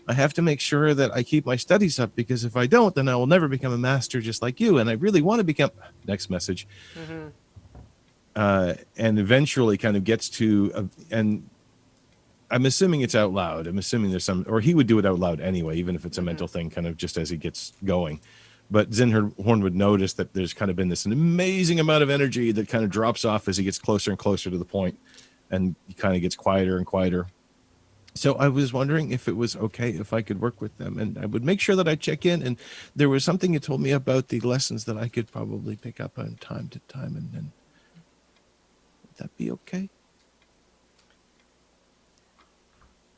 I have to make sure that I keep my studies up, because if I don't, then I will never become a master just like you, and I really want to become next message. And eventually kind of gets to and I'm assuming it's out loud. I'm assuming there's some, or he would do it out loud anyway, even if it's a mental thing, kind of just as he gets going. But Zinhorn would notice that there's kind of been this amazing amount of energy that kind of drops off as he gets closer and closer to the point, and he kind of gets quieter and quieter. So I was wondering if it was okay if I could work with them, and I would make sure that I check in. And there was something you told me about the lessons that I could probably pick up on time to time, and then would that be okay?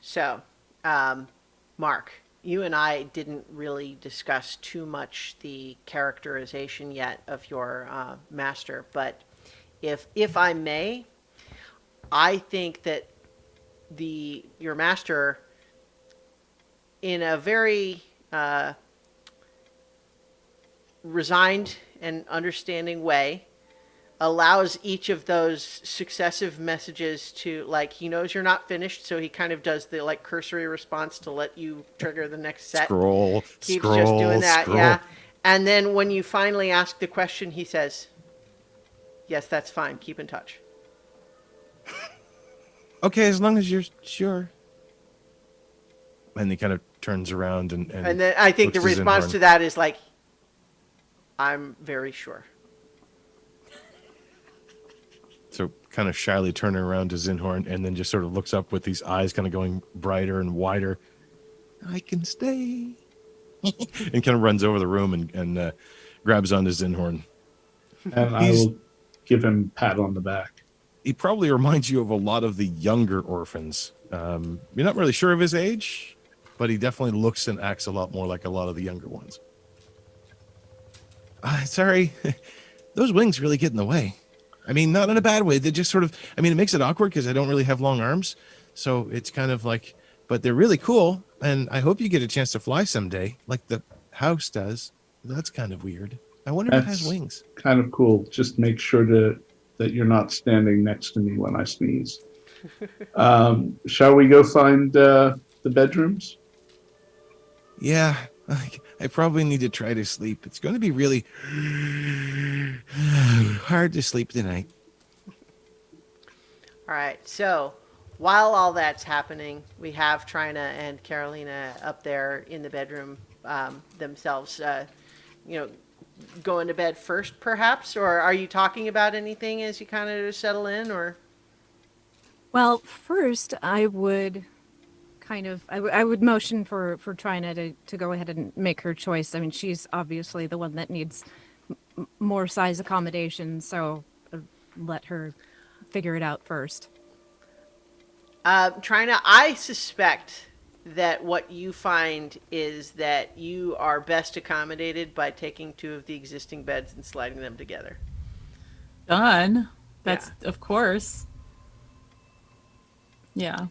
So, Mark, you and I didn't really discuss too much the characterization yet of your master, but if I may, I think that your master, in a very resigned and understanding way, allows each of those successive messages to, like, he knows you're not finished, so he kind of does the like cursory response to let you trigger the next set. Keeps just doing that, yeah. And then when you finally ask the question, he says, "Yes, that's fine. Keep in touch." Okay, as long as you're sure. And he kind of turns around and then I think the looks response Zinhorn. to that is like, "I'm very sure." So kind of shyly turning around to Zinhorn, and then just sort of looks up with these eyes kind of going brighter and wider. I can stay. And kind of runs over the room and grabs onto Zinhorn. And I will give him a pat on the back. He probably reminds you of a lot of the younger orphans. You're not really sure of his age, but he definitely looks and acts a lot more like a lot of the younger ones. Sorry, those wings really get in the way. I mean, not in a bad way. They just sort of, I mean, it makes it awkward because I don't really have long arms. So it's kind of like, but they're really cool. And I hope you get a chance to fly someday, like the house does. That's kind of weird. I wonder if it has wings. Kind of cool. Just make sure that you're not standing next to me when I sneeze. Shall we go find the bedrooms? Yeah, I probably need to try to sleep. It's going to be really hard to sleep tonight. All right, so while all that's happening, we have Trina and Carolina up there in the bedroom themselves, going to bed first, perhaps? Or are you talking about anything as you kind of settle in, or? Well, first I would I would motion for Trina to go ahead and make her choice. I mean, she's obviously the one that needs more size accommodation, so let her figure it out first. Trina, I suspect that what you find is that you are best accommodated by taking two of the existing beds and sliding them together. Done. That's, of course. Yeah.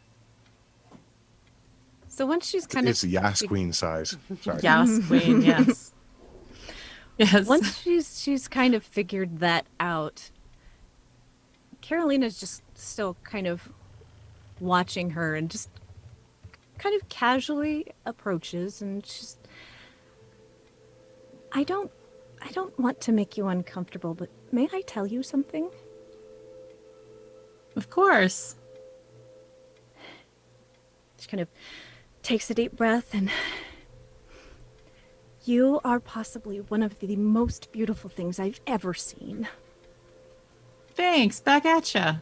So once she's It's a Yas Queen size. Sorry. Yas Queen, yes. Yes. Once she's kind of figured that out, Carolina's just still kind of watching her and just kind of casually approaches, and she's, I don't want to make you uncomfortable, but may I tell you something? Of course. She kind of takes a deep breath, and you are possibly one of the most beautiful things I've ever seen. Thanks. Back at ya.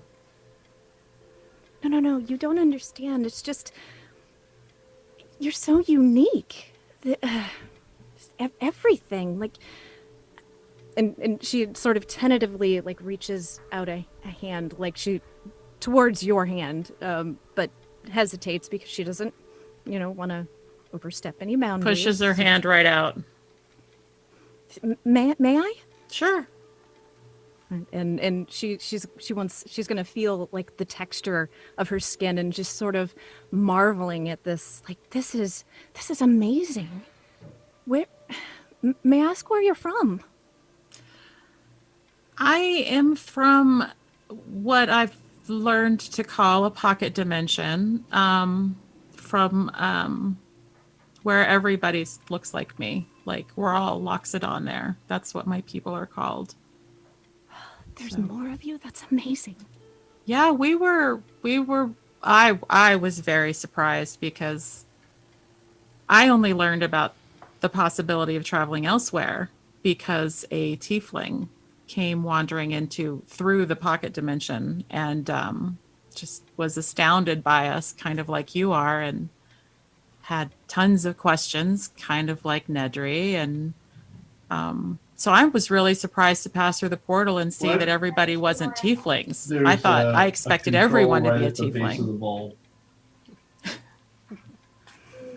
No, you don't understand. It's just, you're so unique. Everything, like, and she sort of tentatively like reaches out a hand, like she towards your hand, but hesitates because she doesn't, want to overstep any boundaries. Pushes her hand right out. May I? Sure. And she's going to feel like the texture of her skin and just sort of marveling at this, like, this is amazing. Where, may I ask where you're from? I am from what I've learned to call a pocket dimension, from where everybody looks like me. Like, we're all Loxodon there. That's what my people are called. There's more of you? That's amazing. Yeah, I was very surprised because I only learned about the possibility of traveling elsewhere because a tiefling came wandering through the pocket dimension and just was astounded by us, kind of like you are, and had tons of questions, kind of like Nedry. And so I was really surprised to pass through the portal and see What? that everybody wasn't tieflings. There's I a expected control everyone to right be a at the base of the tiefling. bulb.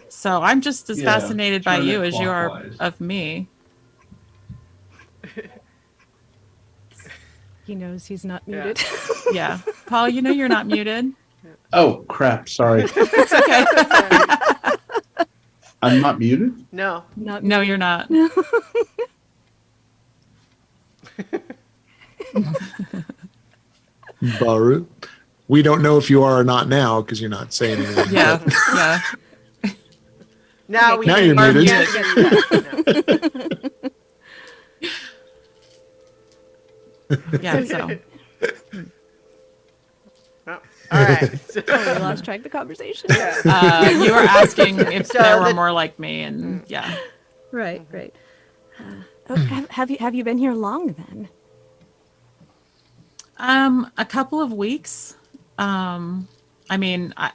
So I'm just as Yeah, fascinated by turn you it as you are clockwise. of me. He knows he's not Yeah. muted. Yeah. Paul, you know you're not muted. Oh, crap. Sorry. It's okay. I'm not muted? No. Not No, muted. you're not. Baru. We don't know if you are or not now because you're not saying anything. Yeah. but- Yeah. Now we Now can- you're are muted. Yeah. So Oh, all right. So, Totally lost track of the conversation. you were asking if So there were the- more like me, and yeah. Right, right. Have you been here long then? A couple of weeks. I mean, I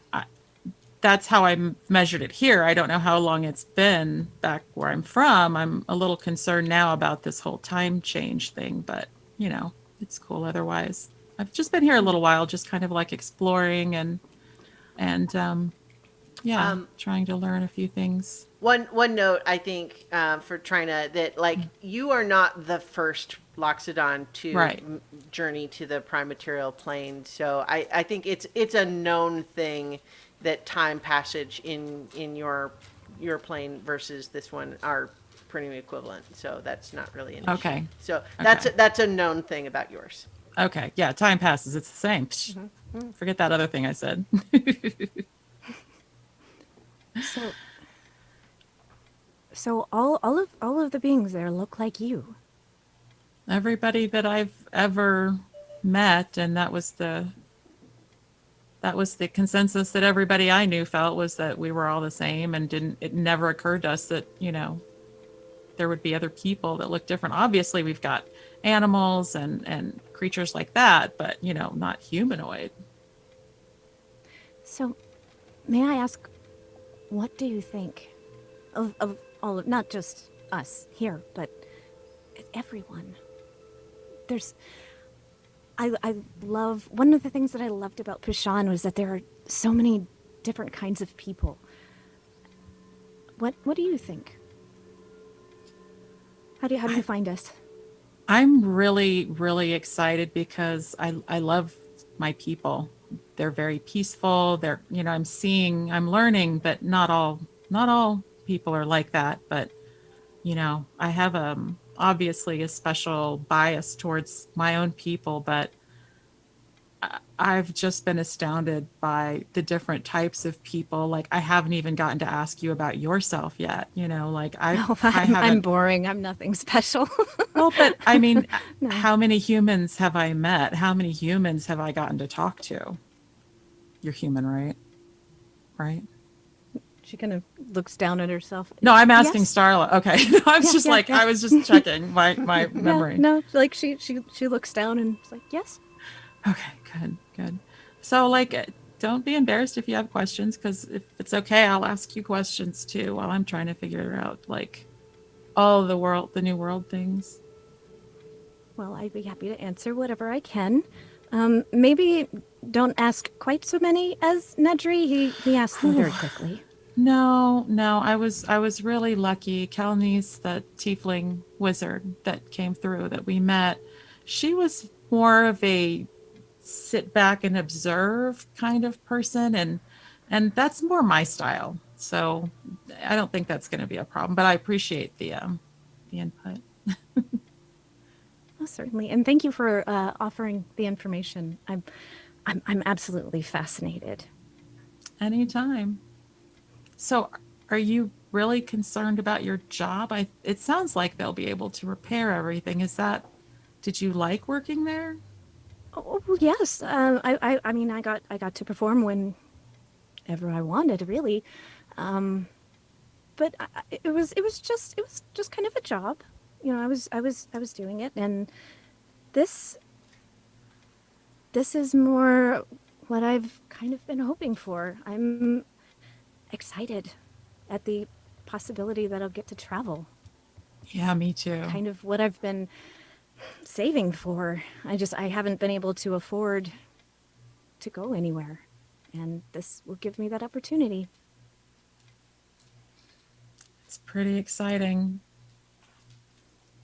that's how I measured it here. I don't know how long it's been back where I'm from. I'm a little concerned now about this whole time change thing, but you know, it's cool otherwise. I've just been here a little while, just kind of like exploring and trying to learn a few things. one note I think for Trina that like you are not the first Loxodon to Right. journey to the prime material plane. So I think it's a known thing that time passage in your plane versus this one are pretty equivalent. So that's not really an issue. Okay. So Okay. that's a known thing about yours. Okay, yeah, time passes. It's the same. Psh, forget that other thing I said. So all of the beings there look like you. Everybody that I've ever met, and that was the consensus that everybody I knew felt, was that we were all the same, and it never occurred to us that, you know, there would be other people that look different. Obviously we've got animals and creatures like that, but you know, not humanoid. So, may I ask, what do you think of all of, not just us here, but everyone? I love, one of the things that I loved about Pushan was that there are so many different kinds of people. What do you think? How do you find us? I'm really, really excited because I love my people. They're very peaceful. They're, you know, I'm learning that not all people are like that, but you know, I have obviously a special bias towards my own people, but I've just been astounded by the different types of people. Like, I haven't even gotten to ask you about yourself yet. You know, like I haven't. I'm boring. I'm nothing special. Well, but I mean, No. how many humans have I met? How many humans have I gotten to talk to? You're human, right? Right? She kind of looks down at herself. No, I'm asking Yes. Starla. Okay. I was Yeah, just yeah, like, yeah. I was just checking my memory. No, like she looks down and is like, yes. Okay, good. So, like, don't be embarrassed if you have questions, because if it's okay, I'll ask you questions too while I'm trying to figure out, like, all the new world things. Well, I'd be happy to answer whatever I can. Maybe don't ask quite so many as Nedry. He asked them very quickly. No, I was really lucky. Kelnice, the tiefling wizard that came through that we met, she was more of a sit back and observe kind of person, and that's more my style. So I don't think that's going to be a problem, but I appreciate the input. Oh, certainly, and thank you for offering the information. I'm absolutely fascinated. Anytime. So are you really concerned about your job? It sounds like they'll be able to repair everything. Did you like working there? Oh well, yes. I mean, I got to perform whenever I wanted, really. But but it was just kind of a job. You know, I was doing it, and this this is more what I've kind of been hoping for. I'm excited at the possibility that I'll get to travel. Yeah, me too. Kind of what I've been saving for. I haven't been able to afford to go anywhere, and this will give me that opportunity. It's pretty exciting.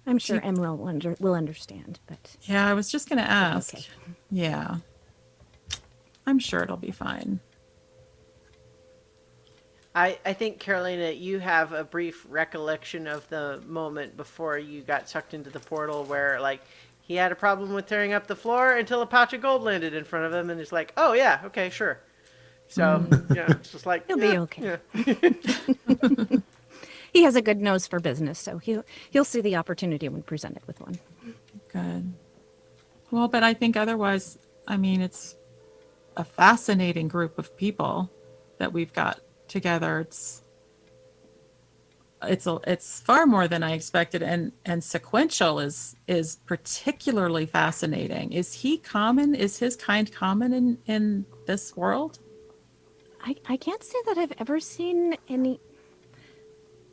I'm sure Em will understand, but Yeah, I was just going to ask. okay. Yeah. I'm sure it'll be fine. I think, Carolina, you have a brief recollection of the moment before you got sucked into the portal where, like, he had a problem with tearing up the floor until a pouch of gold landed in front of him, and he's like, oh, yeah, okay, sure. So, yeah, it's just like, He'll yeah, be okay. Yeah. He has a good nose for business, so he'll see the opportunity when presented with one. Good. Well, but I think otherwise, I mean, it's a fascinating group of people that we've got together. It's far more than I expected, and sequential is particularly fascinating. Is he common? Is his kind common in this world? I can't say that I've ever seen any.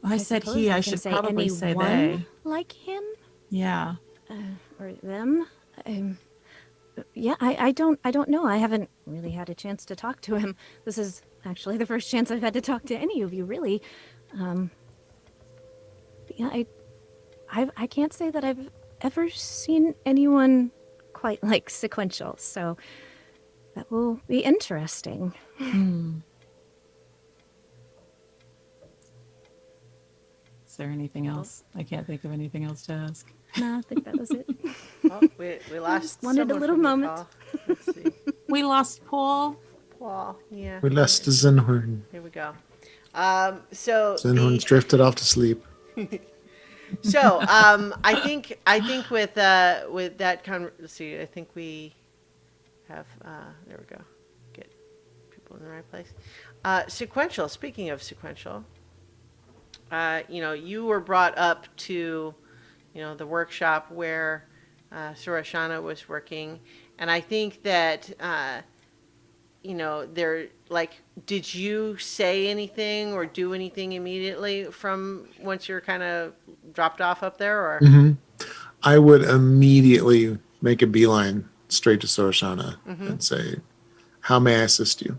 I said suppose he. I can should say probably say anyone they. like him Yeah. or them. Yeah, I don't know. I haven't really had a chance to talk to him. This is actually the first chance I've had to talk to any of you, really. Yeah, I can't say that I've ever seen anyone quite like sequential. So that will be interesting. Is there anything else? I can't think of anything else to ask. No, I think that was it. Oh, we lost wanted a someone little from the moment. call. Let's see. We lost Paul. Paul, yeah. We lost the Zenhorn. Here we go. So Zenhorn's drifted off to sleep. I think with that let's see. I think we have there we go. Get people in the right place. Sequential. Speaking of sequential, you were brought up to, the workshop where Surashana was working, and I think that they're like, did you say anything or do anything immediately from once you're kind of dropped off up there, or? I would immediately make a beeline straight to Soroshana and say, how may I assist you?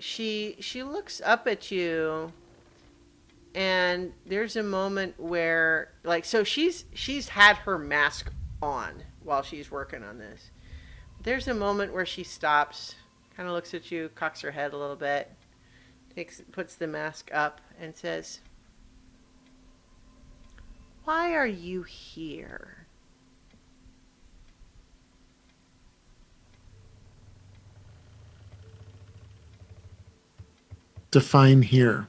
She looks up at you, and there's a moment where, like, so she's had her mask on while she's working on this. There's a moment where she stops, kind of looks at you, cocks her head a little bit, puts the mask up, and says, "Why are you here?" Define here.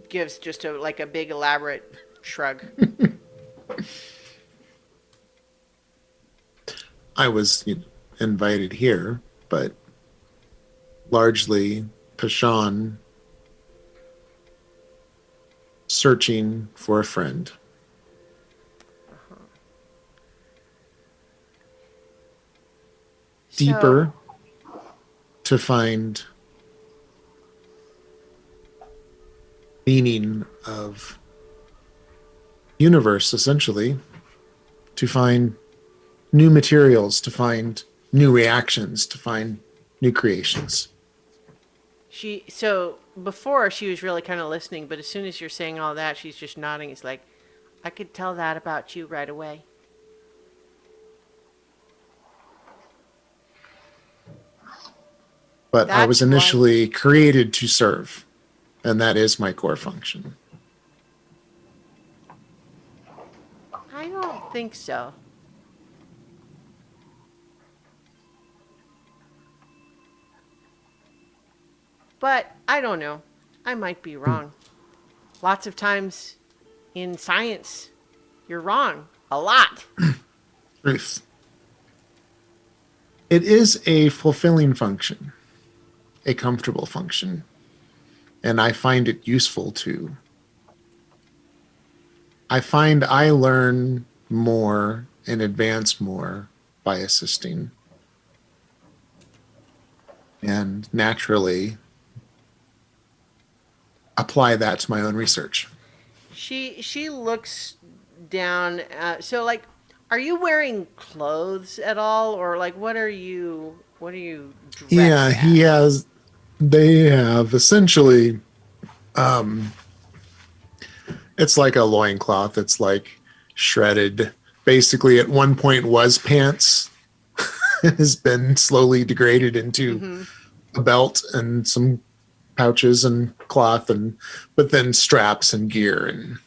Gives just a big elaborate shrug. I was invited here, but largely Pashan searching for a friend. Deeper to find meaning of universe, essentially, to find new materials, to find new reactions, to find new creations. So before she was really kind of listening, but as soon as you're saying all that, she's just nodding. It's like, I could tell that about you right away. But I was That's initially created to serve, and that is my core function. I don't think so. But I don't know. I might be wrong. Lots of times in science, you're wrong. A lot. Truth. It is a fulfilling function, a comfortable function, and I find it useful too. I find I learn more and advance more by assisting. And naturally apply that to my own research. She looks down. So like, are you wearing clothes at all, or like what are you? What are you Yeah, dressed he as? has. They have essentially. It's like a loincloth. It's like shredded. Basically, at one point was pants. Has been slowly degraded into Mm-hmm. a belt and some pouches and cloth, and but then straps and gear, and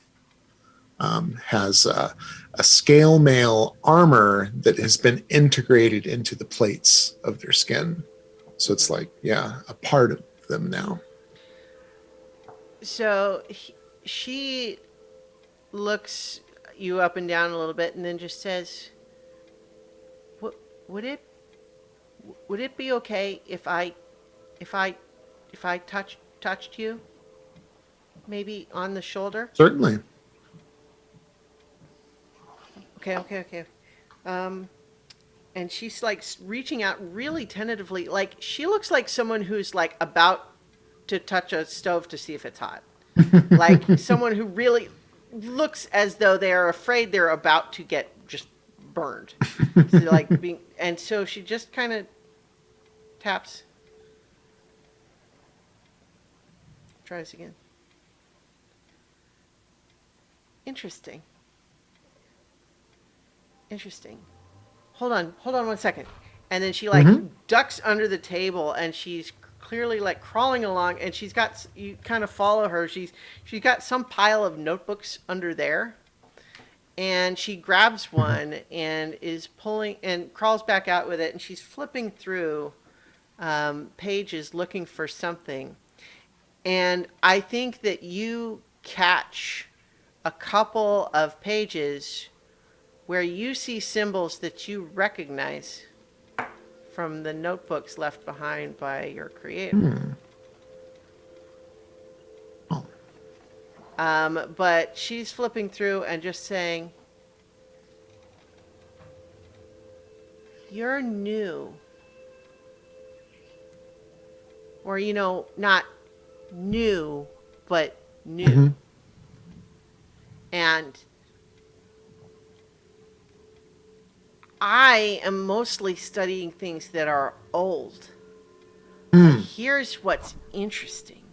has a scale mail armor that has been integrated into the plates of their skin. So it's like, yeah, a part of them now. So she looks you up and down a little bit, and then just says, "What would it would it be okay if if I if I touched you, maybe on the shoulder?" Certainly. Okay, okay, okay. Um, and she's like reaching out really tentatively. Like she looks like someone who's like about to touch a stove to see if it's hot. Like someone who really looks as though they are afraid they're about to get just burned. So like being, and so she just kind of taps. Tries again. Interesting. Interesting. Hold on 1 second. And then she like Mm-hmm. ducks under the table, and she's clearly like crawling along, and she's got, you kind of follow her. She's got some pile of notebooks under there, and she grabs Mm-hmm. one and is pulling and crawls back out with it, and she's flipping through pages looking for something. And I think that you catch a couple of pages where you see symbols that you recognize from the notebooks left behind by your creator. Hmm. Oh. But she's flipping through and just saying, "You're new." Or, you know, not new, but Mm-hmm. new. And I am mostly studying things that are old. But Hmm. here's what's interesting: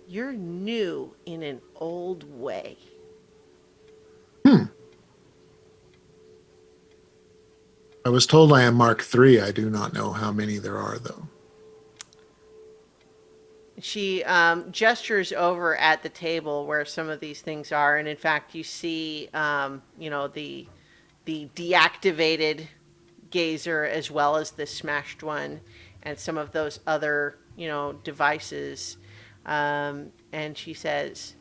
you're new in an old way. Hmm. I was told I am Mark III. I do not know how many there are, though. She gestures over at the table where some of these things are, and in fact, you see, you know, the deactivated gazer as well as the smashed one, and some of those other, you know, devices. And she says,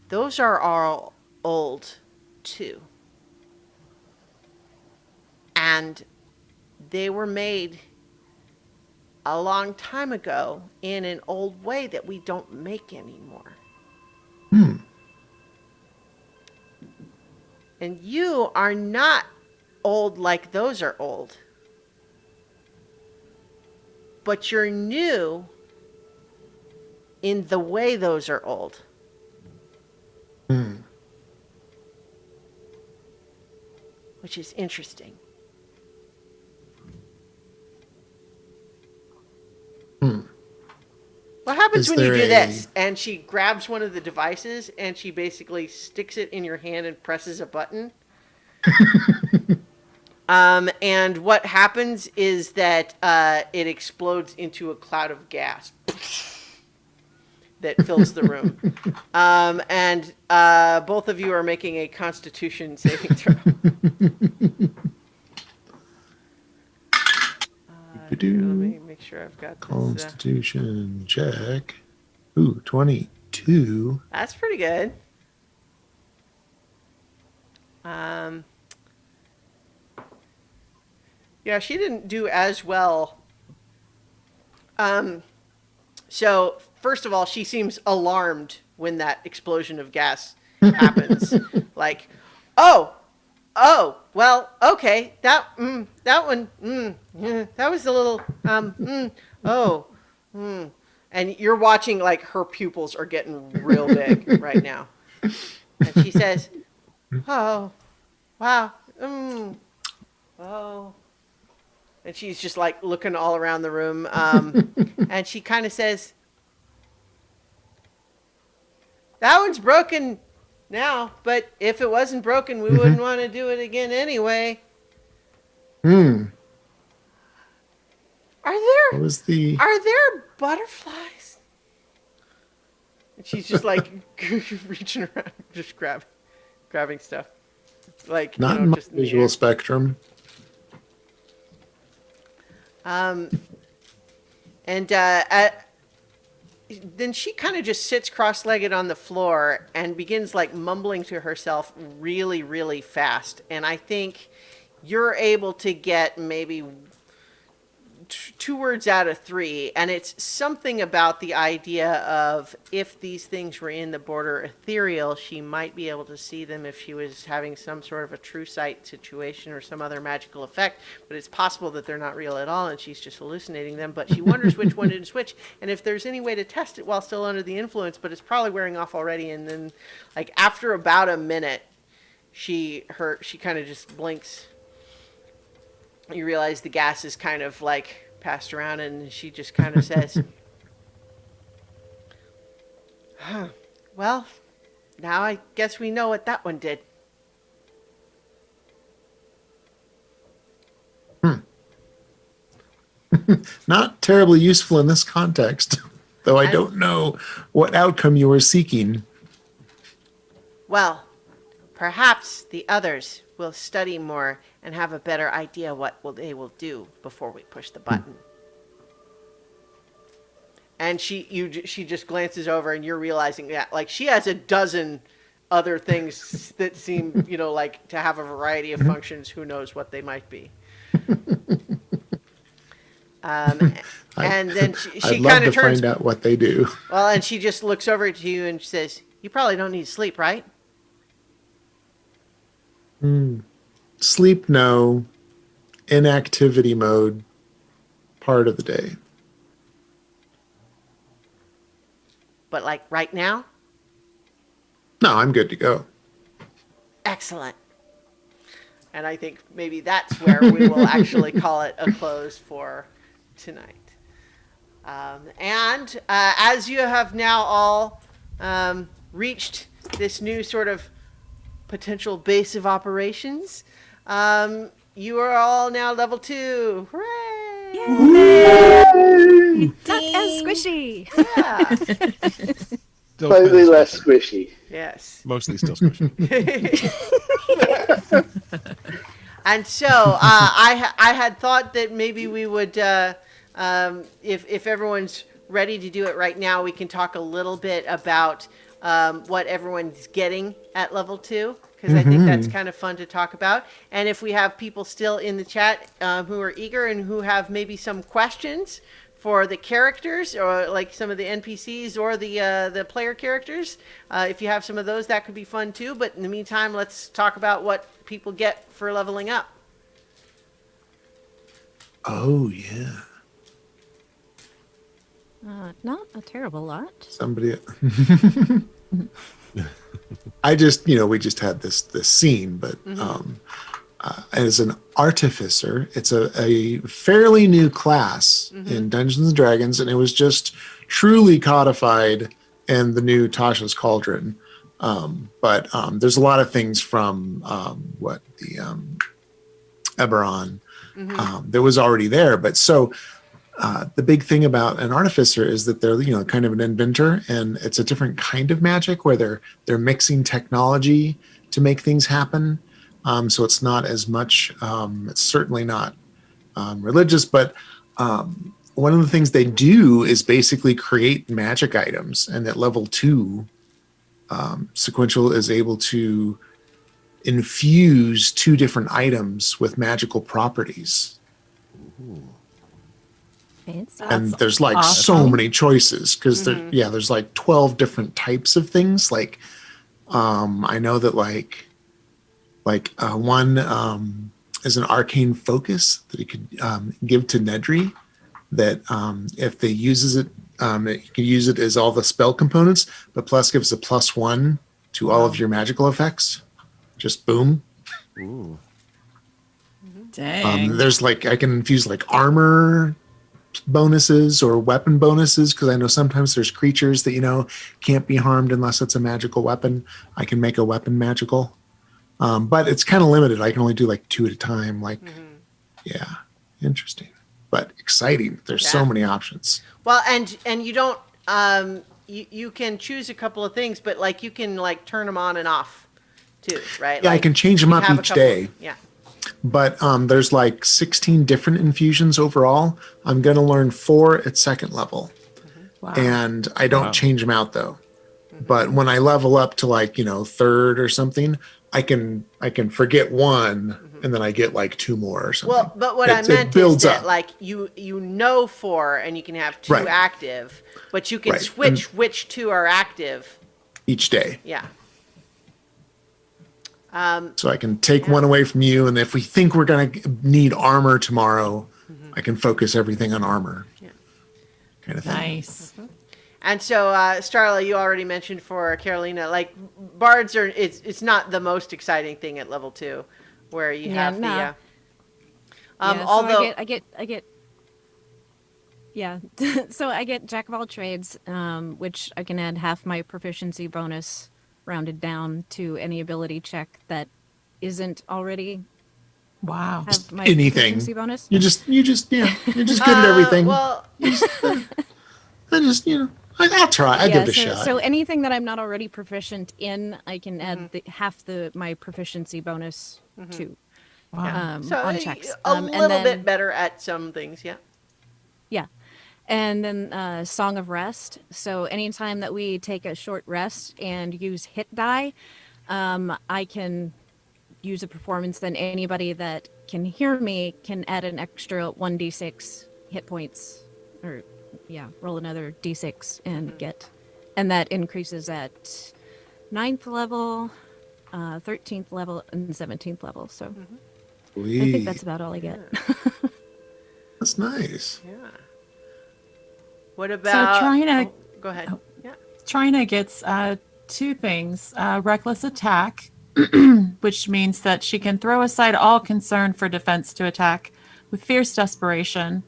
"Those are all old, too, and they were made a long time ago in an old way that we don't make anymore. Hmm. And you are not old like those are old, but you're new in the way those are old." Hmm. Which is interesting. Hmm. What happens Is when you there do a this? And she grabs one of the devices and she basically sticks it in your hand and presses a button. And what happens is that it explodes into a cloud of gas that fills the room. And both of you are making a Constitution saving throw. Here, let me make sure I've got this. Constitution check? Ooh, 22. That's pretty good. Um, Yeah, she didn't do as well. So first of all, she seems alarmed when that explosion of gas happens. Like, oh, well, okay, that one, yeah, that was a little, oh, and you're watching like her pupils are getting real big right now, and she says, "Oh, wow, oh," and she's just like looking all around the room, and she kind of says, "That one's broken now, but if it wasn't broken, we wouldn't want to do it again anyway." Hmm. What Are was the? there butterflies? And she's just like reaching around, just grabbing stuff, like Not in my just in the visual air. spectrum. And then she kind of just sits cross-legged on the floor and begins like mumbling to herself really, really fast. And I think you're able to get maybe 2 words out of 3, and it's something about the idea of if these things were in the border ethereal, she might be able to see them if she was having some sort of a true sight situation or some other magical effect, but it's possible that they're not real at all and she's just hallucinating them, but she wonders which one is which, and if there's any way to test it while still under the influence, but it's probably wearing off already. And then like after about a minute, she kind of just blinks. You realize the gas is kind of like passed around, and she just kind of says, "Well, now I guess we know what that one did." Not terribly useful in this context, though I And- don't know what outcome you were seeking. Well, perhaps the others will study more and have a better idea what they will do before we push the button. And she just glances over, and you're realizing that like she has a dozen other things that seem, like to have a variety of functions. Who knows what they might be? And then she I'd love kind to of turns. find out what they do. Well, and she just looks over to you and says, "You probably don't need sleep, right?" Sleep, no. Inactivity mode, part of the day. But like right now? No, I'm good to go. Excellent. And I think maybe that's where we will actually call it a close for tonight. And as you have now all reached this new sort of potential base of operations, you are all now level 2. Hooray! Not as squishy. Yeah. Still Slightly kinda less squishy. squishy. Yes. Mostly still squishy. And so I had thought that maybe we would, if everyone's ready to do it right now, we can talk a little bit about what everyone's getting at level 2, because I think that's kind of fun to talk about. And if we have people still in the chat who are eager and who have maybe some questions for the characters, or like some of the NPCs or the player characters, if you have some of those, that could be fun too. But in the meantime, let's talk about what people get for leveling up. Oh, yeah. Not a terrible lot. Somebody. I just, we just had this scene, but as an artificer, it's a fairly new class in Dungeons and Dragons, and it was just truly codified in the new Tasha's Cauldron. But there's a lot of things from Eberron that was already there. But so the big thing about an artificer is that they're kind of an inventor, and it's a different kind of magic where they're mixing technology to make things happen. So it's not as much. It's certainly not religious, but one of the things they do is basically create magic items, and at level 2, Sequential is able to infuse 2 different items with magical properties. Fancy. And That's there's like so awesome. many choices because there's like 12 different types of things. Like I know that one is an arcane focus that he could give to Nedry. That if they uses it, you can use it as all the spell components, but plus gives a +1 to all of your magical effects. Just boom. Ooh. Dang. There's like I can infuse like armor bonuses or weapon bonuses because I know sometimes there's creatures that can't be harmed unless it's a magical weapon. I can make a weapon magical, but it's kind of limited. I can only do like 2 at a time. Like, yeah, interesting, but exciting. There's so Yeah. many options. Well, and you don't you can choose a couple of things, but like you can like turn them on and off too, right? Yeah, I Like, can change them you up have a each couple- day. Yeah. But there's like 16 different infusions overall. I'm going to learn 4 at second level. Wow. And I don't Wow. change them out though. But when I level up to like, third or something, I can forget one and then I get like 2 more or something. Well, but what I It meant is builds that up. like you know 4 and you can have 2 Right. active, but you can Right. switch which 2 are active. Each day. Yeah. So I can take one away from you. And if we think we're going to need armor tomorrow, I can focus everything on armor. Yeah. Kind of thing. Nice. And so, Starla, you already mentioned for Carolina, like bards are it's not the most exciting thing at level 2, where you Yeah, have nah. the. Yeah, Although so I get. Yeah, so I get Jack of all trades, which I can add half my proficiency bonus rounded down to any ability check that isn't already Wow. have my Anything. proficiency bonus. You're just good at everything. Well, I'll try. I'll give it a so, shot. so anything that I'm not already proficient in, I can add half my proficiency bonus to Wow. so on checks. a And little then- bit better at some things, yeah. Yeah. And then Song of Rest. So anytime that we take a short rest and use hit die, I can use a performance. Then anybody that can hear me can add an extra 1d6 hit points. Or, yeah, roll another d6 and get. And that increases at 9th level, 13th level, and 17th level. So I think that's about all I get. That's nice. Yeah. What about? Trina- go ahead. Yeah. Trina gets 2 things. Reckless attack, which means that she can throw aside all concern for defense to attack with fierce desperation.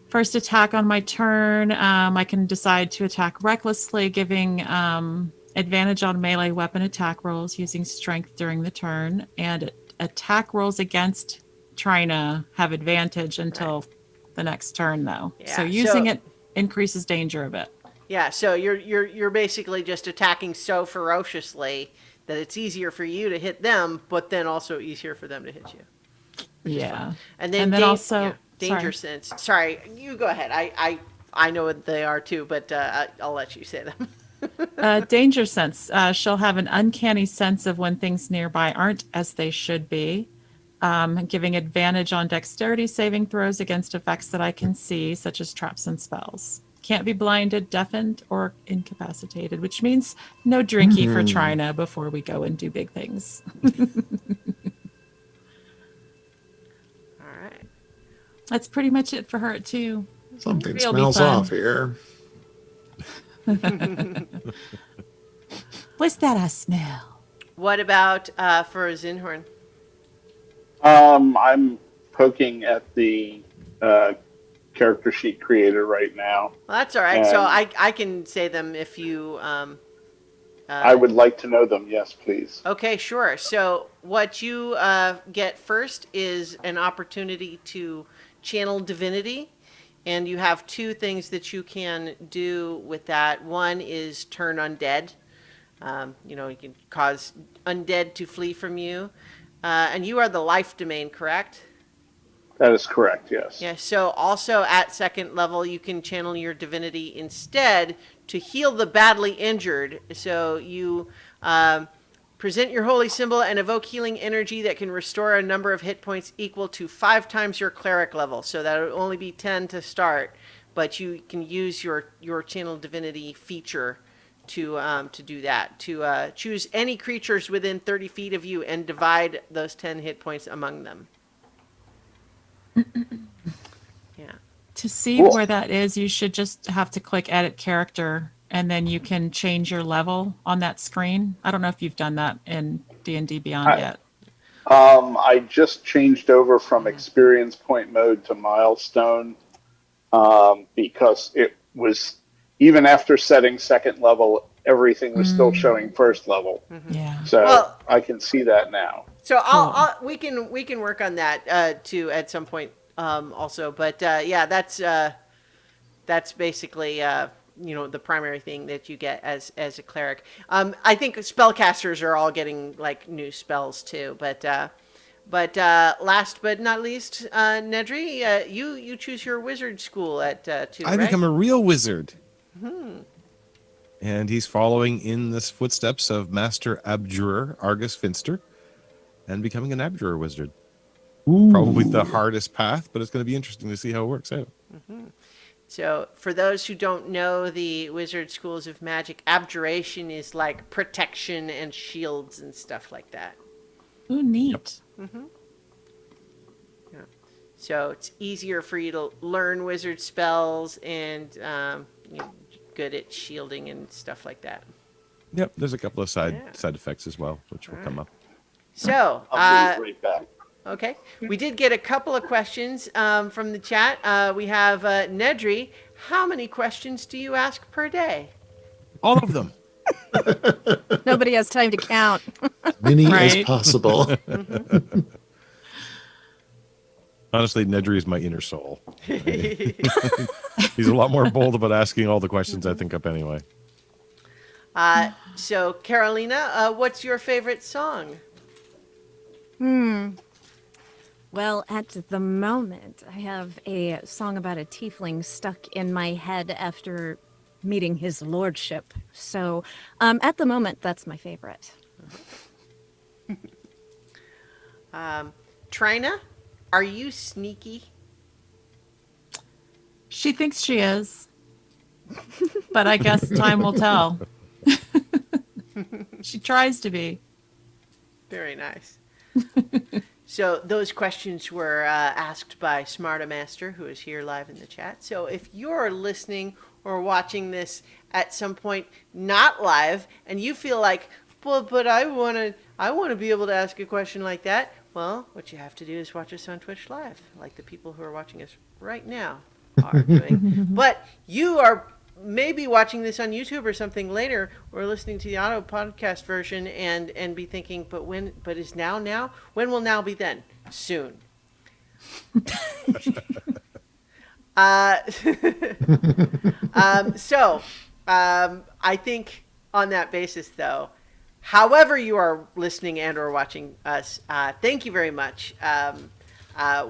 First attack on my turn, I can decide to attack recklessly, giving advantage on melee weapon attack rolls using strength during the turn. And attack rolls against Trina have advantage until the next turn, though. Yeah, So using so- it increases danger a bit. Yeah. So you're basically just attacking so ferociously that it's easier for you to hit them, but then also easier for them to hit you. Yeah. And then, also, danger sorry. sense. Sorry, you go ahead. I know what they are too, but I'll let you say them. Danger sense. She'll have an uncanny sense of when things nearby aren't as they should be, giving advantage on dexterity saving throws against effects that I can see, such as traps and spells. Can't be blinded, deafened, or incapacitated, which means no drinky for Trina before we go and do big things. All right. That's pretty much it for her, too. Something It'll be smells fun. off here. What's that I smell? What about for Zinhorn? I'm poking at the character sheet creator right now. Well, that's all right. So And- I can say them if you. I would like to know them. Yes, please. Okay, sure. So what you get first is an opportunity to channel divinity, and you have 2 things that you can do with that. One is turn undead. You can cause undead to flee from you, and you are the life domain, correct? That is correct. Yes. Yeah, so also at second level, you can channel your divinity instead to heal the badly injured. So you Present your holy symbol and evoke healing energy that can restore a number of hit points equal to 5 times your cleric level. So that would only be 10 to start, but you can use your channel divinity feature to do that. To choose any creatures within 30 feet of you and divide those 10 hit points among them. Yeah. To see Cool. where that is, you should just have to click edit character, and then you can change your level on that screen. I don't know if you've done that in D&D Beyond yet. I just changed over from experience point mode to milestone because it was, even after setting second level, everything was still showing first level. Yeah. So Well- I can see that now. So we can work on that too at some point also. But yeah, that's basically the primary thing that you get as a cleric. I think spellcasters are all getting like new spells too. But last but not least, Nedry, you choose your wizard school at 2. I become a real wizard. And he's following in the footsteps of Master Abjurer Argus Finster and becoming an Abjurer wizard. Probably the hardest path, but it's going to be interesting to see how it works out. So, for those who don't know the wizard schools of magic, abjuration is like protection and shields and stuff like that. Ooh, neat. Yeah. So it's easier for you to learn wizard spells and you're good at shielding and stuff like that. Yep, there's a couple of side effects as well, which will come up. So, I'll be right back. okay. We did get a couple of questions from the chat. We have Nedry. How many questions do you ask per day? All of them. Nobody has time to count. Many as Right. possible. Honestly, Nedry is my inner soul. He's a lot more bold about asking all the questions I think up anyway. So, Carolina, what's your favorite song? Well, at the moment, I have a song about a tiefling stuck in my head after meeting his lordship. So, at the moment, that's my favorite. Trina, are you sneaky? She thinks she is, but I guess time will tell. She tries to be. Very nice. So those questions were asked by Smartamaster, who is here live in the chat. So if you're listening or watching this at some point not live, and you feel like, well, but I want to be able to ask a question like that, well, what you have to do is watch us on Twitch Live, like the people who are watching us right now are doing. But you are maybe watching this on YouTube or something later, or listening to the audio podcast version and be thinking, but is now? When will now be then? Soon. I think on that basis, though, however you are listening and or watching us, thank you very much.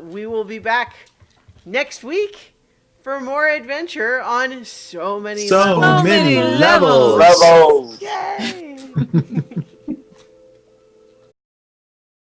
We will be back next week for more adventure on so many levels. Many levels. Levels. Yay!